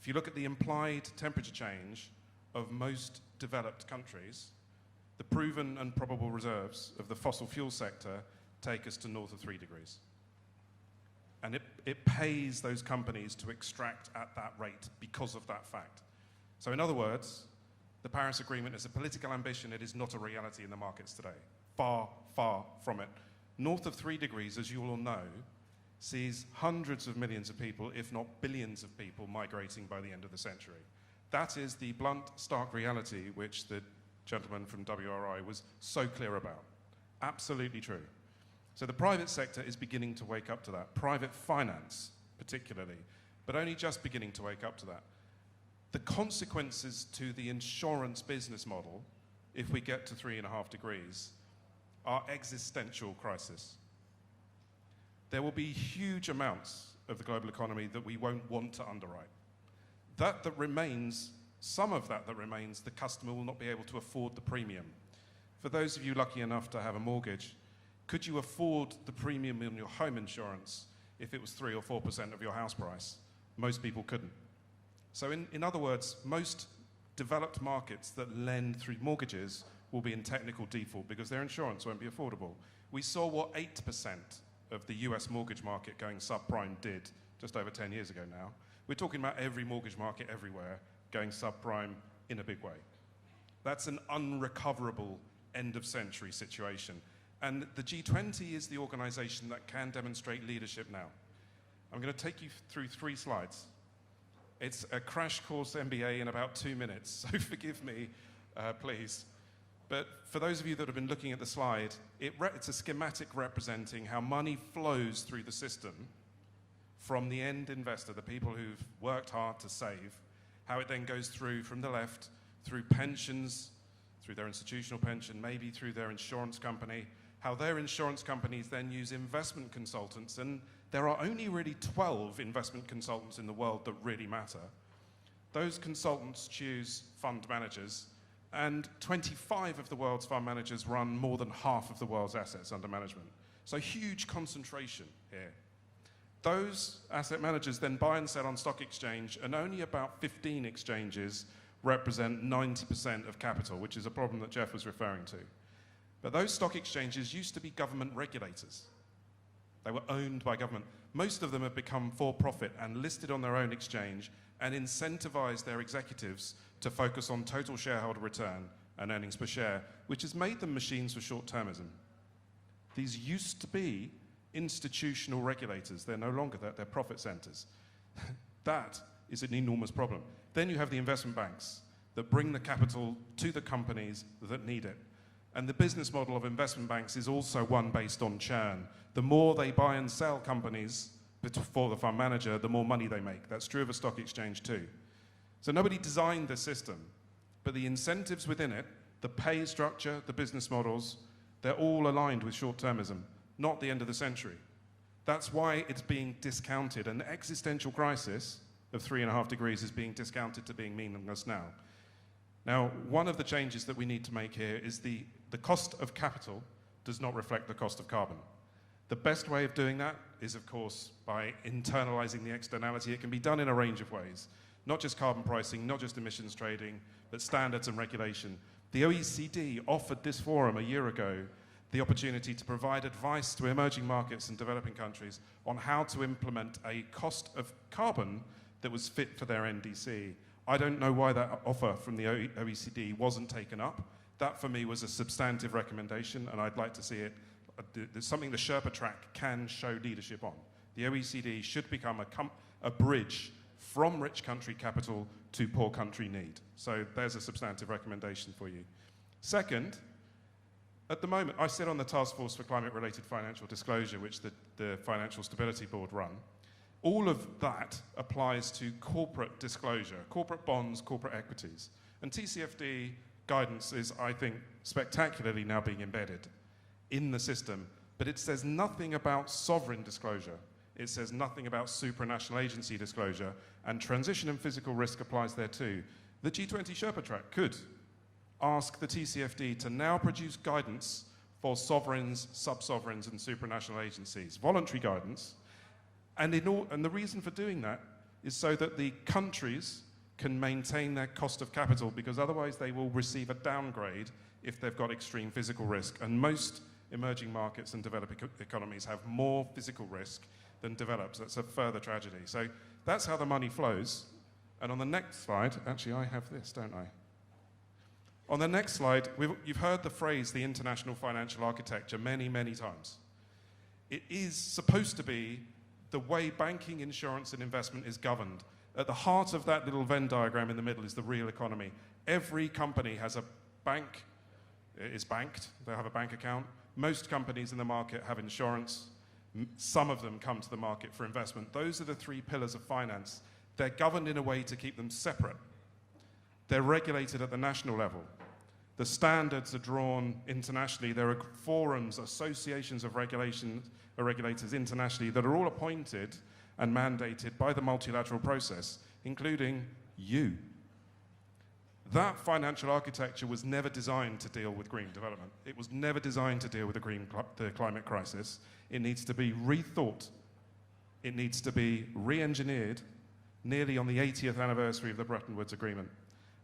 If you look at the implied temperature change of most developed countries, the proven and probable reserves of the fossil fuel sector take us to north of 3 degrees. And it pays those companies to extract at that rate because of that fact. So in other words, the Paris Agreement is a political ambition. It is not a reality in the markets today. Far, far from it. North of 3 degrees, as you all know, sees hundreds of millions of people, if not billions of people, migrating by the end of the century. That is the blunt, stark reality which the gentleman from WRI was so clear about. Absolutely true. So the private sector is beginning to wake up to that. Private finance, particularly, but only just beginning to wake up to that. The consequences to the insurance business model, if we get to 3.5 degrees, are existential crisis. There will be huge amounts of the global economy that we won't want to underwrite. That remains, some of that remains, the customer will not be able to afford the premium. For those of you lucky enough to have a mortgage, could you afford the premium in your home insurance if it was 3 or 4% of your house price? Most people couldn't. So in other words, most developed markets that lend through mortgages will be in technical default because their insurance won't be affordable. We saw what 8% of the US mortgage market going subprime did just over 10 years ago now. We're talking about every mortgage market everywhere going subprime in a big way. That's an unrecoverable end-of-century situation. And the G20 is the organization that can demonstrate leadership now. I'm going to take you through 3 slides. It's a crash course MBA in about 2 minutes, so forgive me, please. But for those of you that have been looking at the slide, it's a schematic representing how money flows through the system from the end investor, the people who've worked hard to save, how it then goes through from the left, through pensions, through their institutional pension, maybe through their insurance company, how their insurance companies then use investment consultants, and there are only really 12 investment consultants in the world that really matter. Those consultants choose fund managers, and 25 of the world's fund managers run more than half of the world's assets under management. So huge concentration here. Those asset managers then buy and sell on stock exchange, and only about 15 exchanges represent 90% of capital, which is a problem that Jeff was referring to. But those stock exchanges used to be government regulators. They were owned by government. Most of them have become for-profit and listed on their own exchange and incentivize their executives to focus on total shareholder return and earnings per share, which has made them machines for short-termism. These used to be institutional regulators. They're no longer that. They're profit centers. That is an enormous problem. Then you have the investment banks that bring the capital to the companies that need it. And the business model of investment banks is also one based on churn. The more they buy and sell companies for the fund manager, the more money they make. That's true of a stock exchange too. So nobody designed the system, but the incentives within it, the pay structure, the business models, they're all aligned with short-termism, not the end of the century. That's why it's being discounted. An existential crisis of 3.5 degrees is being discounted to being meaningless now. Now, one of the changes that we need to make here is the cost of capital does not reflect the cost of carbon. The best way of doing that is, of course, by internalizing the externality. It can be done in a range of ways, not just carbon pricing, not just emissions trading, but standards and regulation. The OECD offered this forum a year ago the opportunity to provide advice to emerging markets and developing countries on how to implement a cost of carbon that was fit for their NDC. I don't know why that offer from the OECD wasn't taken up. That, for me, was a substantive recommendation, and I'd like to see it. There's something the Sherpa track can show leadership on. The OECD should become a bridge from rich country capital to poor country need. So there's a substantive recommendation for you. Second, at the moment, I sit on the Task Force for Climate-Related Financial Disclosure, which the Financial Stability Board run. All of that applies to corporate disclosure, corporate bonds, corporate equities. And TCFD guidance is, I think, spectacularly now being embedded in the system, but it says nothing about sovereign disclosure. It says nothing about supranational agency disclosure, and transition and physical risk applies there too. The G20 Sherpa track could ask the TCFD to now produce guidance for sovereigns, sub-sovereigns, and supranational agencies, voluntary guidance. And the reason for doing that is so that the countries can maintain their cost of capital, because otherwise they will receive a downgrade if they've got extreme physical risk. And most emerging markets and developing economies have more physical risk than developed. That's a further tragedy. So that's how the money flows. And on the next slide, actually I have this, don't I? On the next slide, you've heard the phrase, the international financial architecture, many, many times. It is supposed to be the way banking, insurance, and investment is governed. At the heart of that little Venn diagram in the middle is the real economy. Every company has a bank, is banked, they have a bank account. Most companies in the market have insurance. Some of them come to the market for investment. Those are the three pillars of finance. They're governed in a way to keep them separate. They're regulated at the national level. The standards are drawn internationally. There are forums, associations of regulators internationally that are all appointed and mandated by the multilateral process, including you. That financial architecture was never designed to deal with green development. It was never designed to deal with the climate crisis. It needs to be rethought. It needs to be re-engineered nearly on the 80th anniversary of the Bretton Woods Agreement.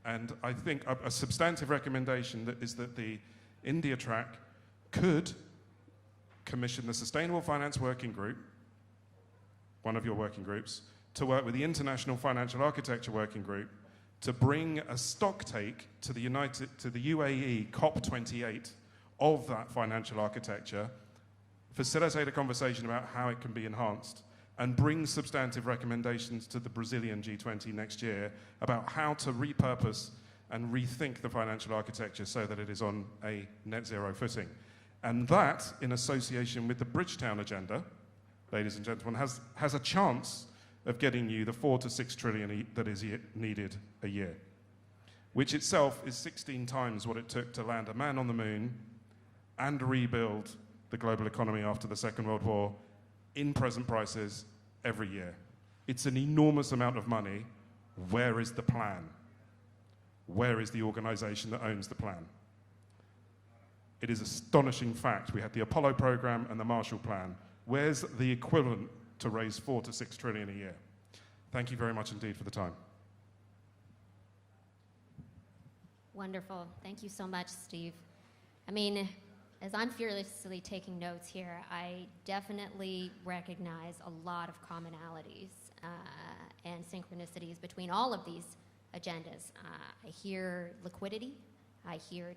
And I think a substantive recommendation is that the India track could commission the Sustainable Finance Working Group, one of your working groups, to work with the International Financial Architecture Working Group to bring a stock take to the UAE COP28 of that financial architecture, facilitate a conversation about how it can be enhanced, and bring substantive recommendations to the Brazilian G20 next year about how to repurpose and rethink the financial architecture so that it is on a net zero footing. And that, in association with the Bridgetown Agenda, ladies and gentlemen, has a chance of getting you the 4 to 6 trillion that is needed a year, which itself is 16 times what it took to land a man on the moon and rebuild the global economy after the Second World War in present prices every year. It's an enormous amount of money. Where is the plan? Where is the organization that owns the plan? It is astonishing fact. We had the Apollo program and the Marshall Plan. Where's the equivalent to raise 4 to 6 trillion a year? Thank you very much indeed for the time. Wonderful. Thank you so much, Steve. I mean, as I'm fearlessly taking notes here, I definitely recognize a lot of commonalities and synchronicities between all of these agendas. I hear liquidity, I hear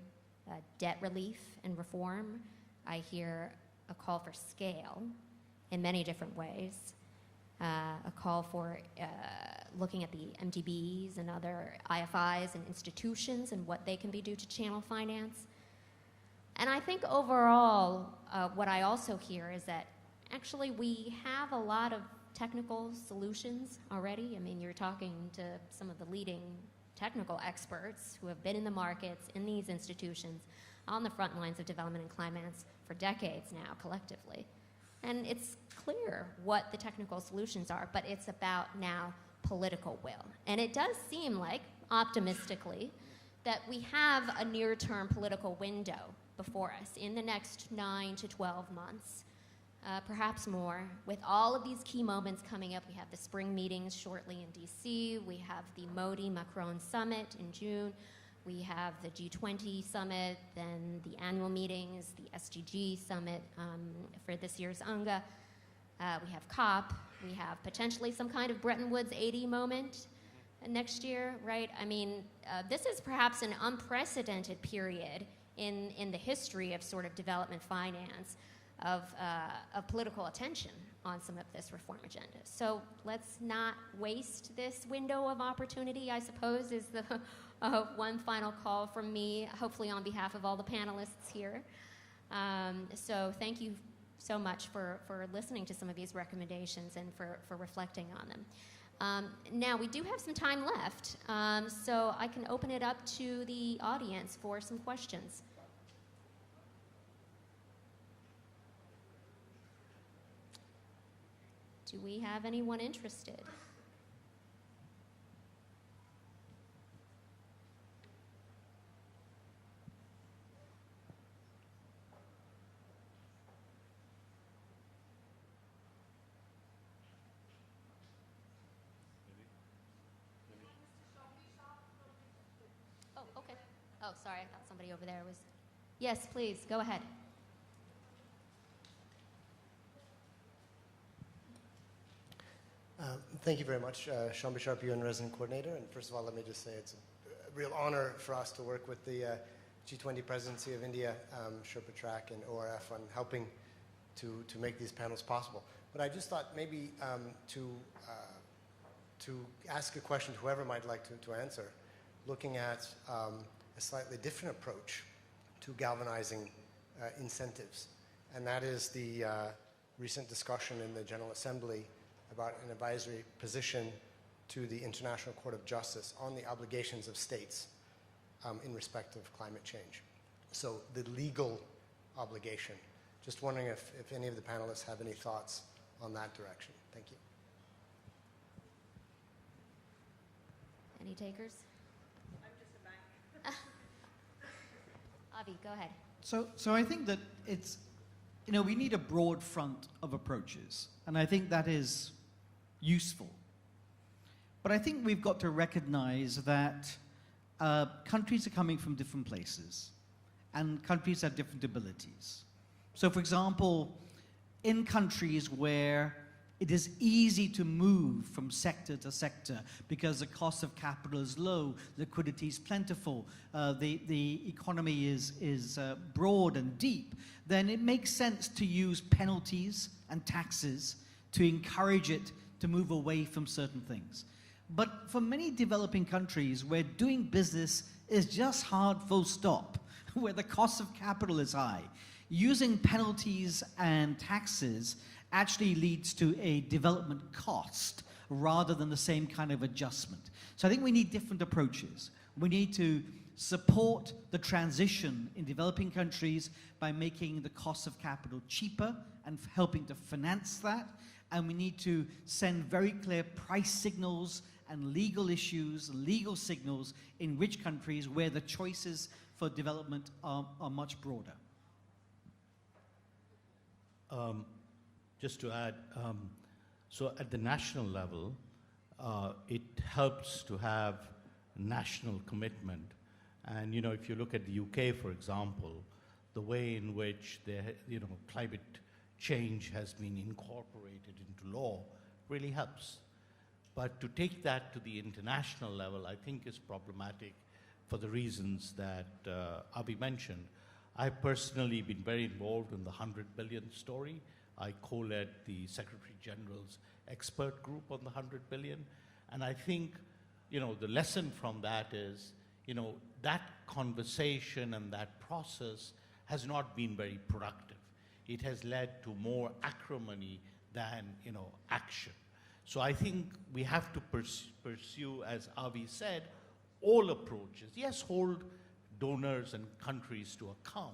debt relief and reform, I hear a call for scale in many different ways, a call for looking at the MDBs and other IFIs and institutions and what they can be do to channel finance. And I think overall, what I also hear is that actually we have a lot of technical solutions already. I mean, you're talking to some of the leading technical experts who have been in the markets, in these institutions, on the front lines of development and climate for decades now, collectively. And it's clear what the technical solutions are, but it's about now political will. And it does seem like, optimistically, that we have a near-term political window before us in the next 9 to 12 months, perhaps more, with all of these key moments coming up. We have the spring meetings shortly in DC, we have the Modi-Macron summit in June, we have the G20 summit, then the annual meetings, the SDG summit for this year's UNGA. We have COP, we have potentially some kind of Bretton Woods 80 moment next year, right? I mean, this is perhaps an unprecedented period in the history of sort of development finance, of political attention on some of this reform agenda. So let's not waste this window of opportunity, I suppose, is the one final call from me, hopefully on behalf of all the panelists here. So thank you so much for listening to some of these recommendations and for reflecting on them. Now, we do have some time left, so I can open it up to the audience for some questions. Do we have anyone interested? Oh, okay. Oh, sorry, I thought somebody over there was. Yes, please, go ahead. Thank you very much, Sean Bishop, UN Resident Coordinator. And first of all, let me just say it's a real honor for us to work with the G20 Presidency of India, Sherpa Track, and ORF on helping to make these panels possible. But I just thought maybe to ask a question to whoever might like to answer, looking at a slightly different approach to galvanizing incentives. And that is the recent discussion in the General Assembly about an advisory position to the International Court of Justice on the obligations of states in respect of climate change. So the legal obligation. Just wondering if any of the panelists have any thoughts on that direction. Thank you. Any takers? I'm just a bank. Avi, go ahead. So I think that it's, we need a broad front of approaches, and I think that is useful. But I think we've got to recognize that countries are coming from different places, and countries have different abilities. So for example, in countries where it is easy to move from sector to sector because the cost of capital is low, liquidity is plentiful, the economy is broad and deep, then it makes sense to use penalties and taxes to encourage it to move away from certain things. But for many developing countries where doing business is just hard, full stop, where the cost of capital is high, using penalties and taxes actually leads to a development cost rather than the same kind of adjustment. So I think we need different approaches. We need to support the transition in developing countries by making the cost of capital cheaper and helping to finance that. And we need to send very clear price signals and legal issues, legal signals in rich countries where the choices for development are much broader. Just to add, so at the national level, it helps to have national commitment. And if you look at the UK, for example, the way in which climate change has been incorporated into law really helps. But to take that to the international level, I think is problematic for the reasons that Avi mentioned. I've personally been very involved in the 100 billion story. I co-led the Secretary General's expert group on the 100 billion. And I think, the lesson from that is, that conversation and that process has not been very productive. It has led to more acrimony than, action. So I think we have to pursue, as Avi said, all approaches. Yes, hold donors and countries to account,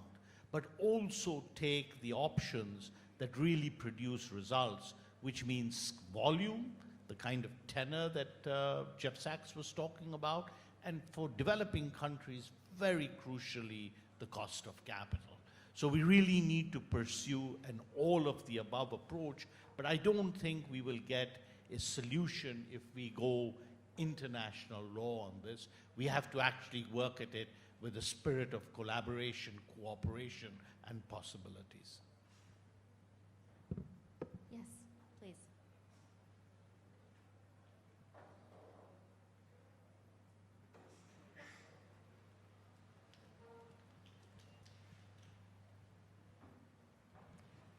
but also take the options that really produce results, which means volume, the kind of tenor that Jeff Sachs was talking about, and for developing countries, very crucially, the cost of capital. So we really need to pursue an all-of-the-above approach, but I don't think we will get a solution if we go international law on this. We have to actually work at it with a spirit of collaboration, cooperation, and possibilities. Yes, please.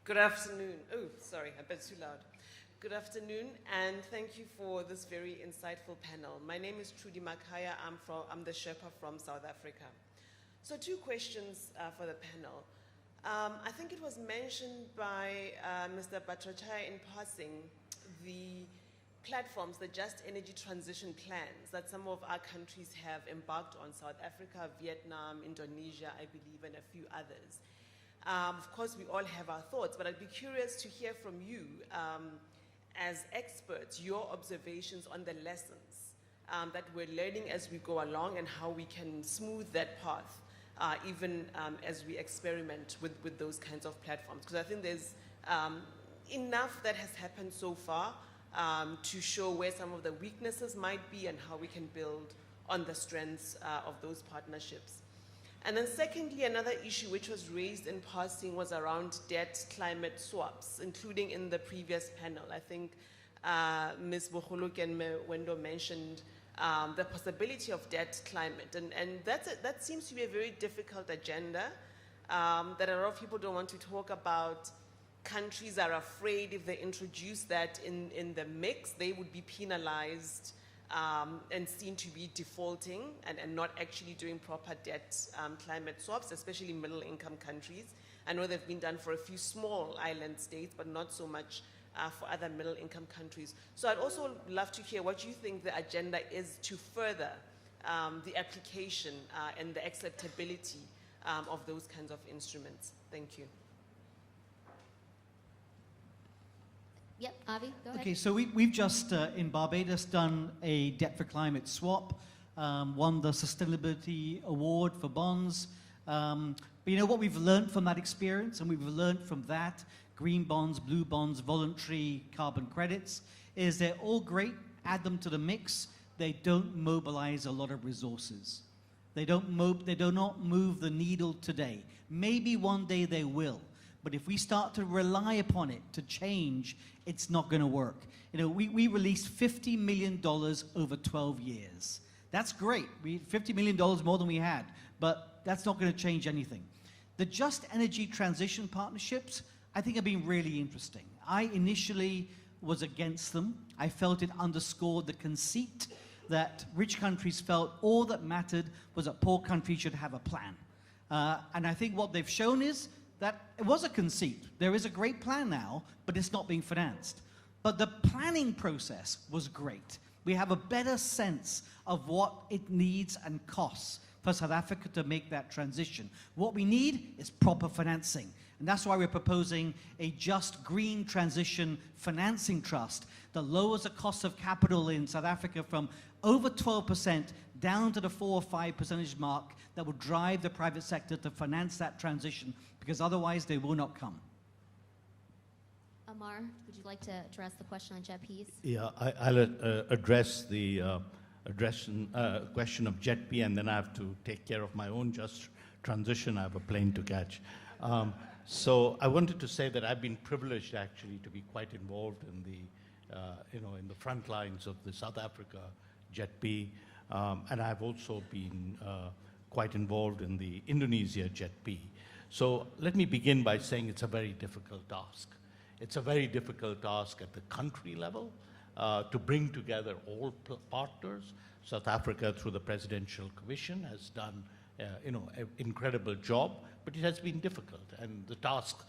Good afternoon. Oh, sorry, a bit too loud. Good afternoon, and thank you for this very insightful panel. My name is Trudy Makaya. I'm the Sherpa from South Africa. So 2 questions for the panel. I think it was mentioned by Mr. Bhattacharya in passing, the platforms, the just energy transition plans that some of our countries have embarked on, South Africa, Vietnam, Indonesia, I believe, and a few others. Of course, we all have our thoughts, but I'd be curious to hear from you, as experts, your observations on the lessons that we're learning as we go along and how we can smooth that path, even as we experiment with those kinds of platforms. Because I think there's enough that has happened so far to show where some of the weaknesses might be and how we can build on the strengths of those partnerships. And then secondly, another issue which was raised in passing was around debt climate swaps, including in the previous panel. I think Ms. Bohuluk and Wendo mentioned the possibility of debt climate. And that seems to be a very difficult agenda that a lot of people don't want to talk about. Countries are afraid if they introduce that in the mix, they would be penalized and seen to be defaulting and not actually doing proper debt climate swaps, especially middle-income countries. I know they've been done for a few small island states, but not so much for other middle-income countries. So I'd also love to hear what you think the agenda is to further the application and the acceptability of those kinds of instruments. Thank you. Yep, Avi, go ahead. Okay, so we've just, in Barbados, done a debt for climate swap, won the Sustainability Award for bonds. But you know what we've learned from that experience, and we've learned from that, green bonds, blue bonds, voluntary carbon credits, is they're all great, add them to the mix, they don't mobilize a lot of resources. They do not move the needle today. Maybe one day they will. But if we start to rely upon it to change, it's not going to work. You know, we released $50 million over 12 years. That's great. $50 million more than we had, but that's not going to change anything. The Just Energy Transition Partnerships, I think, have been really interesting. I initially was against them. I felt it underscored the conceit that rich countries felt all that mattered was that poor countries should have a plan. And I think what they've shown is that it was a conceit. There is a great plan now, but it's not being financed. But the planning process was great. We have a better sense of what it needs and costs for South Africa to make that transition. What we need is proper financing. And that's why we're proposing a just green transition financing trust that lowers the cost of capital in South Africa from over 12% down to the 4 or 5% mark that will drive the private sector to finance that transition, because otherwise they will not come. Amar, would you like to address the question on JETPs? Yeah, I'll address the question of JETP, and then I have to take care of my own just transition. I have a plane to catch. So I wanted to say that I've been privileged actually to be quite involved in the, in the front lines of the South Africa JETP, and I've also been quite involved in the Indonesia JETP. So let me begin by saying it's a very difficult task. It's a very difficult task at the country level, to bring together all partners. South Africa, through the Presidential Commission, has done an incredible job, but it has been difficult, and the task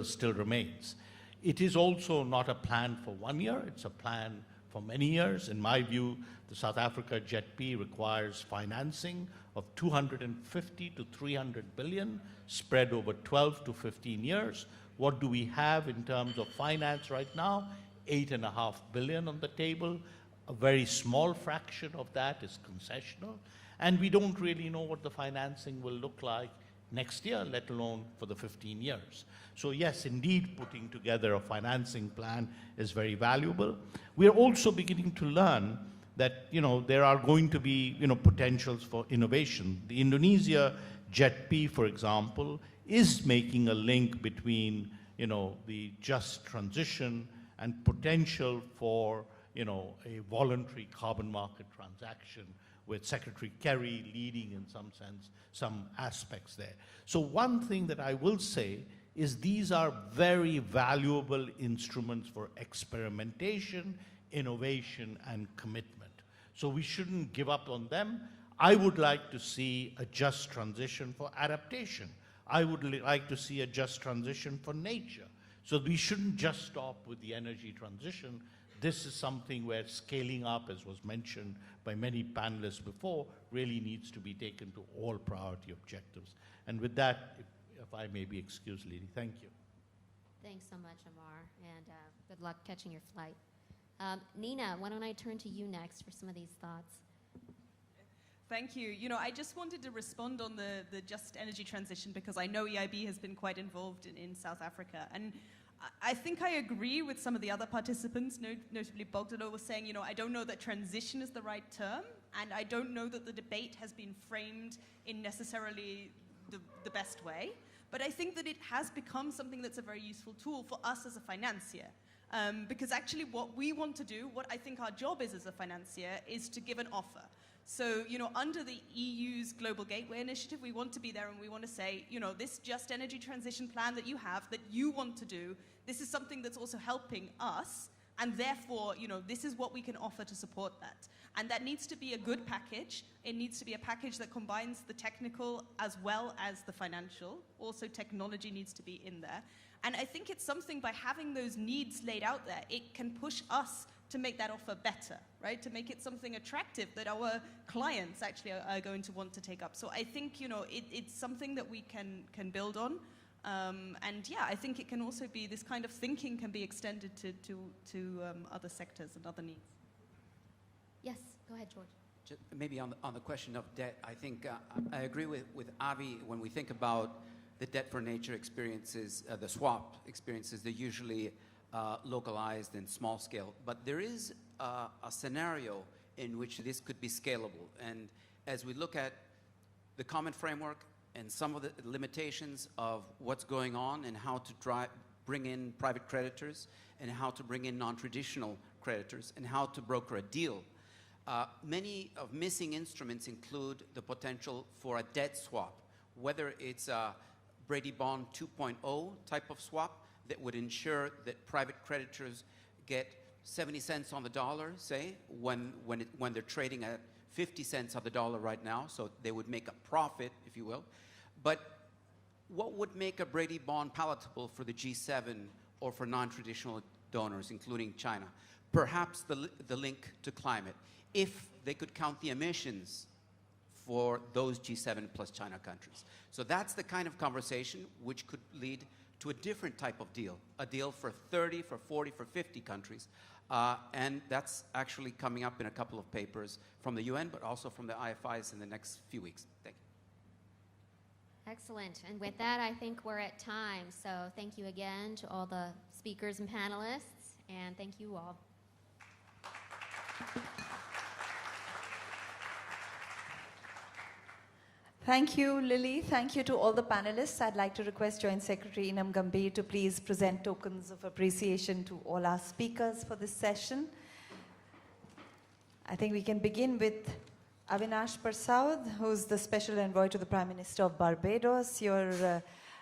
still remains. It is also not a plan for 1 year, it's a plan for many years. In my view, the South Africa JETP requires financing of 250 to 300 billion spread over 12 to 15 years. What do we have in terms of finance right now? 8.5 billion on the table. A very small fraction of that is concessional. And we don't really know what the financing will look like next year, let alone for the 15 years. So yes, indeed, putting together a financing plan is very valuable. We are also beginning to learn that there are going to be potentials for innovation. The Indonesia JETP, for example, is making a link between the just transition and potential for a voluntary carbon market transaction, with Secretary Kerry leading in some sense some aspects there. So one thing that I will say is these are very valuable instruments for experimentation, innovation, and commitment. So we shouldn't give up on them. I would like to see a just transition for adaptation. I would like to see a just transition for nature. So we shouldn't just stop with the energy transition. This is something where scaling up, as was mentioned by many panelists before, really needs to be taken to all priority objectives. And with that, if I may be excused, Lily, thank you. Thanks so much, Amar, and good luck catching your flight. Nina, why don't I turn to you next for some of these thoughts? Thank you. I just wanted to respond on the just energy transition because I know EIB has been quite involved in South Africa. And I think I agree with some of the other participants, notably Bogdano was saying, I don't know that transition is the right term, and I don't know that the debate has been framed in necessarily the best way. But I think that it has become something that's a very useful tool for us as a financier. Because actually what we want to do, what I think our job is as a financier, is to give an offer. So, under the EU's Global Gateway Initiative, we want to be there and we want to say, this just energy transition plan that you have, that you want to do, this is something that's also helping us, and therefore, this is what we can offer to support that. And that needs to be a good package. It needs to be a package that combines the technical as well as the financial. Also, technology needs to be in there. And I think it's something, by having those needs laid out there, it can push us to make that offer better, right? To make it something attractive that our clients actually are going to want to take up. So I think, it's something that we can build on. And yeah, I think it can also be, this kind of thinking can be extended to other sectors and other needs. Yes, go ahead, George. Just maybe on the question of debt, I think I agree with Avi. When we think about the debt for nature experiences, the swap experiences, they're usually localized and small scale. But there is a scenario in which this could be scalable. And as we look at the common framework and some of the limitations of what's going on and how to bring in private creditors and how to bring in non-traditional creditors and how to broker a deal, many of missing instruments include the potential for a debt swap, whether it's a Brady Bond 2.0 type of swap that would ensure that private creditors get 70 cents on the dollar, say, when they're trading at 50 cents on the dollar right now, so they would make a profit, if you will. But what would make a Brady Bond palatable for the G7 or for non-traditional donors, including China? Perhaps the link to climate, if they could count the emissions for those G7 plus China countries. So that's the kind of conversation which could lead to a different type of deal, a deal for 30, for 40, for 50 countries. And that's actually coming up in a couple of papers from the UN, but also from the IFIs in the next few weeks. Thank you. Excellent. And with that, I think we're at time. So thank you again to all the speakers and panelists, and thank you all. Thank you, Lily. Thank you to all the panelists. I'd like to request Joint Secretary Inam Gambhir to please present tokens of appreciation to all our speakers for this session. I think we can begin with Avinash Persaud, who's the Special Envoy to the Prime Minister of Barbados. Your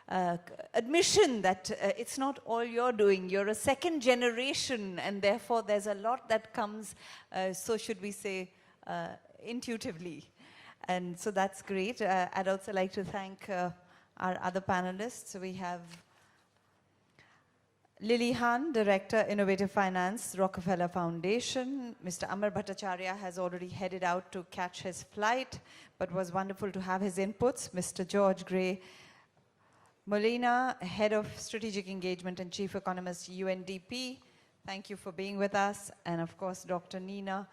admission that it's not all you're doing. You're a second generation, and therefore there's a lot that comes, so should we say, intuitively. And so that's great. I'd also like to thank our other panelists. We have Lily Han, Director, Innovative Finance, Rockefeller Foundation. Mr. Amar Bhattacharya has already headed out to catch his flight, but was wonderful to have his inputs. Mr. George Gray Molina, Head of Strategic Engagement and Chief Economist, UNDP. Thank you for being with us. And of course, Dr. Nina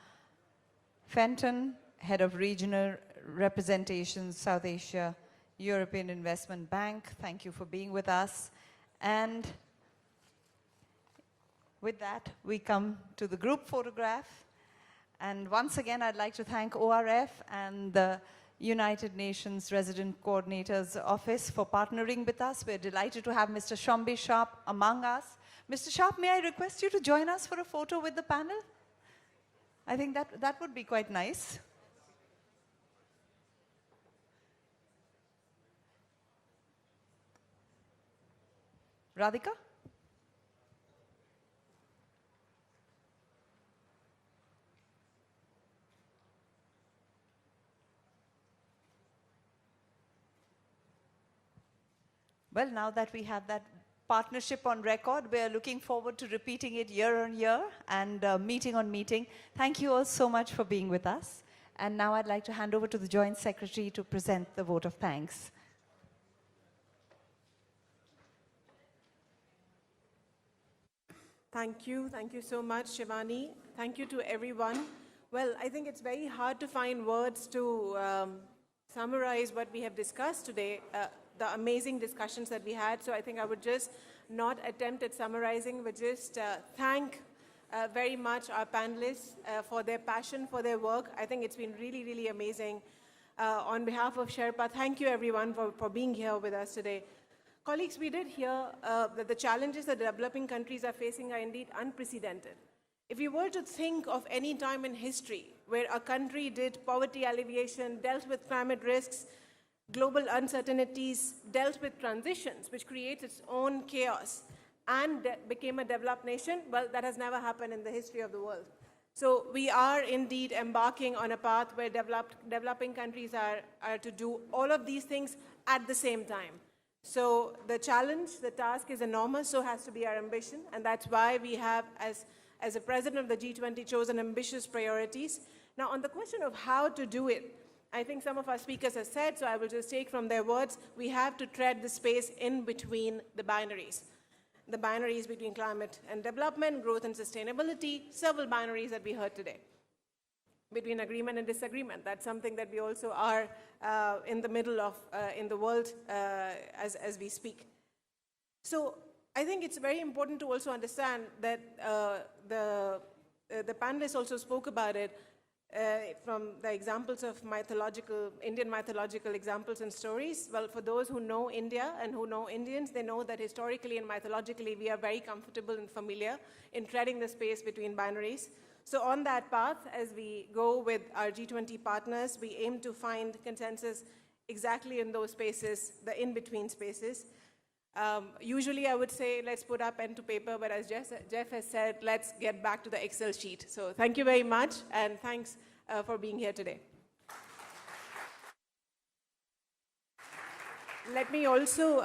Fenton, Head of Regional Representation, South Asia, European Investment Bank. Thank you for being with us. And with that, we come to the group photograph. And once again, I'd like to thank ORF and the United Nations Resident Coordinator's Office for partnering with us. We're delighted to have Mr. Shombi Sharp among us. Mr. Sharp, may I request you to join us for a photo with the panel? I think that would be quite nice. Radhika? Well, now that we have that partnership on record, we are looking forward to repeating it year on year and meeting on meeting. Thank you all so much for being with us. And now I'd like to hand over to the Joint Secretary to present the vote of thanks. Thank you so much, Shivani. Thank you to everyone. Well, I think it's very hard to find words to summarize what we have discussed today. The amazing discussions that we had. So I think I would just not attempt at summarizing, but just thank very much our panelists for their passion, for their work. I think it's been really, really amazing. On behalf of Sherpa, thank you everyone for being here with us today. Colleagues, we did hear that the challenges that developing countries are facing are indeed unprecedented. If you were to think of any time in history where a country did poverty alleviation, dealt with climate risks, global uncertainties, dealt with transitions, which creates its own chaos, and became a developed nation, well, that has never happened in the history of the world. So we are indeed embarking on a path where developing countries are to do all of these things at the same time. So the challenge, the task is enormous, so has to be our ambition, and that's why we have, as a president of the G20, chosen ambitious priorities. Now, on the question of how to do it, I think some of our speakers have said, so I will just take from their words, we have to tread the space in between the binaries. The binaries between climate and development, growth and sustainability, several binaries that we heard today. Between agreement and disagreement, that's something that we also are in the middle of in the world as we speak. So I think it's very important to also understand that the panelists also spoke about it, from the examples of Indian mythological examples and stories. Well, for those who know India and who know Indians, they know that historically and mythologically, we are very comfortable and familiar in treading the space between binaries. So on that path, as we go with our G20 partners, we aim to find consensus exactly in those spaces, the in-between spaces. Usually I would say, let's put our pen to paper, but as Jeff has said, let's get back to the Excel sheet. So thank you very much, and thanks for being here today. Let me also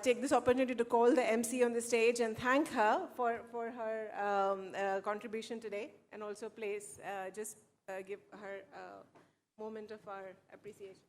take this opportunity to call the MC on the stage and thank her for her contribution today, and also give her a moment of our appreciation.